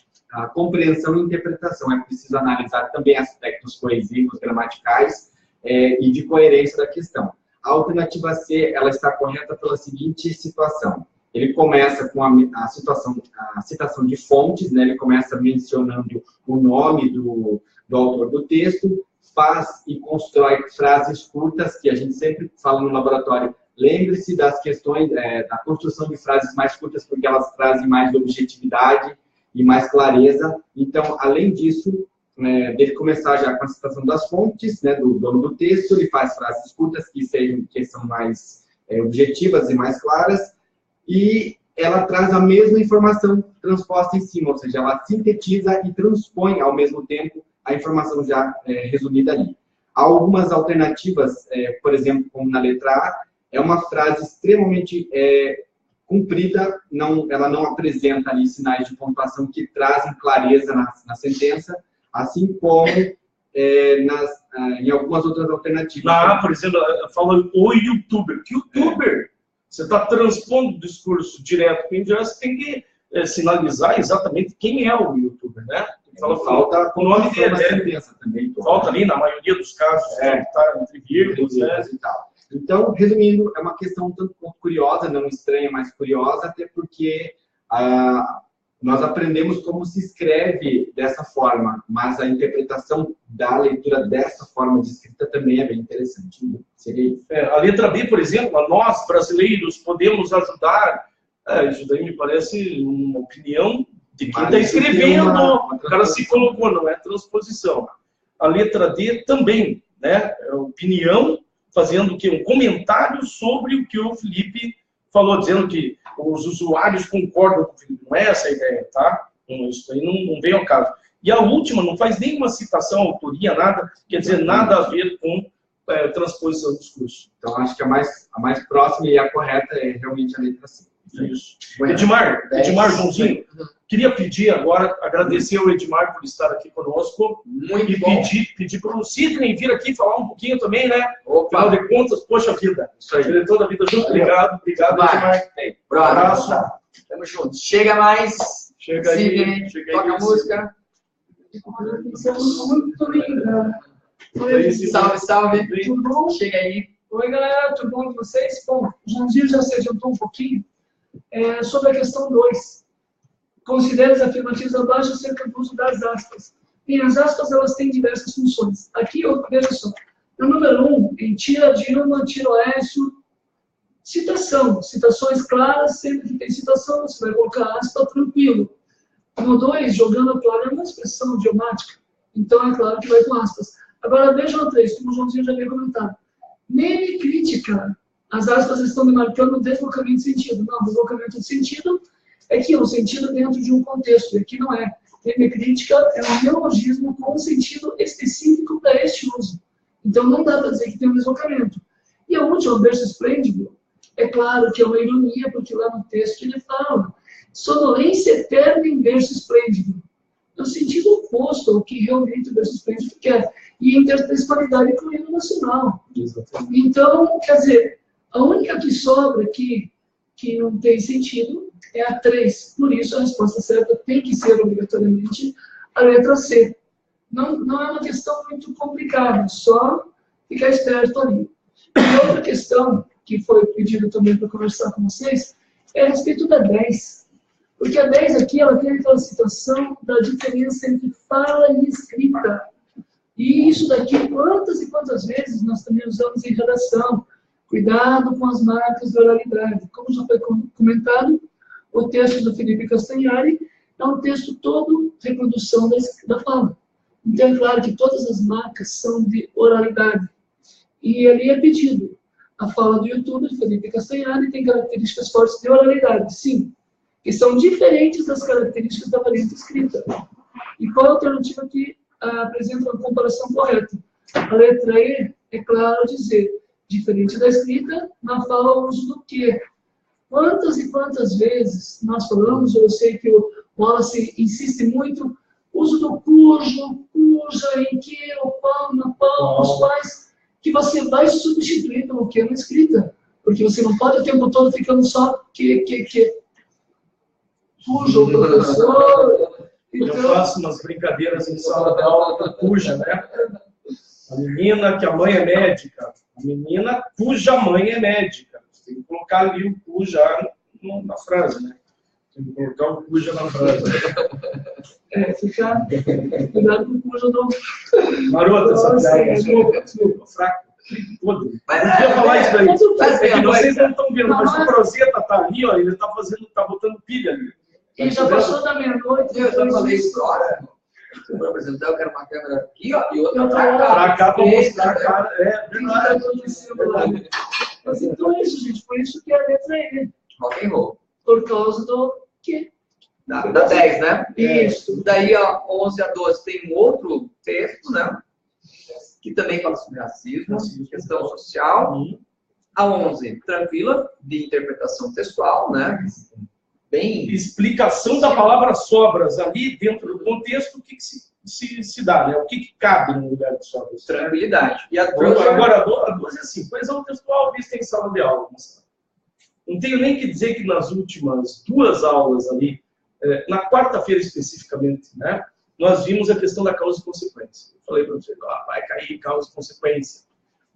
compreensão e interpretação. É preciso analisar também aspectos coesivos, gramaticais e de coerência da questão. A alternativa C, ela está correta pela seguinte situação. Ele começa com a citação de fontes, né? Ele começa mencionando o nome do autor do texto, faz e constrói frases curtas, que a gente sempre fala no laboratório. Lembre-se das questões, da construção de frases mais curtas, porque elas trazem mais objetividade e mais clareza. Então, além disso, dele começar já com a citação das fontes, né, do dono do texto, ele faz frases curtas que são mais objetivas e mais claras, e ela traz a mesma informação transposta em cima, ou seja, ela sintetiza e transpõe ao mesmo tempo a informação já resumida ali. Há algumas alternativas, por exemplo, como na letra A, é uma frase extremamente comprida, ela não apresenta ali sinais de pontuação que trazem clareza na sentença, assim como em algumas outras alternativas. Por exemplo, falando o youtuber. Que youtuber? Você está transpondo o discurso direto para o indireto, você tem que sinalizar exatamente quem é o youtuber, né? Falta o nome dele. Sentença também. Falta ali, na maioria dos casos, está entre vírgulas, né? E tal. Então, resumindo, é uma questão um tanto quanto curiosa, não estranha, mas curiosa, até porque nós aprendemos como se escreve dessa forma, mas a interpretação da leitura dessa forma de escrita também é bem interessante. Né? Seria isso. A letra B, por exemplo, nós, brasileiros, podemos ajudar. Isso daí me parece uma opinião de quem está escrevendo. O cara se colocou, não é transposição. A letra D também, né? É opinião, fazendo um comentário sobre o que o Felipe falou, dizendo que os usuários concordam com o Felipe. Não é essa a ideia, tá? Isso aí não vem ao caso. E a última não faz nenhuma citação, autoria, nada, quer dizer, nada a ver com transposição do discurso. Então, acho que a mais próxima e a correta é realmente a letra C. Isso. Edmar Joãozinho, queria pedir agora, agradecer ao Edmar por estar aqui conosco. Muito e bom. pedir para o Sidney vir aqui falar um pouquinho também, né? Opa. Afinal de contas, poxa vida. Isso aí. Diretor da vida junto. Obrigado, Edmar. Um abraço. Tamo junto. Chega mais. Chega aí. Sidney, toca a música. Muito linda. Salve, salve. Tudo bom? Chega aí. Oi, galera, tudo bom com vocês? Bom, o Joãozinho já se adiantou um pouquinho sobre a questão 2. Considere as afirmativas abaixo acerca do uso das aspas. E as aspas, elas têm diversas funções. Aqui, veja só, no número 1, em tira Dilma, tira Oécio, citações claras, sempre que tem citação, você vai colocar aspa, tranquilo. No 2, jogando a toalha é uma expressão idiomática, então é claro que vai com aspas. Agora, veja no 3, como o Joãozinho já havia comentado. Meme crítica. As aspas estão demarcando o deslocamento de sentido. Não, deslocamento de sentido é que o sentido dentro de um contexto, e aqui não é. minha crítica é um neologismo com sentido específico para este uso. Então, não dá para dizer que tem um deslocamento. E a última, verso esplêndido, é claro que é uma ironia, porque lá no texto ele fala sonolência eterna em verso esplêndido. No sentido oposto ao que realmente o verso esplêndido quer. E intertextualidade com o hino nacional. Então, quer dizer, a única que sobra aqui, que não tem sentido, é a 3. Por isso, a resposta certa tem que ser, obrigatoriamente, a letra C. Não é uma questão muito complicada, só ficar esperto ali. E outra questão, que foi pedido também para conversar com vocês, é a respeito da 10. Porque a 10 aqui, ela tem aquela situação da diferença entre fala e escrita. E isso daqui, quantas e quantas vezes nós também usamos em redação. Cuidado com as marcas de oralidade. Como já foi comentado, o texto do Felipe Castanhari é um texto todo reprodução da fala. Então, é claro que todas as marcas são de oralidade. E ali é pedido. A fala do YouTube, do Felipe Castanhari, tem características fortes de oralidade, sim, que são diferentes das características da variante escrita. E qual a alternativa que apresenta uma comparação correta? A letra E é claro dizer, diferente da escrita, na fala o uso do que. Quantas e quantas vezes nós falamos, eu sei que o Wallace insiste muito, uso do cujo, cuja, em que, o qual, na qual, os quais, que você vai substituir pelo que na escrita. Porque você não pode o tempo todo ficando só que. Cujo, professor. Eu faço umas brincadeiras em sala de aula com cuja, né? A menina que a mãe é médica. A menina cuja mãe é médica. Você tem que colocar ali o cuja na frase, né? Tem que colocar o cuja na frase. Ficar cuidado com o cuja não. Marota, desculpa, fraco. Todo. Podia falar isso daí. É que vocês não estão vendo, mas o Crozeta está ali, ó, ele está botando pilha ali. E já passou da meia-noite. Eu já falei isso agora. Se eu vou apresentar, eu quero uma câmera aqui, ó, e outra pra cá. Pra cá, pra mostrar a cara. É verdade. Mas então é isso, gente. Por isso que a letra E. Rock and roll. Por causa do quê? Da 10, né? Isso. Daí, ó, 11 a 12 tem um outro texto, né? Que também fala sobre racismo, questão social. A 11, tranquila, de interpretação textual, né? Bem... Explicação da palavra sobras ali dentro do contexto, o que se dá, né? O que cabe no lugar de sobras. Tranquilidade. E a 12... Agora, a 12 é assim, coesão textual vista em sala de aula. Não tenho nem que dizer que nas últimas 2 aulas ali, na quarta-feira especificamente, né? Nós vimos a questão da causa e consequência. Eu falei para você, vai cair causa e consequência.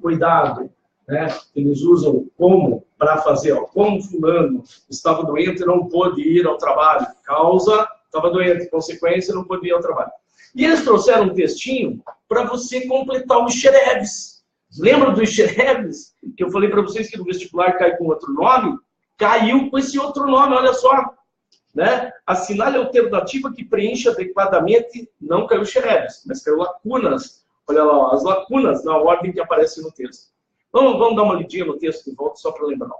Cuidado, né? Eles usam como para fazer, ó, como fulano estava doente e não pôde ir ao trabalho. Causa, estava doente, consequência, não pôde ir ao trabalho. E eles trouxeram um textinho para você completar os xereves. Lembra dos xereves? Que eu falei para vocês que no vestibular cai com outro nome? Caiu com esse outro nome, olha só. Né? Assinale a alternativa que preenche adequadamente, não caiu xereves, mas caiu lacunas. Olha lá, ó, as lacunas na ordem que aparece no texto. Vamos dar uma lidinha no texto de volta, só para lembrar.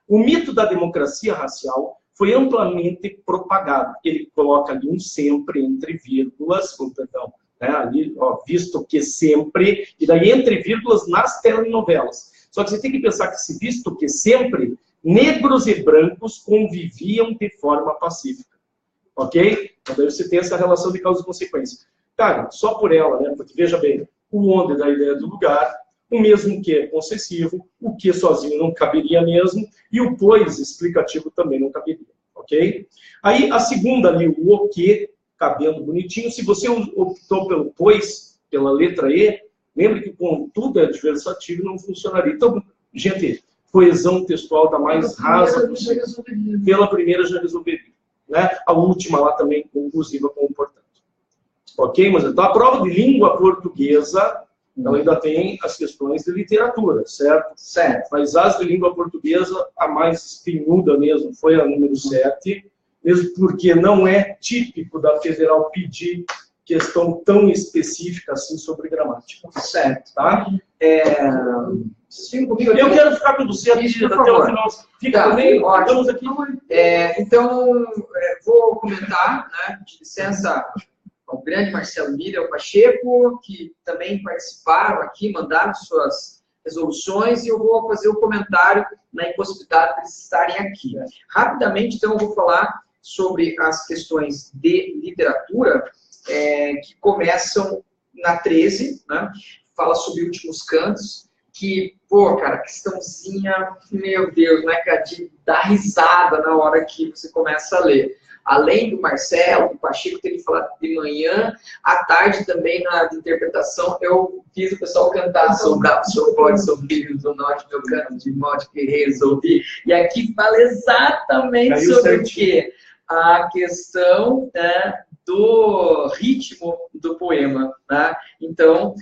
O mito da democracia racial foi amplamente propagado. Ele coloca ali um sempre entre vírgulas, perdão, né? Ali, ó, visto que sempre, e daí entre vírgulas nas telenovelas. Só que você tem que pensar que esse visto que sempre, negros e brancos conviviam de forma pacífica. Ok? Então daí você tem essa relação de causa e consequência. Cara, só por ela, né? Porque veja bem, o onde da ideia do lugar, o mesmo que é concessivo, o que sozinho não caberia mesmo, e o pois explicativo também não caberia. Ok? Aí a segunda ali, o que, cabendo bonitinho, se você optou pelo pois, pela letra E, lembre que contudo é adversativo, não funcionaria. Então, gente, coesão textual da mais rasa possível. Pela primeira já resolveria. Né? A última lá também conclusiva com o portanto. Ok? Mas então a prova de língua portuguesa, ela ainda tem as questões de literatura, certo? Certo. Mas as de língua portuguesa, a mais espinhuda mesmo, foi a número 7, mesmo porque não é típico da federal pedir questão tão específica assim sobre gramática. Certo. Tá? Comigo aqui. Eu quero ficar com você até o final. Fica também, estamos aqui. Então, vou comentar, né, de licença ao grande Marcelo Miller, ao Pacheco, que também participaram aqui, mandaram suas resoluções, e eu vou fazer o comentário na impossibilidade de eles estarem aqui. Rapidamente, então, eu vou falar sobre as questões de literatura, que começam na 13, né? Fala sobre Últimos Cantos, que, pô, cara, questãozinha, meu Deus, né, cara, de dar risada na hora que você começa a ler. Além do Marcelo, do Pacheco, ter falado de manhã, à tarde também na interpretação, eu fiz o pessoal cantar Soldado, seu pode, seu filho do norte, meu canto de morte que resolvi. E aqui fala exatamente sobre o quê? A questão do ritmo do poema, né? Então,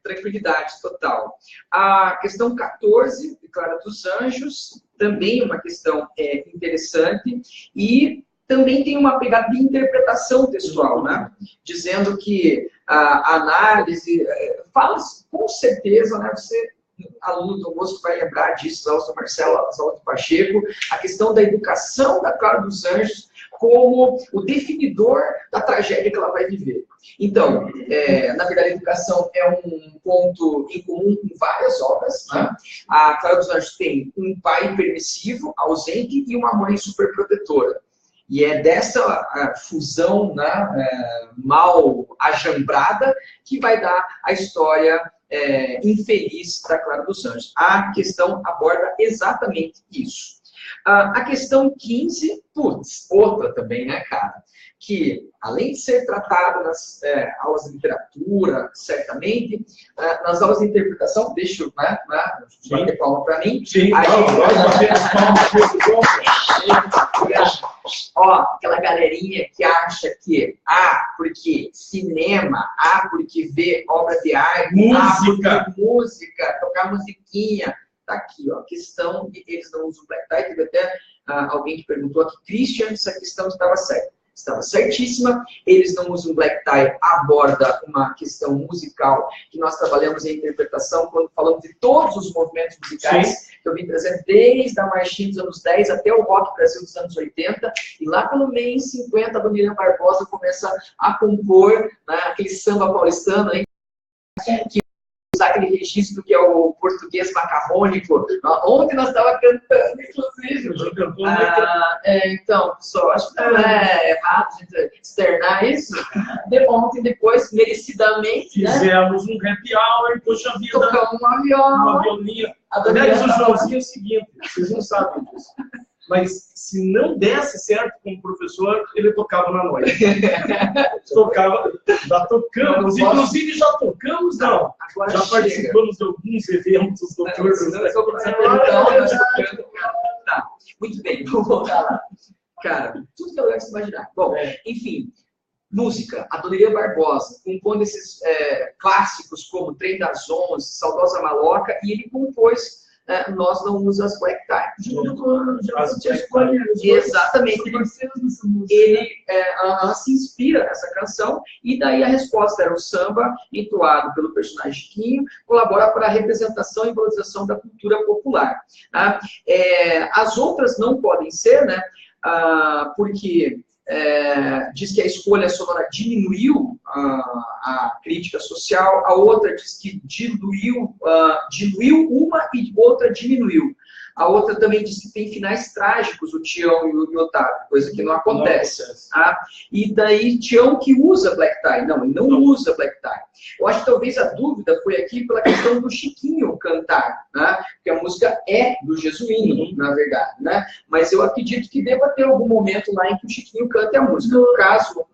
tranquilidade total. A questão 14, Clara dos Anjos, também uma questão interessante, e também tem uma pegada de interpretação textual, né? Dizendo que a análise fala com certeza, né? Você, aluno do Bosco, vai lembrar disso, as aulas do Marcelo, as aulas do Pacheco, a questão da educação da Clara dos Anjos como o definidor da tragédia que ela vai viver. Então, na verdade, a educação é um ponto em comum com várias obras, né? A Clara dos Anjos tem um pai permissivo, ausente, e uma mãe superprotetora. E é dessa fusão, né, mal ajambrada que vai dar a história infeliz da Clara dos Anjos. A questão aborda exatamente isso. A questão 15, putz, outra também, né, cara? Que, além de ser tratada nas aulas de literatura, certamente, nas aulas de interpretação, deixa eu bater palma para mim. Sim, ó, aquela galerinha que acha que, porque cinema, porque vê obra de arte, porque música, tocar musiquinha. Tá aqui, ó, a questão de eles não usam black tie. Teve até alguém que perguntou aqui, Christian, se a questão estava certa. Estava certíssima, eles não usam black tie, aborda uma questão musical que nós trabalhamos em interpretação quando falamos de todos os movimentos musicais, que eu vim trazendo desde a marchinha dos anos 10 até o rock Brasil dos anos 80, e lá pelo meio em 50, a Dona Irã Barbosa começa a compor, né, aquele samba paulistano, hein, que usar aquele registro que é o português macarrônico. Ontem nós estávamos cantando, inclusive. Então, pessoal, acho que não é errado a gente externar isso. Ontem, depois, merecidamente, fizemos um happy hour, poxa vida. Tocamos uma viola. Uma violinha. Aliás, o Joãozinho é o seguinte, vocês não sabem disso. Mas se não desse certo com o professor, ele tocava na noite. Já tocamos, inclusive já tocamos, não. Agora já participamos de alguns eventos do Tá, muito bem, vamos voltar lá. Cara, tudo que eu gosto de imaginar. Bom, enfim, música, a Dona Irã Barbosa, compondo esses clássicos como Trem das Onze, Saudosa Maloca, e ele compôs Nós Não Usamos Black Tie. Exatamente. Ele se inspira nessa canção, e daí a resposta era o samba, entoado pelo personagem Chiquinho, colabora para a representação e valorização da cultura popular. As outras não podem ser, né? Porque diz que a escolha sonora diminuiu a crítica social, a outra diz que diluiu uma e outra diminuiu. A outra também diz que tem finais trágicos, o Tião e o Otávio, coisa que não acontece. E daí, Tião que usa black tie. Não, ele não usa black tie. Eu acho que talvez a dúvida foi aqui pela questão do Chiquinho cantar, né? Porque a música é do Jesuíno, na verdade, né? Mas eu acredito que deva ter algum momento lá em que o Chiquinho cante a música. No caso...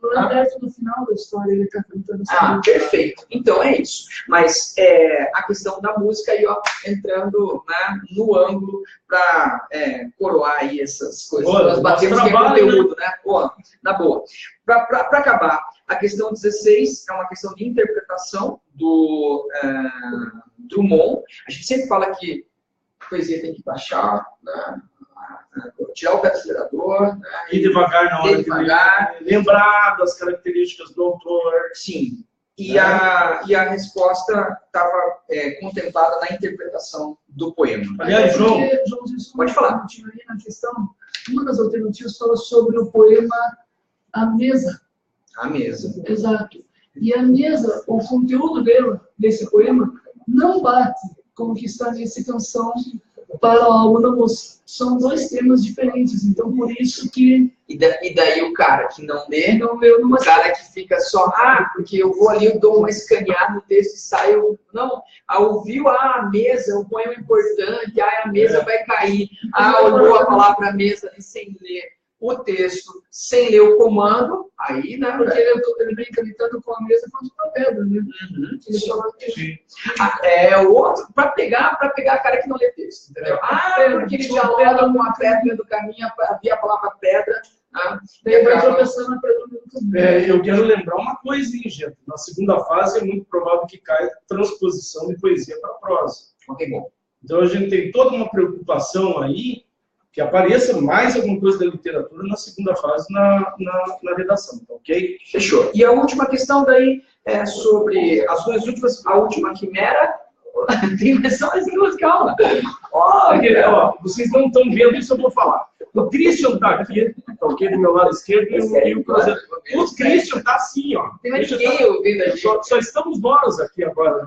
No final da história ele está cantando. Perfeito. Então é isso. Mas a questão da música aí, ó, entrando, né, no ângulo para coroar aí essas coisas. Nós batemos que é conteúdo, né? Pô, na boa. Para acabar, a questão 16 é uma questão de interpretação do Drummond. A gente sempre fala que a poesia tem que baixar, né? Tirar o pé do acelerador, né? Ir devagar na hora de lembrar das características do autor. Sim. E a resposta estava contemplada na interpretação do poema. Aliás, João, pode falar. Na questão, uma das alternativas fala sobre o poema A Mesa. A mesa. Exato. E a mesa, o conteúdo desse poema, não bate com o que está nesse Canção para a Alma da Moça. São dois temas diferentes, então por isso que... E daí o cara que não lê, numa... o cara que fica só, porque eu vou ali, eu dou uma escaneada no texto e saio... Não, ouviu, a mesa, o poema importante, a mesa vai cair, olhou a palavra mesa ali sem ler o texto, sem ler o comando, aí, né? Porque ele brinca tanto com a mesa quanto com a pedra, né? O outro, para pegar a cara que não lê texto, entendeu? Porque ele dialoga com a pedra do caminho, havia a palavra pedra, daí vai tropeçando na pedra do caminho. Eu quero lembrar uma coisinha, gente. Na segunda fase é muito provável que caia transposição de poesia para prosa. Ok, bom. Então a gente tem toda uma preocupação aí que apareça mais alguma coisa da literatura na segunda fase na redação, ok? Fechou. E a última questão daí é sobre as duas últimas, a última quimera, tem só as duas, calma. Vocês não estão vendo isso, eu vou falar. O Christian está aqui, ok, do meu lado esquerdo, e o Cruzeiro. O Christian está assim, ó. Tem mais ninguém ouvindo aqui. Só estamos nós aqui agora.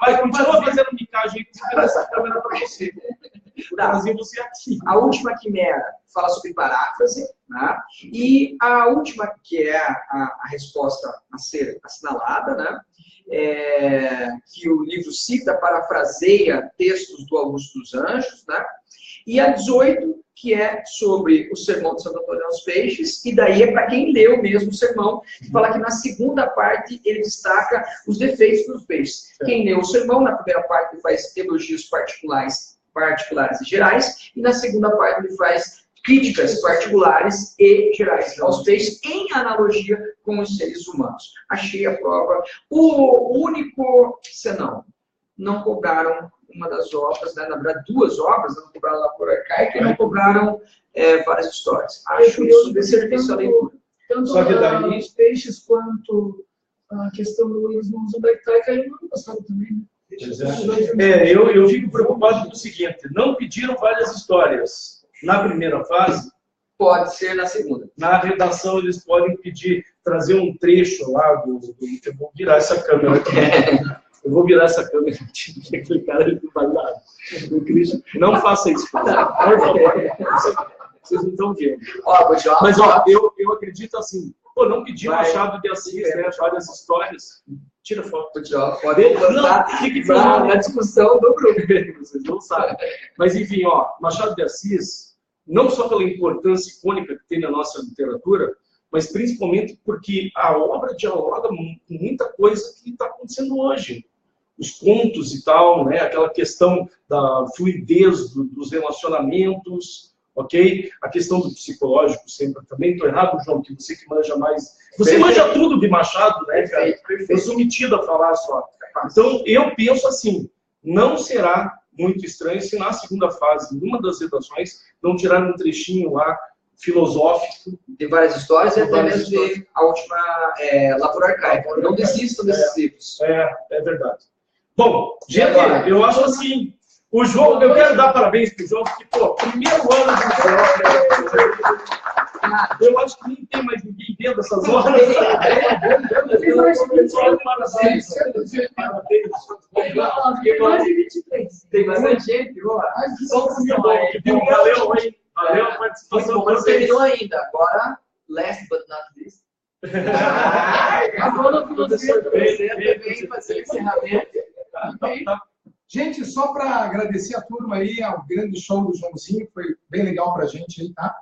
Mas continua fazendo micagem aí, essa câmera para você. Você aqui. A última quimera fala sobre paráfrase, né? E a última, que é a resposta a ser assinalada, né? Que o livro cita, parafraseia textos do Augusto dos Anjos, né? E a 18, que é sobre o sermão de Santo Antônio aos Peixes, e daí é para quem leu mesmo o sermão, que fala que na segunda parte ele destaca os defeitos dos peixes. Quem leu o sermão, na primeira parte ele faz elogios particulares e gerais, e na segunda parte ele faz críticas particulares e gerais aos peixes, em analogia com os seres humanos. Achei a prova. O único senão, não cobraram uma das obras, né? Na verdade, duas obras, não cobraram a Lavoura Arcaica e não cobraram várias histórias. Acho isso de serviço à leitura. Tanto os peixes quanto a questão do Luiz Monzubectai caiu no ano passado também, né? Eu fico preocupado com o seguinte: não pediram várias histórias na primeira fase. Pode ser na segunda. Na redação eles podem pedir, trazer um trecho lá do eu vou virar essa câmera aqui. Eu vou virar essa câmera aqui, aquele cara não vai dar. Não faça isso, por favor. Vocês não estão vendo. Mas eu acredito assim, não pedir Machado de Assis, né, várias histórias. Tira foto. Pode botar na discussão do grupo. Vocês não sabem. Mas enfim, Machado de Assis, não só pela importância icônica que tem na nossa literatura, mas principalmente porque a obra dialoga com muita coisa que está acontecendo hoje. Os contos e tal, né? Aquela questão da fluidez dos relacionamentos, ok? A questão do psicológico sempre também. Estou errado, João, que você que manja mais. Você manja tudo de Machado, né, cara? Eu sou metido a falar só. Então, eu penso assim, não será muito estranho se na segunda fase, numa das redações, não tirar um trechinho lá filosófico. De várias histórias e até mesmo de a última Lavoura Arcaica. Não desistam desses livros. É verdade. Bom, gente, eu acho assim, o João, eu quero dar parabéns pro João, porque, primeiro ano do eu acho que nem tem mais ninguém vendo essas horas. Tem mais de 23. Tem bastante gente. Valeu a participação. Não terminou ainda. Agora, last but not least. Agora você vem fazer o encerramento. Gente, só para agradecer a turma aí, ao grande show do Joãozinho, foi bem legal para a gente aí, tá?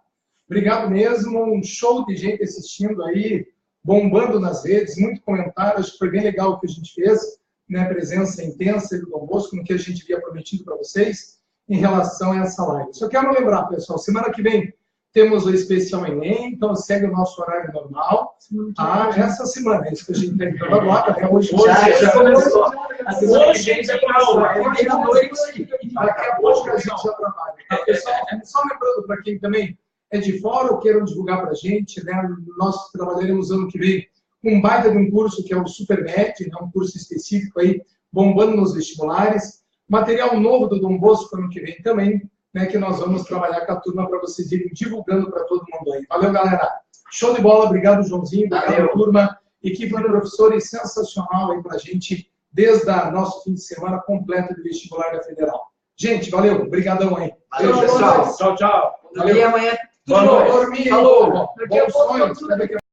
Obrigado mesmo, um show de gente assistindo aí, bombando nas redes, muito comentário, acho que foi bem legal o que a gente fez, né? Presença intensa do Dom Bosco, no que a gente havia prometido para vocês em relação a essa live. Só quero lembrar, pessoal, semana que vem temos o especial Enem, então segue o nosso horário normal. Essa semana, é isso que a gente tem que agora, né? Hoje já começou. Hoje a gente já trabalha. Daqui a pouco a gente já trabalha. Pessoal, só lembrando para quem também é de fora ou queiram divulgar para a gente, né? Nós trabalharemos ano que vem com um baita de um curso que é o SuperMed, né? Um curso específico aí, bombando nos vestibulares. Material novo do Dom Bosco ano que vem também, né? Que nós vamos trabalhar com a turma para vocês irem divulgando para todo mundo aí. Valeu, galera! Show de bola, obrigado, Joãozinho, obrigado, Valeu. turma. Equipe de professores sensacional aí pra gente, desde o nosso fim de semana completo de vestibular da Federal. Gente, valeu, obrigadão aí. Valeu, Beijo, pessoal. Tchau, tchau. E amanhã, Boa tudo noite. bom. Dormir. Falou. Bom sonho.